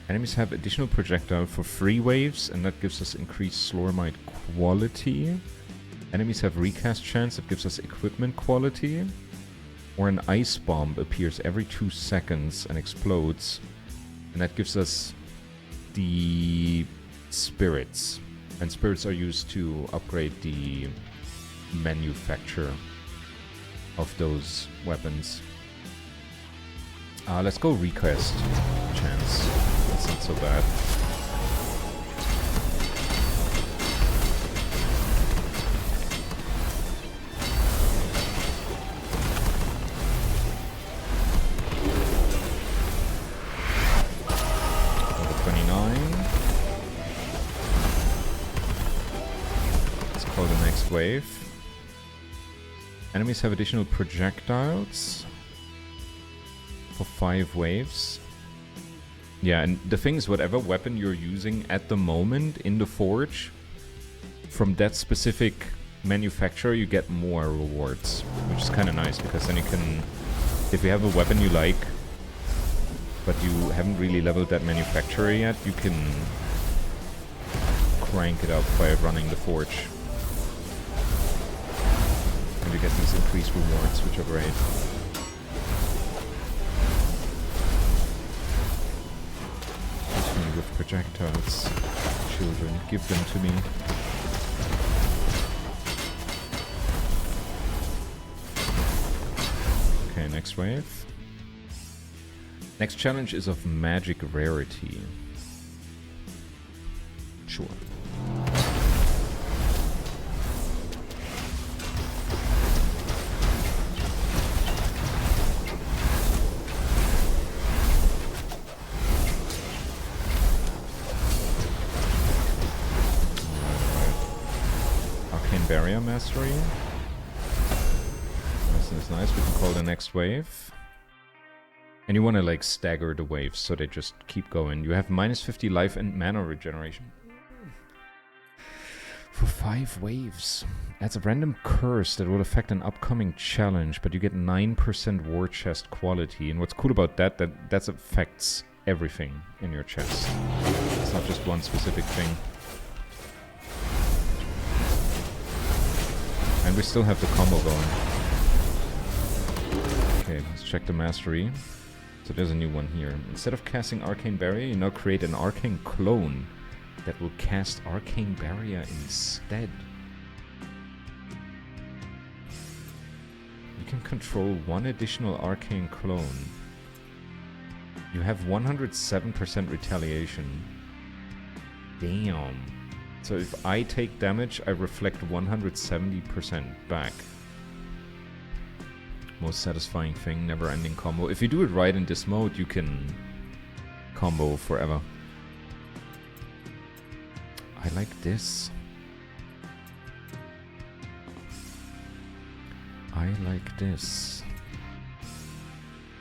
Enemies have additional projectile for 3 waves, and that gives us increased Slormite quality. Enemies have recast chance, that gives us equipment quality. Or an ice bomb appears every 2 seconds and explodes, and that gives us the spirits. And spirits are used to upgrade the manufacture of those weapons. Let's go recast chance. That's not so bad. Level 29. Let's call the next wave. Enemies have additional projectiles for 5 waves. Yeah, and the thing is, whatever weapon you're using at the moment in the Forge, from that specific manufacturer you get more rewards, which is kind of nice, because then you can, if you have a weapon you like, but you haven't really leveled that manufacturer yet, you can crank it up by running the Forge. And you get these increased rewards, which are great. With projectiles, children, give them to me. Okay, next wave. Next challenge is of magic rarity. Sure. Barrier Mastery. Nice, nice. We can call the next wave. And you want to like stagger the waves so they just keep going. You have minus 50 life and mana regeneration. For 5 waves. Adds a random curse that will affect an upcoming challenge, but you get 9% war chest quality. And what's cool about that affects everything in your chest. It's not just one specific thing. And we still have the combo going. Okay, let's check the mastery. So there's a new one here. Instead of casting Arcane Barrier, you now create an Arcane Clone that will cast Arcane Barrier instead. You can control 1 additional Arcane Clone. You have 107% retaliation. Damn. So if I take damage, I reflect 170% back. Most satisfying thing, never ending combo. If you do it right in this mode, you can combo forever. I like this. I like this.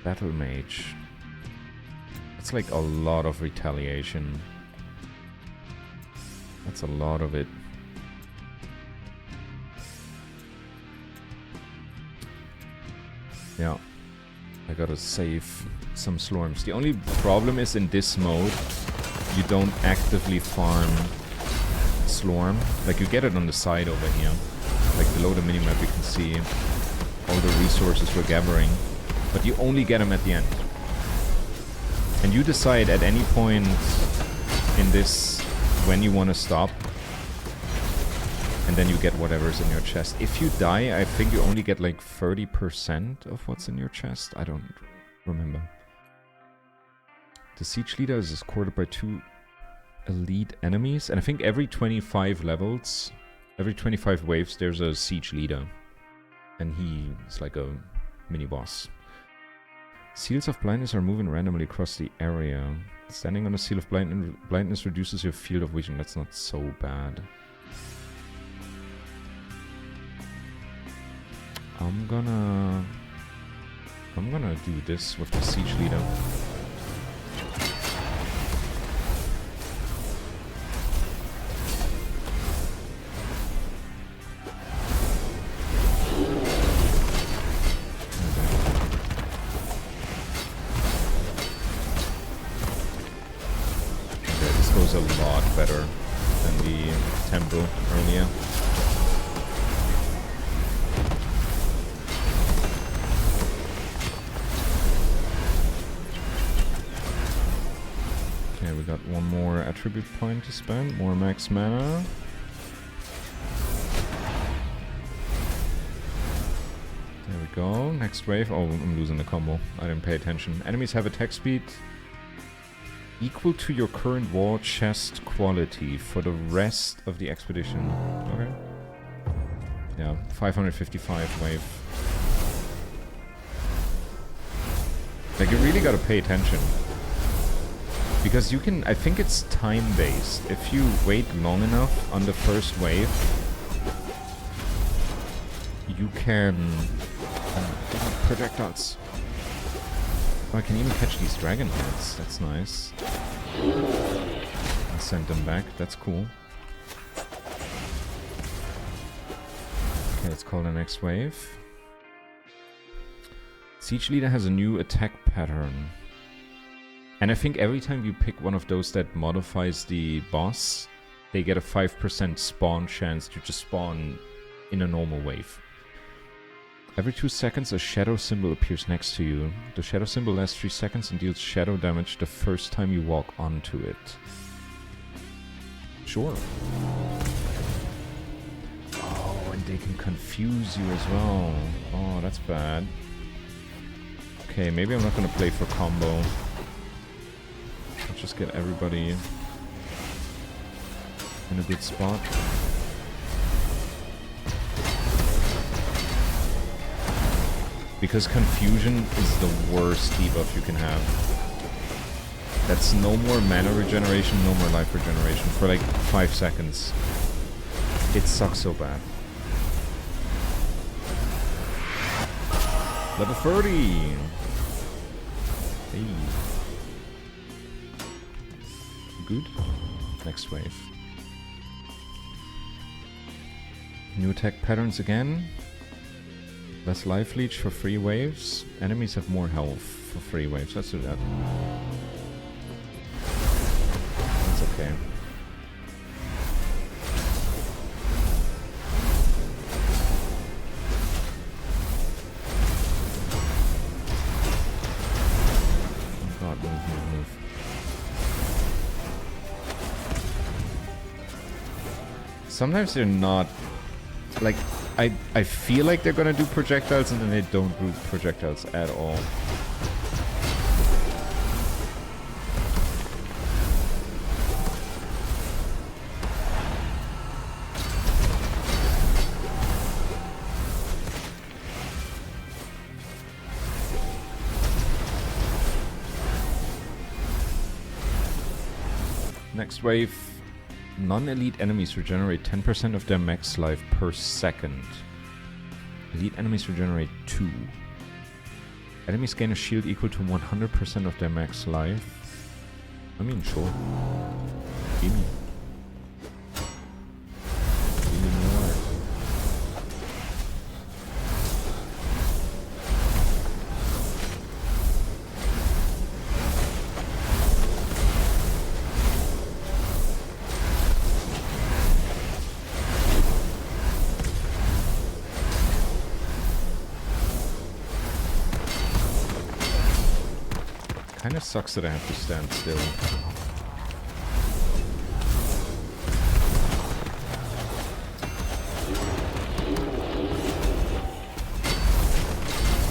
Battle Mage. It's like a lot of retaliation. That's a lot of it. Yeah. I gotta save some Slorms. The only problem is in this mode, you don't actively farm Slorm. Like you get it on the side over here. Like below the minimap you can see all the resources we're gathering. But you only get them at the end. And you decide at any point in this when you want to stop. And then you get whatever's in your chest. If you die, I think you only get like 30% of what's in your chest. I don't remember. The siege leader is escorted by 2 elite enemies. And I think every 25 levels, every 25 waves, there's a siege leader. And he is like a mini-boss. Seals of blindness are moving randomly across the area. Standing on a seal of blindness reduces your field of vision. That's not so bad. I'm gonna do this with the siege leader. Okay, this goes a lot better than the tempo earlier. Okay, we got one more attribute point to spend, more max mana. There we go, next wave. Oh, I'm losing the combo. I didn't pay attention. Enemies have attack speed equal to your current war chest quality for the rest of the expedition. Okay. Yeah, 555 wave. Like, you really gotta pay attention. Because you can, I think it's time-based. If you wait long enough on the first wave, you can... projectiles. Oh, I can even catch these dragon heads. That's nice. And send them back. That's cool. Okay, let's call the next wave. Siege Leader has a new attack pattern. And I think every time you pick one of those that modifies the boss, they get a 5% spawn chance to just spawn in a normal wave. Every 2 seconds, a shadow symbol appears next to you. The shadow symbol lasts 3 seconds and deals shadow damage the first time you walk onto it. Sure. Oh, and they can confuse you as well. Oh, that's bad. Okay, maybe I'm not gonna play for combo. Let's just get everybody in a good spot. Because confusion is the worst debuff you can have. That's no more mana regeneration, no more life regeneration for like 5 seconds. It sucks so bad. Level 30! Hey. Good. Next wave. New attack patterns again. Less life leech for 3 waves. Enemies have more health for 3 waves. Let's do that. That's okay. Oh god, move. Sometimes they're not... Like, I feel like they're gonna do projectiles and then they don't do projectiles at all. Next wave. Non-elite enemies regenerate 10% of their max life per second. Elite enemies regenerate 2. Enemies gain a shield equal to 100% of their max life. I mean, sure. Gimme. Gimme more. Kinda sucks that I have to stand still.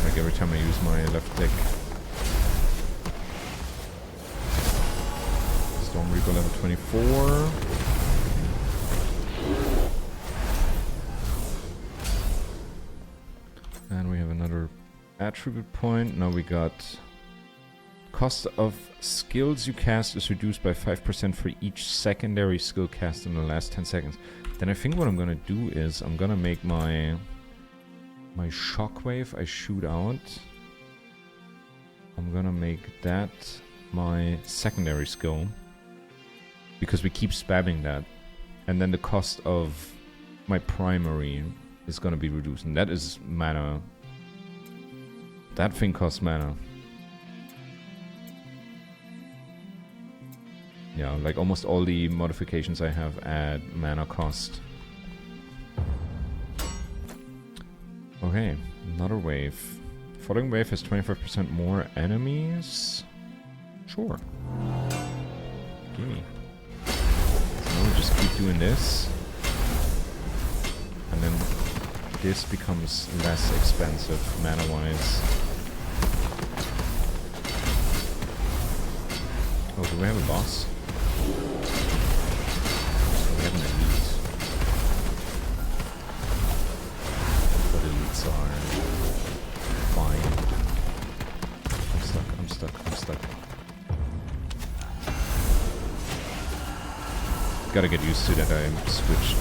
Like every time I use my left click. Storm Reaper level 24. And we have another attribute point. Now we got... Cost of skills you cast is reduced by 5% for each secondary skill cast in the last 10 seconds. Then I think what I'm gonna do is I'm gonna make my shockwave I shoot out. I'm gonna make that my secondary skill. Because we keep spamming that. And then the cost of my primary is gonna be reduced. And that is mana. That thing costs mana. Yeah, like almost all the modifications I have add mana cost. Okay, another wave. Following wave has 25% more enemies. Sure. Gimme. So we'll just keep doing this. And then this becomes less expensive mana-wise. Oh, do we have a boss? We have an elite. But elites are fine. I'm stuck. Gotta get used to that I switched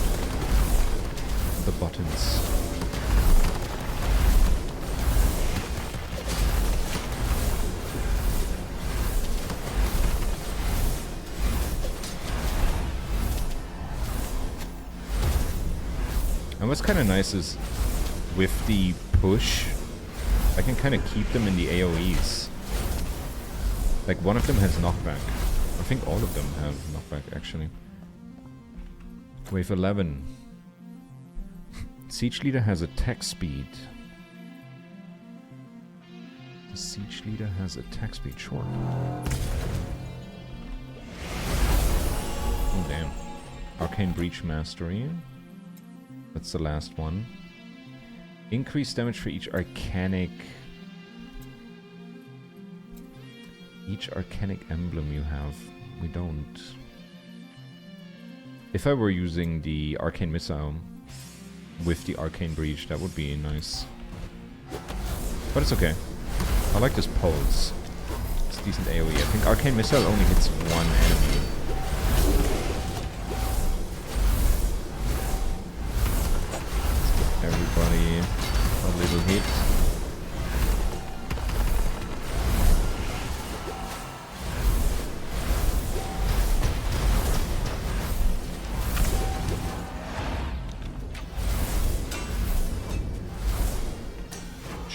the buttons. And what's kind of nice is, with the push, I can kind of keep them in the AoEs. Like, one of them has knockback. I think all of them have knockback, actually. Wave 11. Siege Leader has attack speed. The Siege Leader has attack speed, sure. Oh, damn. Arcane Breach Mastery. That's the last one. Increase damage for each arcanic emblem you have. We don't. If I were using the arcane missile with the arcane breach, that would be nice. But it's okay. I like this pulse. It's decent AoE. I think arcane missile only hits one enemy. Everybody a little hit.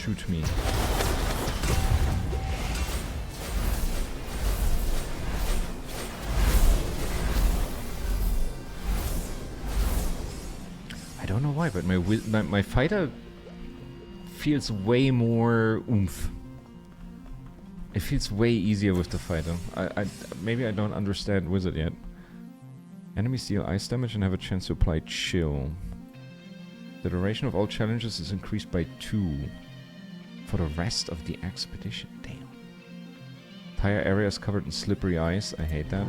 shoot me. I don't know why, but my fighter feels way more oomph. It feels way easier with the fighter. Maybe I don't understand Wizard yet. Enemies deal ice damage and have a chance to apply chill. The duration of all challenges is increased by 2 for the rest of the expedition. Damn. Entire area is covered in slippery ice. I hate that.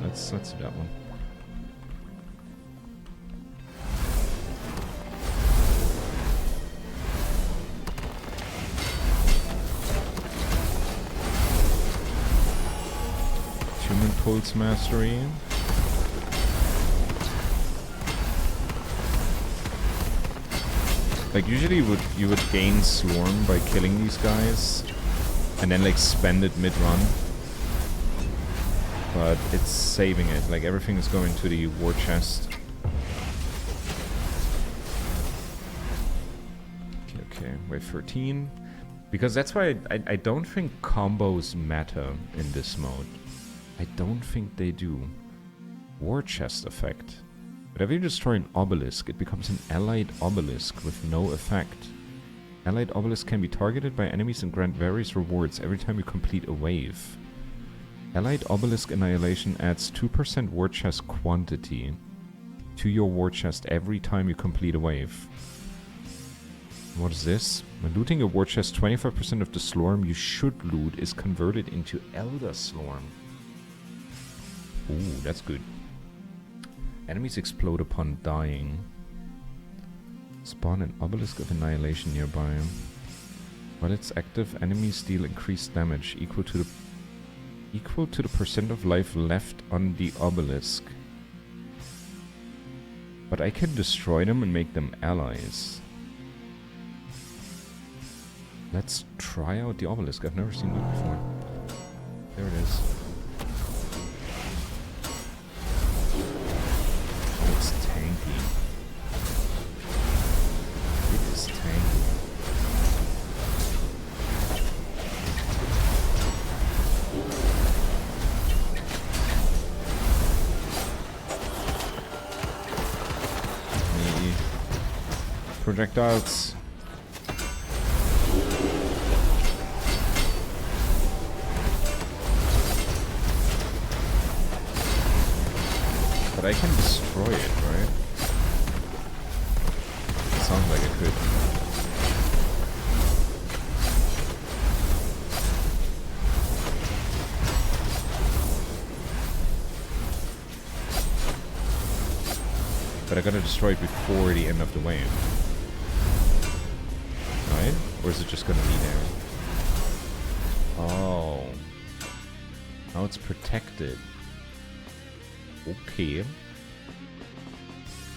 Let's do that one. Human Pulse Mastery. Like, usually you would gain Slorm by killing these guys, and then, like, spend it mid-run. But it's saving it. Like, everything is going to the war chest. Okay, wave 13. Because that's why I don't think combos matter in this mode. I don't think they do. War chest effect. Whenever you destroy an obelisk, it becomes an allied obelisk with no effect. Allied obelisk can be targeted by enemies and grant various rewards every time you complete a wave. Allied obelisk annihilation adds 2% war chest quantity to your war chest every time you complete a wave. What is this? When looting a war chest, 25% of the Slorm you should loot is converted into Elder Slorm. Ooh, that's good. Enemies explode upon dying. Spawn an obelisk of annihilation nearby. While it's active, enemies deal increased damage equal to the percent of life left on the obelisk. But I can destroy them and make them allies. Let's try out the obelisk. I've never seen that before. There it is. It's tanky. It is tanky. Me. Projectiles. But I can destroy it, right? Sounds like I could. But I gotta destroy it before the end of the wave. Right? Or is it just gonna be there? Oh. Now it's protected. Okay.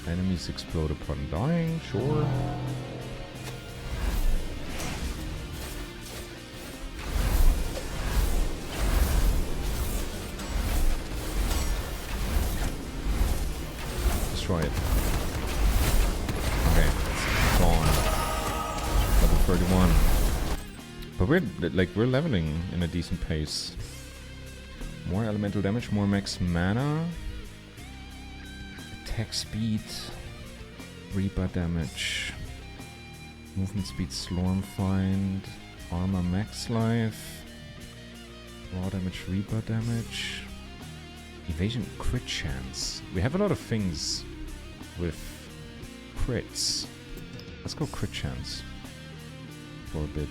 Enemies explode upon dying, sure. Destroy it. Okay, it's gone. Level 31. But we're leveling in a decent pace. More elemental damage, more max mana. Attack speed, Reaper damage, movement speed, Slorm find, armor max life, raw damage, Reaper damage, evasion crit chance. We have a lot of things with crits. Let's go crit chance for a bit.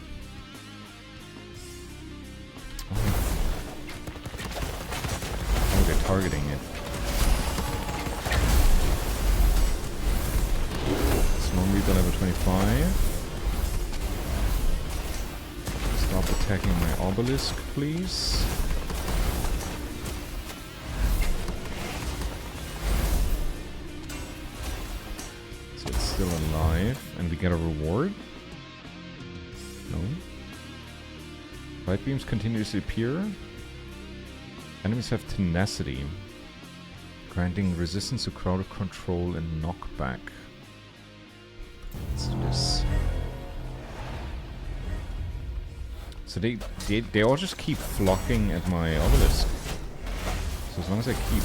Oh, they're targeting it. Reaper level 25. Stop attacking my obelisk, please. So it's still alive, and we get a reward? No. Light beams continuously appear. Enemies have tenacity, granting resistance to crowd control and knockback. Let's do this. So they all just keep flocking at my obelisk. So as long as I keep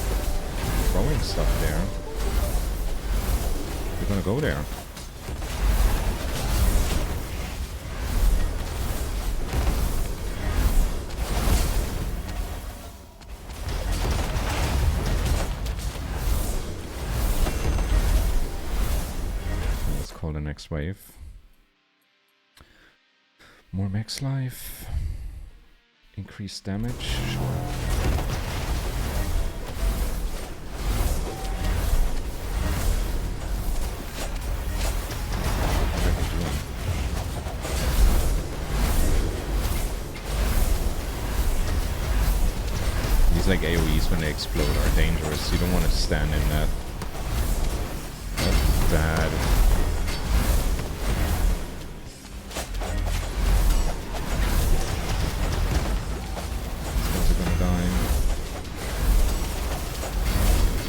throwing stuff there, they're gonna go there. Let's call the next wave. More max life. Increased damage. Sure. These like AoEs when they explode are dangerous. You don't want to stand in that. That's bad.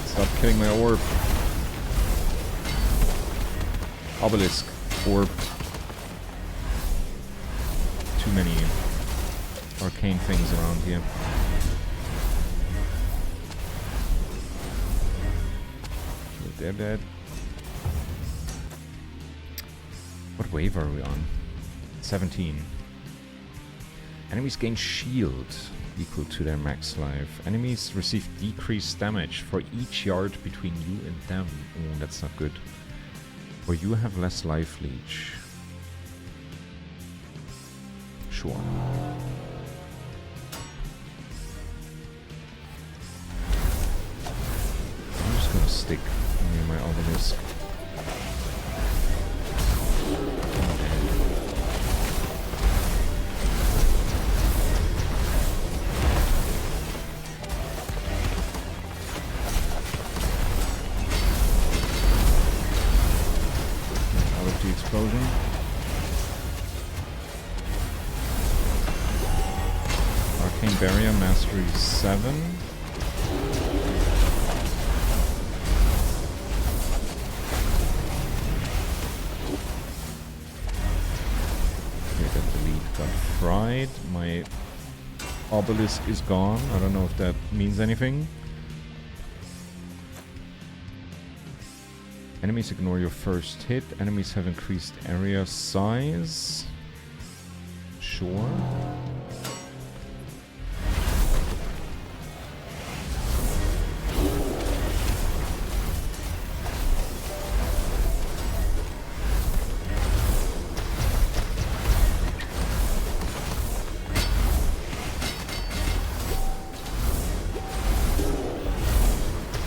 Stop killing my orb. Obelisk. Orb. Too many arcane things around here. They're dead. What wave are we on? 17. Enemies gain shield equal to their max life. Enemies receive decreased damage for each yard between you and them. Oh, that's not good. Or you have less life leech. Sure. I'm just gonna stick near my obelisk. Explosion. Arcane Barrier, Mastery 7. Okay, that delete got fried. My obelisk is gone. I don't know if that means anything. Enemies ignore your first hit. Enemies have increased area size. Sure.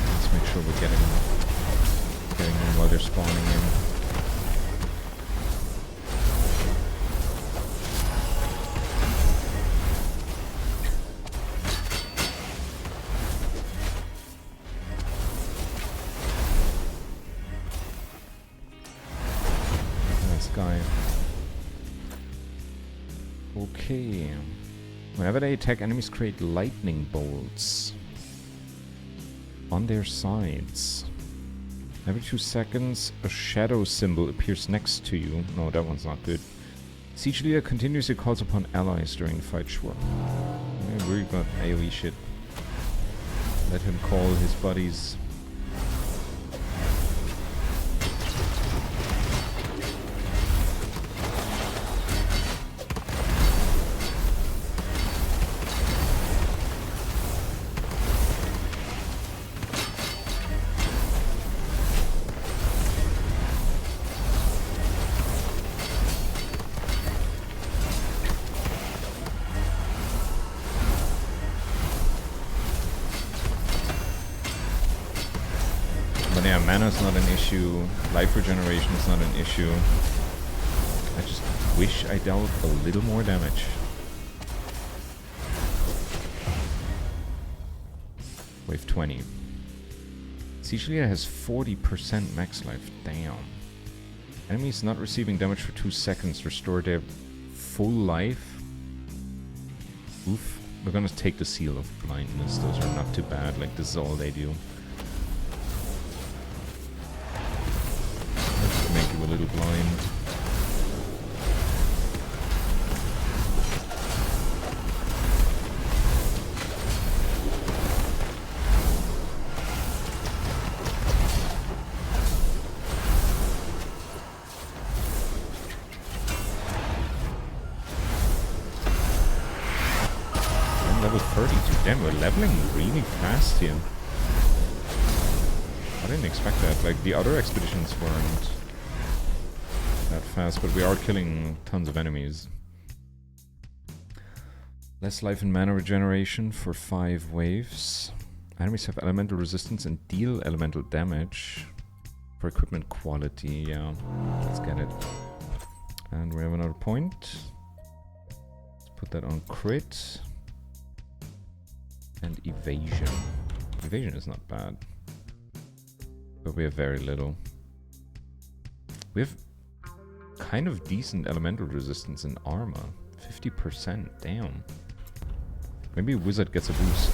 Let's make sure we're getting them while they're spawning in. Nice guy. Okay. Whenever they attack, enemies create lightning bolts on their sides. Every 2 seconds, a shadow symbol appears next to you. No, that one's not good. Siege leader continuously calls upon allies during the fight. Sure. Yeah, we got AoE shit. Let him call his buddies. But yeah, mana's not an issue, life regeneration is not an issue. I just wish I dealt a little more damage. Wave 20. Siege leader has 40% max life. Damn. Enemies not receiving damage for 2 seconds restore their full life. Oof. We're gonna take the seal of blindness. Those are not too bad. Like, this is all they do. Let's make you a little blind. Damn, we're leveling really fast here. I didn't expect that. Like, the other expeditions weren't that fast, but we are killing tons of enemies. Less life and mana regeneration for 5 waves. Enemies have elemental resistance and deal elemental damage. For equipment quality, yeah. Let's get it. And we have another point. Let's put that on crit. And evasion. Evasion is not bad. But we have very little. We have kind of decent elemental resistance in armor. 50%, damn. Maybe Wizard gets a boost.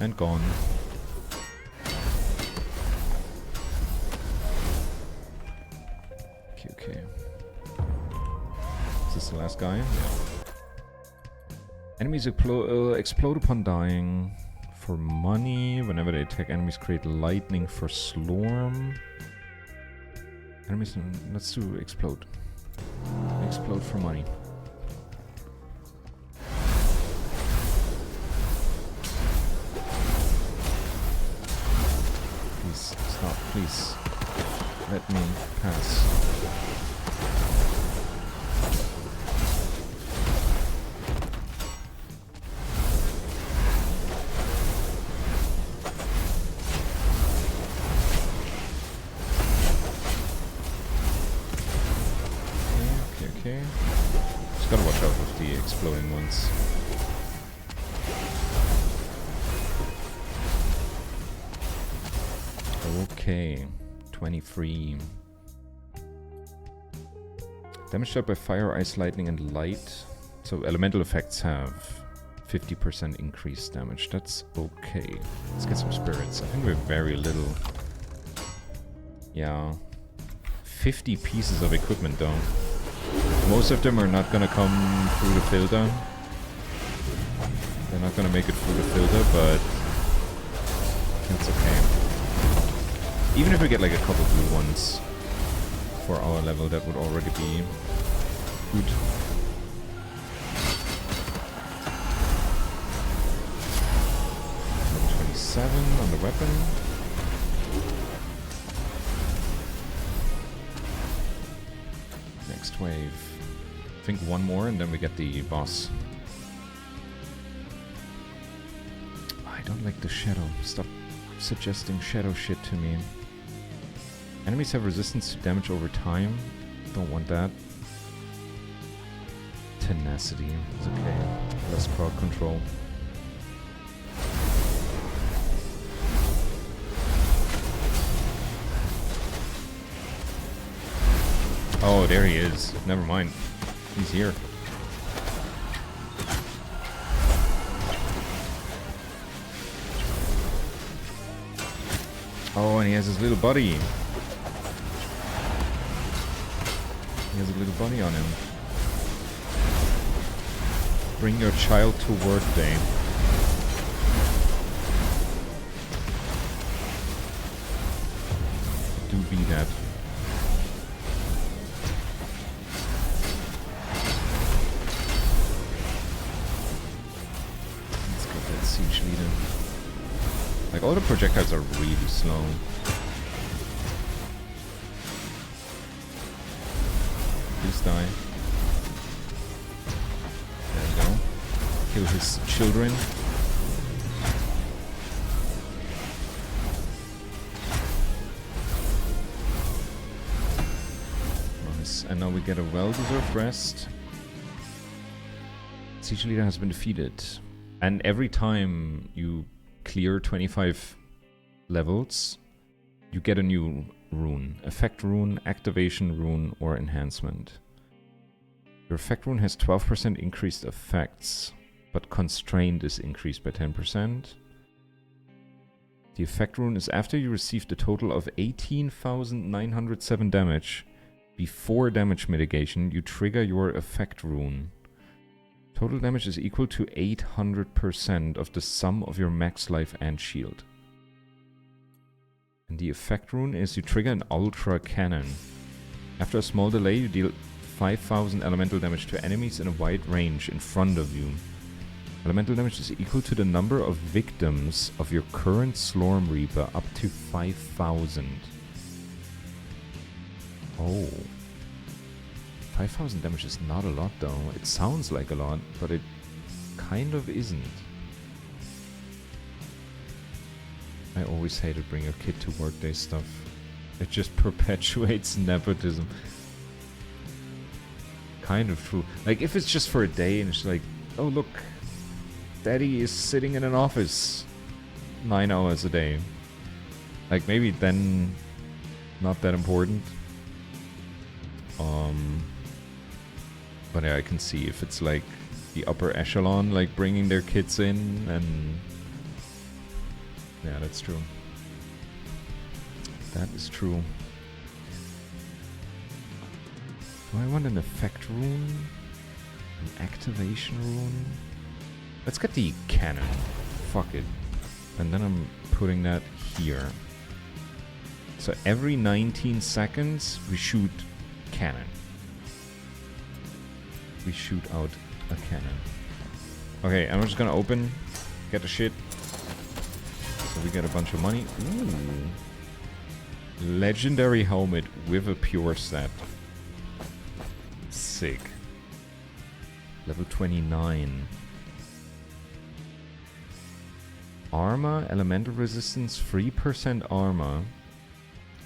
And gone. Okay. Is this the last guy? Yeah. Enemies explode upon dying. For money. Whenever they attack enemies, create lightning for Slorm. Enemies. Let's do explode. Explode for money. Stop, please. Let me pass. Okay. Just gotta watch out with the exploding ones. Okay, 23. Damage dealt by fire, ice, lightning, and light. So elemental effects have 50% increased damage. That's okay. Let's get some spirits. I think we're very little. Yeah. 50 pieces of equipment though. Most of them are not gonna come through the filter. They're not gonna make it through the filter, but that's okay. Even if we get like a couple blue ones for our level, that would already be good. Level 27 on the weapon. Next wave. I think one more and then we get the boss. I don't like the shadow. Stop suggesting shadow shit to me. Enemies have resistance to damage over time. Don't want that. Tenacity is okay. Less crowd control. Oh, there he is. Never mind. He's here. Oh, and he has his little buddy. He has a little bunny on him. Bring your child to work day. Do be that. Let's get that siege leader. Like, all the projectiles are really slow. Please die. There we go. Kill his children. Nice. And now we get a well-deserved rest. Siege leader has been defeated. And every time you clear 25 levels, you get a new rune. Effect rune, activation rune, or enhancement. Your effect rune has 12% increased effects, but constrained is increased by 10%. The effect rune is after you received a total of 18,907 damage. Before damage mitigation, you trigger your effect rune. Total damage is equal to 800% of the sum of your max life and shield. And the effect rune is you trigger an ultra cannon. After a small delay, you deal 5,000 elemental damage to enemies in a wide range in front of you. Elemental damage is equal to the number of victims of your current Slorm Reaper up to 5,000. Oh. 5,000 damage is not a lot though. It sounds like a lot, but it kind of isn't. I always hated bring your kid to workday stuff. It just perpetuates nepotism. Kind of true. Like if it's just for a day and it's like, oh look, daddy is sitting in an office 9 hours a day. Like maybe then not that important. But yeah, I can see if it's like the upper echelon, like bringing their kids in and... Yeah, that's true. That is true. Do I want an effect rune? An activation rune? Let's get the cannon. Fuck it. And then I'm putting that here. So every 19 seconds we shoot cannon. We shoot out a cannon. Okay, I'm just gonna open, get the shit. So we get a bunch of money. Ooh. Legendary helmet with a pure stat. Sick. Level 29. Armor, elemental resistance, 3% armor.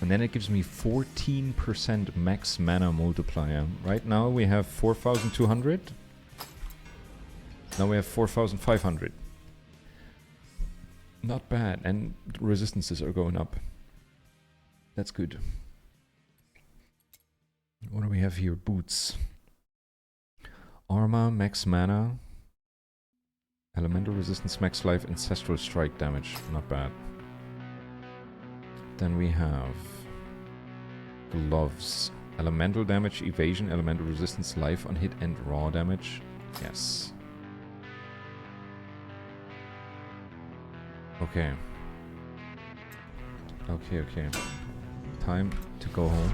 And then it gives me 14% max mana multiplier. Right now we have 4,200. Now we have 4,500. Not bad. And resistances are going up. That's good. What do we have here? Boots. Armor, max mana. Elemental resistance, max life, ancestral strike damage. Not bad. Then we have gloves. Elemental damage, evasion, elemental resistance, life on hit, and raw damage. Yes. Okay. Okay. Time to go home.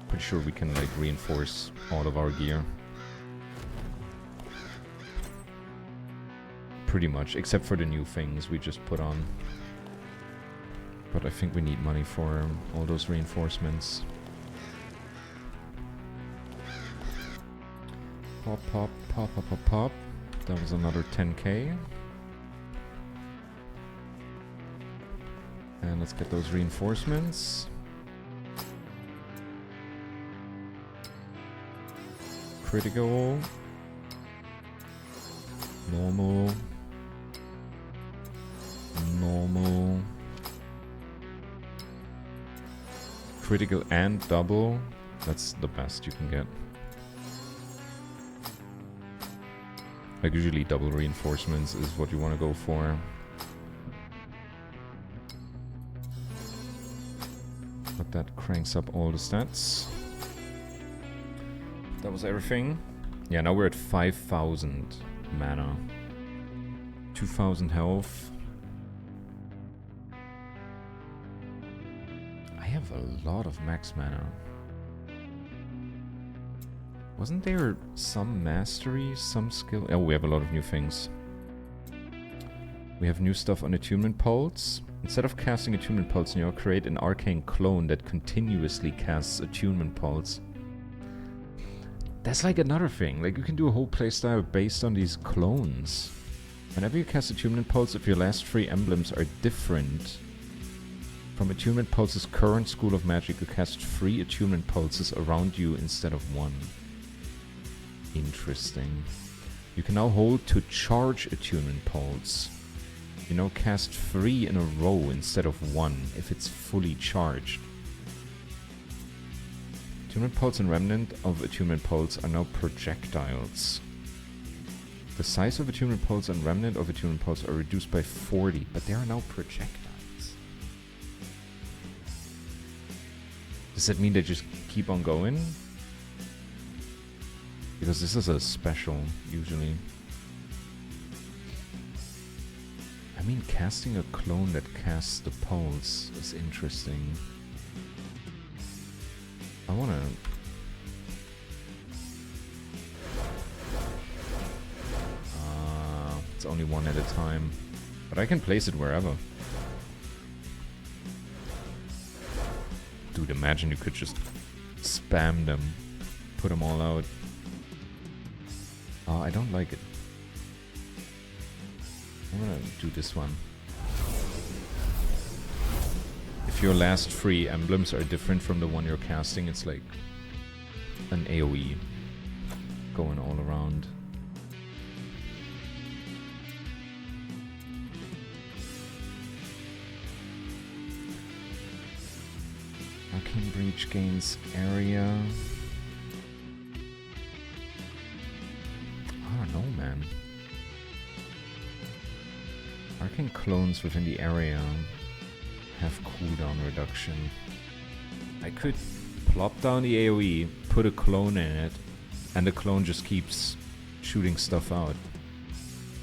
Pretty sure we can like reinforce all of our gear. Pretty much, except for the new things we just put on. But I think we need money for all those reinforcements. Pop. That was another 10k. And let's get those reinforcements. Critical. Normal. Critical and double. That's the best you can get. Like usually double reinforcements is what you want to go for. But that cranks up all the stats. That was everything. Yeah, now we're at 5,000 mana. 2,000 health. I have a lot of max mana. Wasn't there some mastery, some skill? Oh, we have a lot of new things. We have new stuff on Attunement Pulse. Instead of casting Attunement Pulse now, create an arcane clone that continuously casts Attunement Pulse. That's like another thing. Like you can do a whole playstyle based on these clones. Whenever you cast Attunement Pulse, if your last 3 emblems are different from Attunement Pulse's current school of magic, you cast 3 Attunement Pulses around you instead of 1. Interesting. You can now hold to charge Attunement Pulse. You now cast 3 in a row instead of 1 if it's fully charged. Attunement Pulse and Remnant of Attunement Pulse are now projectiles. The size of Attunement Pulse and Remnant of Attunement Pulse are reduced by 40, but they are now projectiles. Does that mean they just keep on going? Because this is a special, usually. I mean, casting a clone that casts the pulse is interesting. I wanna... it's only one at a time. But I can place it wherever. Dude, imagine you could just spam them. Put them all out. I don't like it. I'm gonna do this one. If your last 3 emblems are different from the one you're casting, it's like an AoE going all around. Arcane Breach gains area. I don't know, man. Arcane clones within the area have cooldown reduction. I could plop down the AoE, put a clone in it, and the clone just keeps shooting stuff out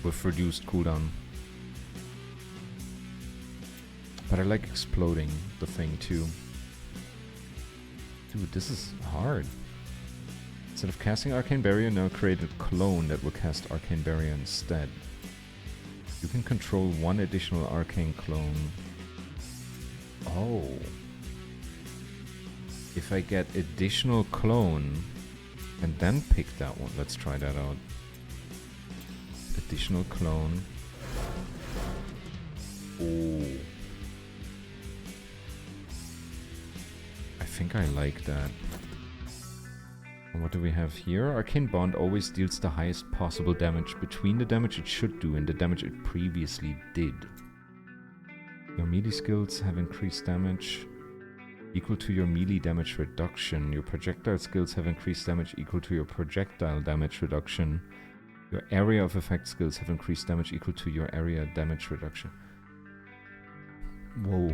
with reduced cooldown. But I like exploding the thing too. Dude, this is hard. Instead of casting Arcane Barrier, now create a clone that will cast Arcane Barrier instead. You can control 1 additional Arcane clone. Oh. If I get additional clone and then pick that one. Let's try that out. Additional clone. Oh. I think I like that. And what do we have here? Arcane Bond always deals the highest possible damage between the damage it should do and the damage it previously did. Your melee skills have increased damage equal to your melee damage reduction. Your projectile skills have increased damage equal to your projectile damage reduction. Your area of effect skills have increased damage equal to your area damage reduction. Whoa.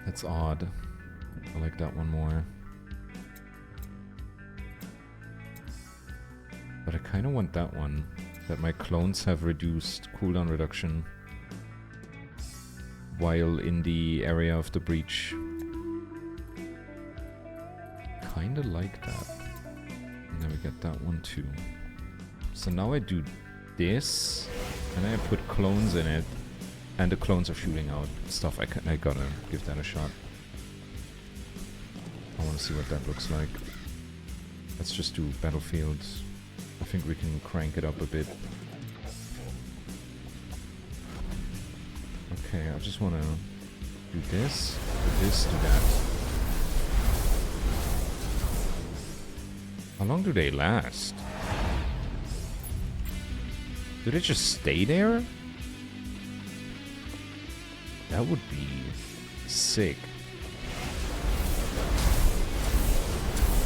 That's odd. I like that one more. But I kind of want that one. That my clones have reduced cooldown reduction while in the area of the breach. Kinda like that. And then we get that one too. So now I do this, and I put clones in it, and the clones are shooting out stuff. I gotta give that a shot. I wanna see what that looks like. Let's just do Battlefield. I think we can crank it up a bit. Okay, I just wanna do this, do that. How long do they last? Do they just stay there? That would be sick.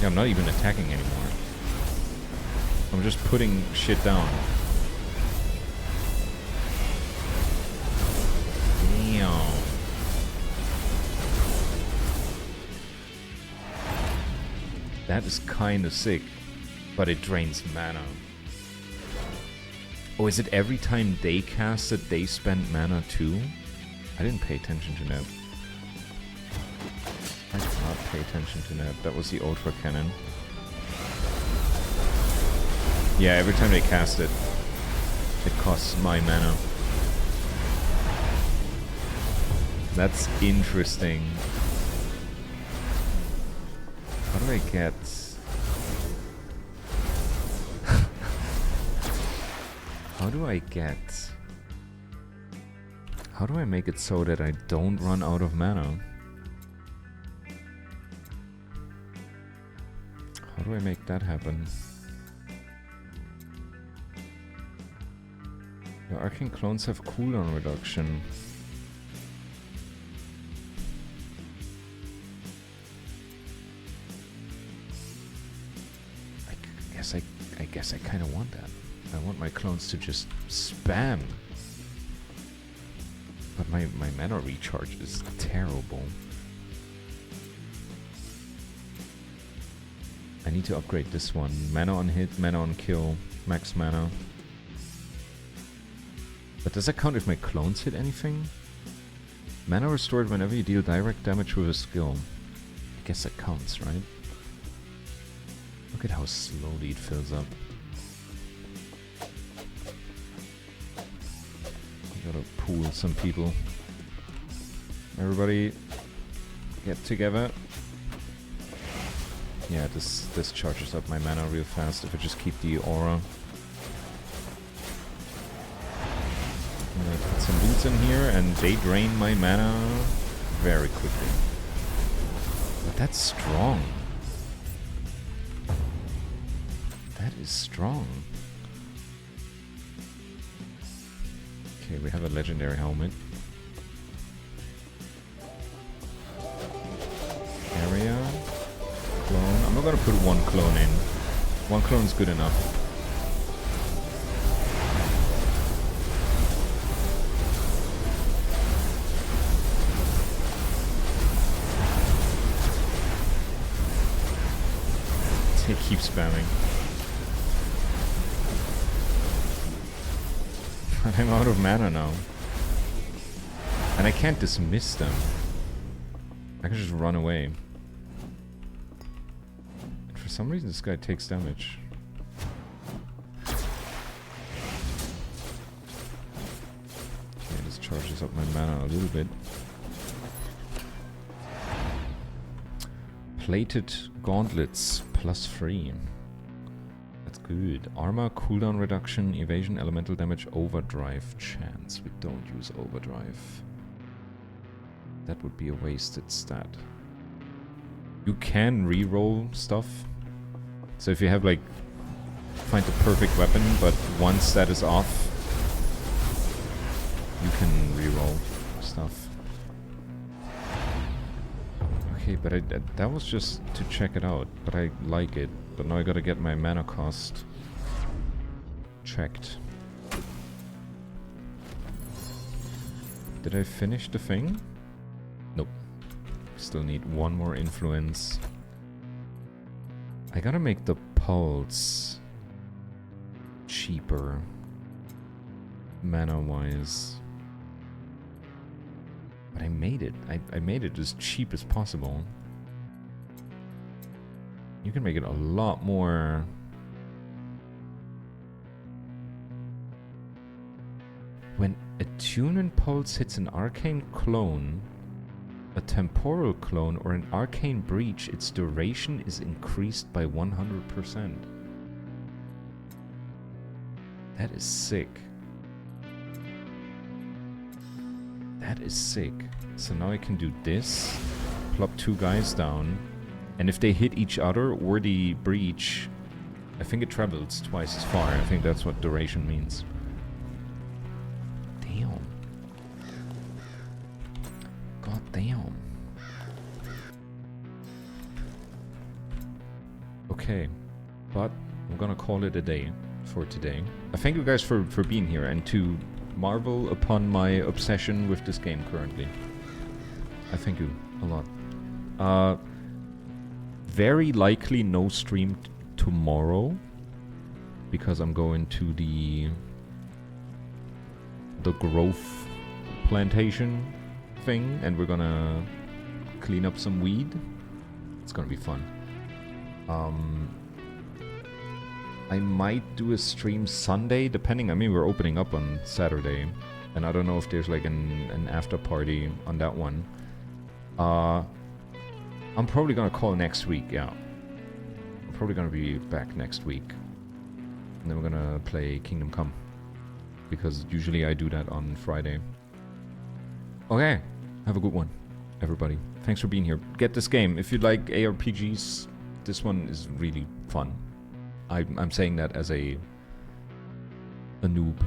Yeah, I'm not even attacking anymore. I'm just putting shit down. Damn. That is kinda sick, but it drains mana. Oh, is it every time they cast it, they spend mana too? I didn't pay attention to that. I did not pay attention to that. That was the Ultra Cannon. Yeah, every time they cast it, it costs my mana. That's interesting. How do I get... How do I make it so that I don't run out of mana? How do I make that happen? Your arcane clones have cooldown reduction. I guess I kind of want that. I want my clones to just spam. But my mana recharge is terrible. I need to upgrade this one. Mana on hit, mana on kill, max mana. But does that count if my clones hit anything? Mana restored whenever you deal direct damage with a skill. I guess that counts, right? Look at how slowly it fills up. I gotta pool some people. Everybody get together. Yeah, this charges up my mana real fast if I just keep the aura. I'm gonna put some boots in here and they drain my mana very quickly. But that's strong. That is strong. Okay, we have a legendary helmet. Area. Clone. I'm not gonna put one clone in. One clone's good enough. It keeps spamming. I'm out of mana now. And I can't dismiss them. I can just run away. And for some reason this guy takes damage. Okay, this charges up my mana a little bit. Plated gauntlets +3. That's good. Armor, cooldown reduction, evasion, elemental damage, overdrive chance. We don't use overdrive. That would be a wasted stat. You can reroll stuff. So if you have like, find the perfect weapon, but one stat is off, you can reroll stuff. Okay, but that was just to check it out, but I like it. But now I gotta get my mana cost checked. Did I finish the thing? Nope. Still need one more influence. I gotta make the pulse cheaper, mana-wise. But I made it. I made it as cheap as possible. You can make it a lot more. When attunement pulse hits an arcane clone, a temporal clone, or an arcane breach, its duration is increased by 100%. That is sick. That is sick. So now I can do this, plop 2 guys down, and if they hit each other or the breach, I think it travels twice as far. I think that's what duration means. Damn. God damn. Okay, but I'm gonna call it a day for today. I thank you guys for being here and to marvel upon my obsession with this game currently. I thank you a lot. Very likely no stream tomorrow because I'm going to the growth plantation thing and we're gonna clean up some weed. It's gonna be fun. I might do a stream Sunday, depending. I mean, we're opening up on Saturday, and I don't know if there's like an after party on that one. I'm probably gonna call next week. Yeah, I'm probably gonna be back next week, and then we're gonna play Kingdom Come because usually I do that on Friday. Okay, have a good one, everybody. Thanks for being here. Get this game if you like ARPGs. This one is really fun. I'm saying that as a noob.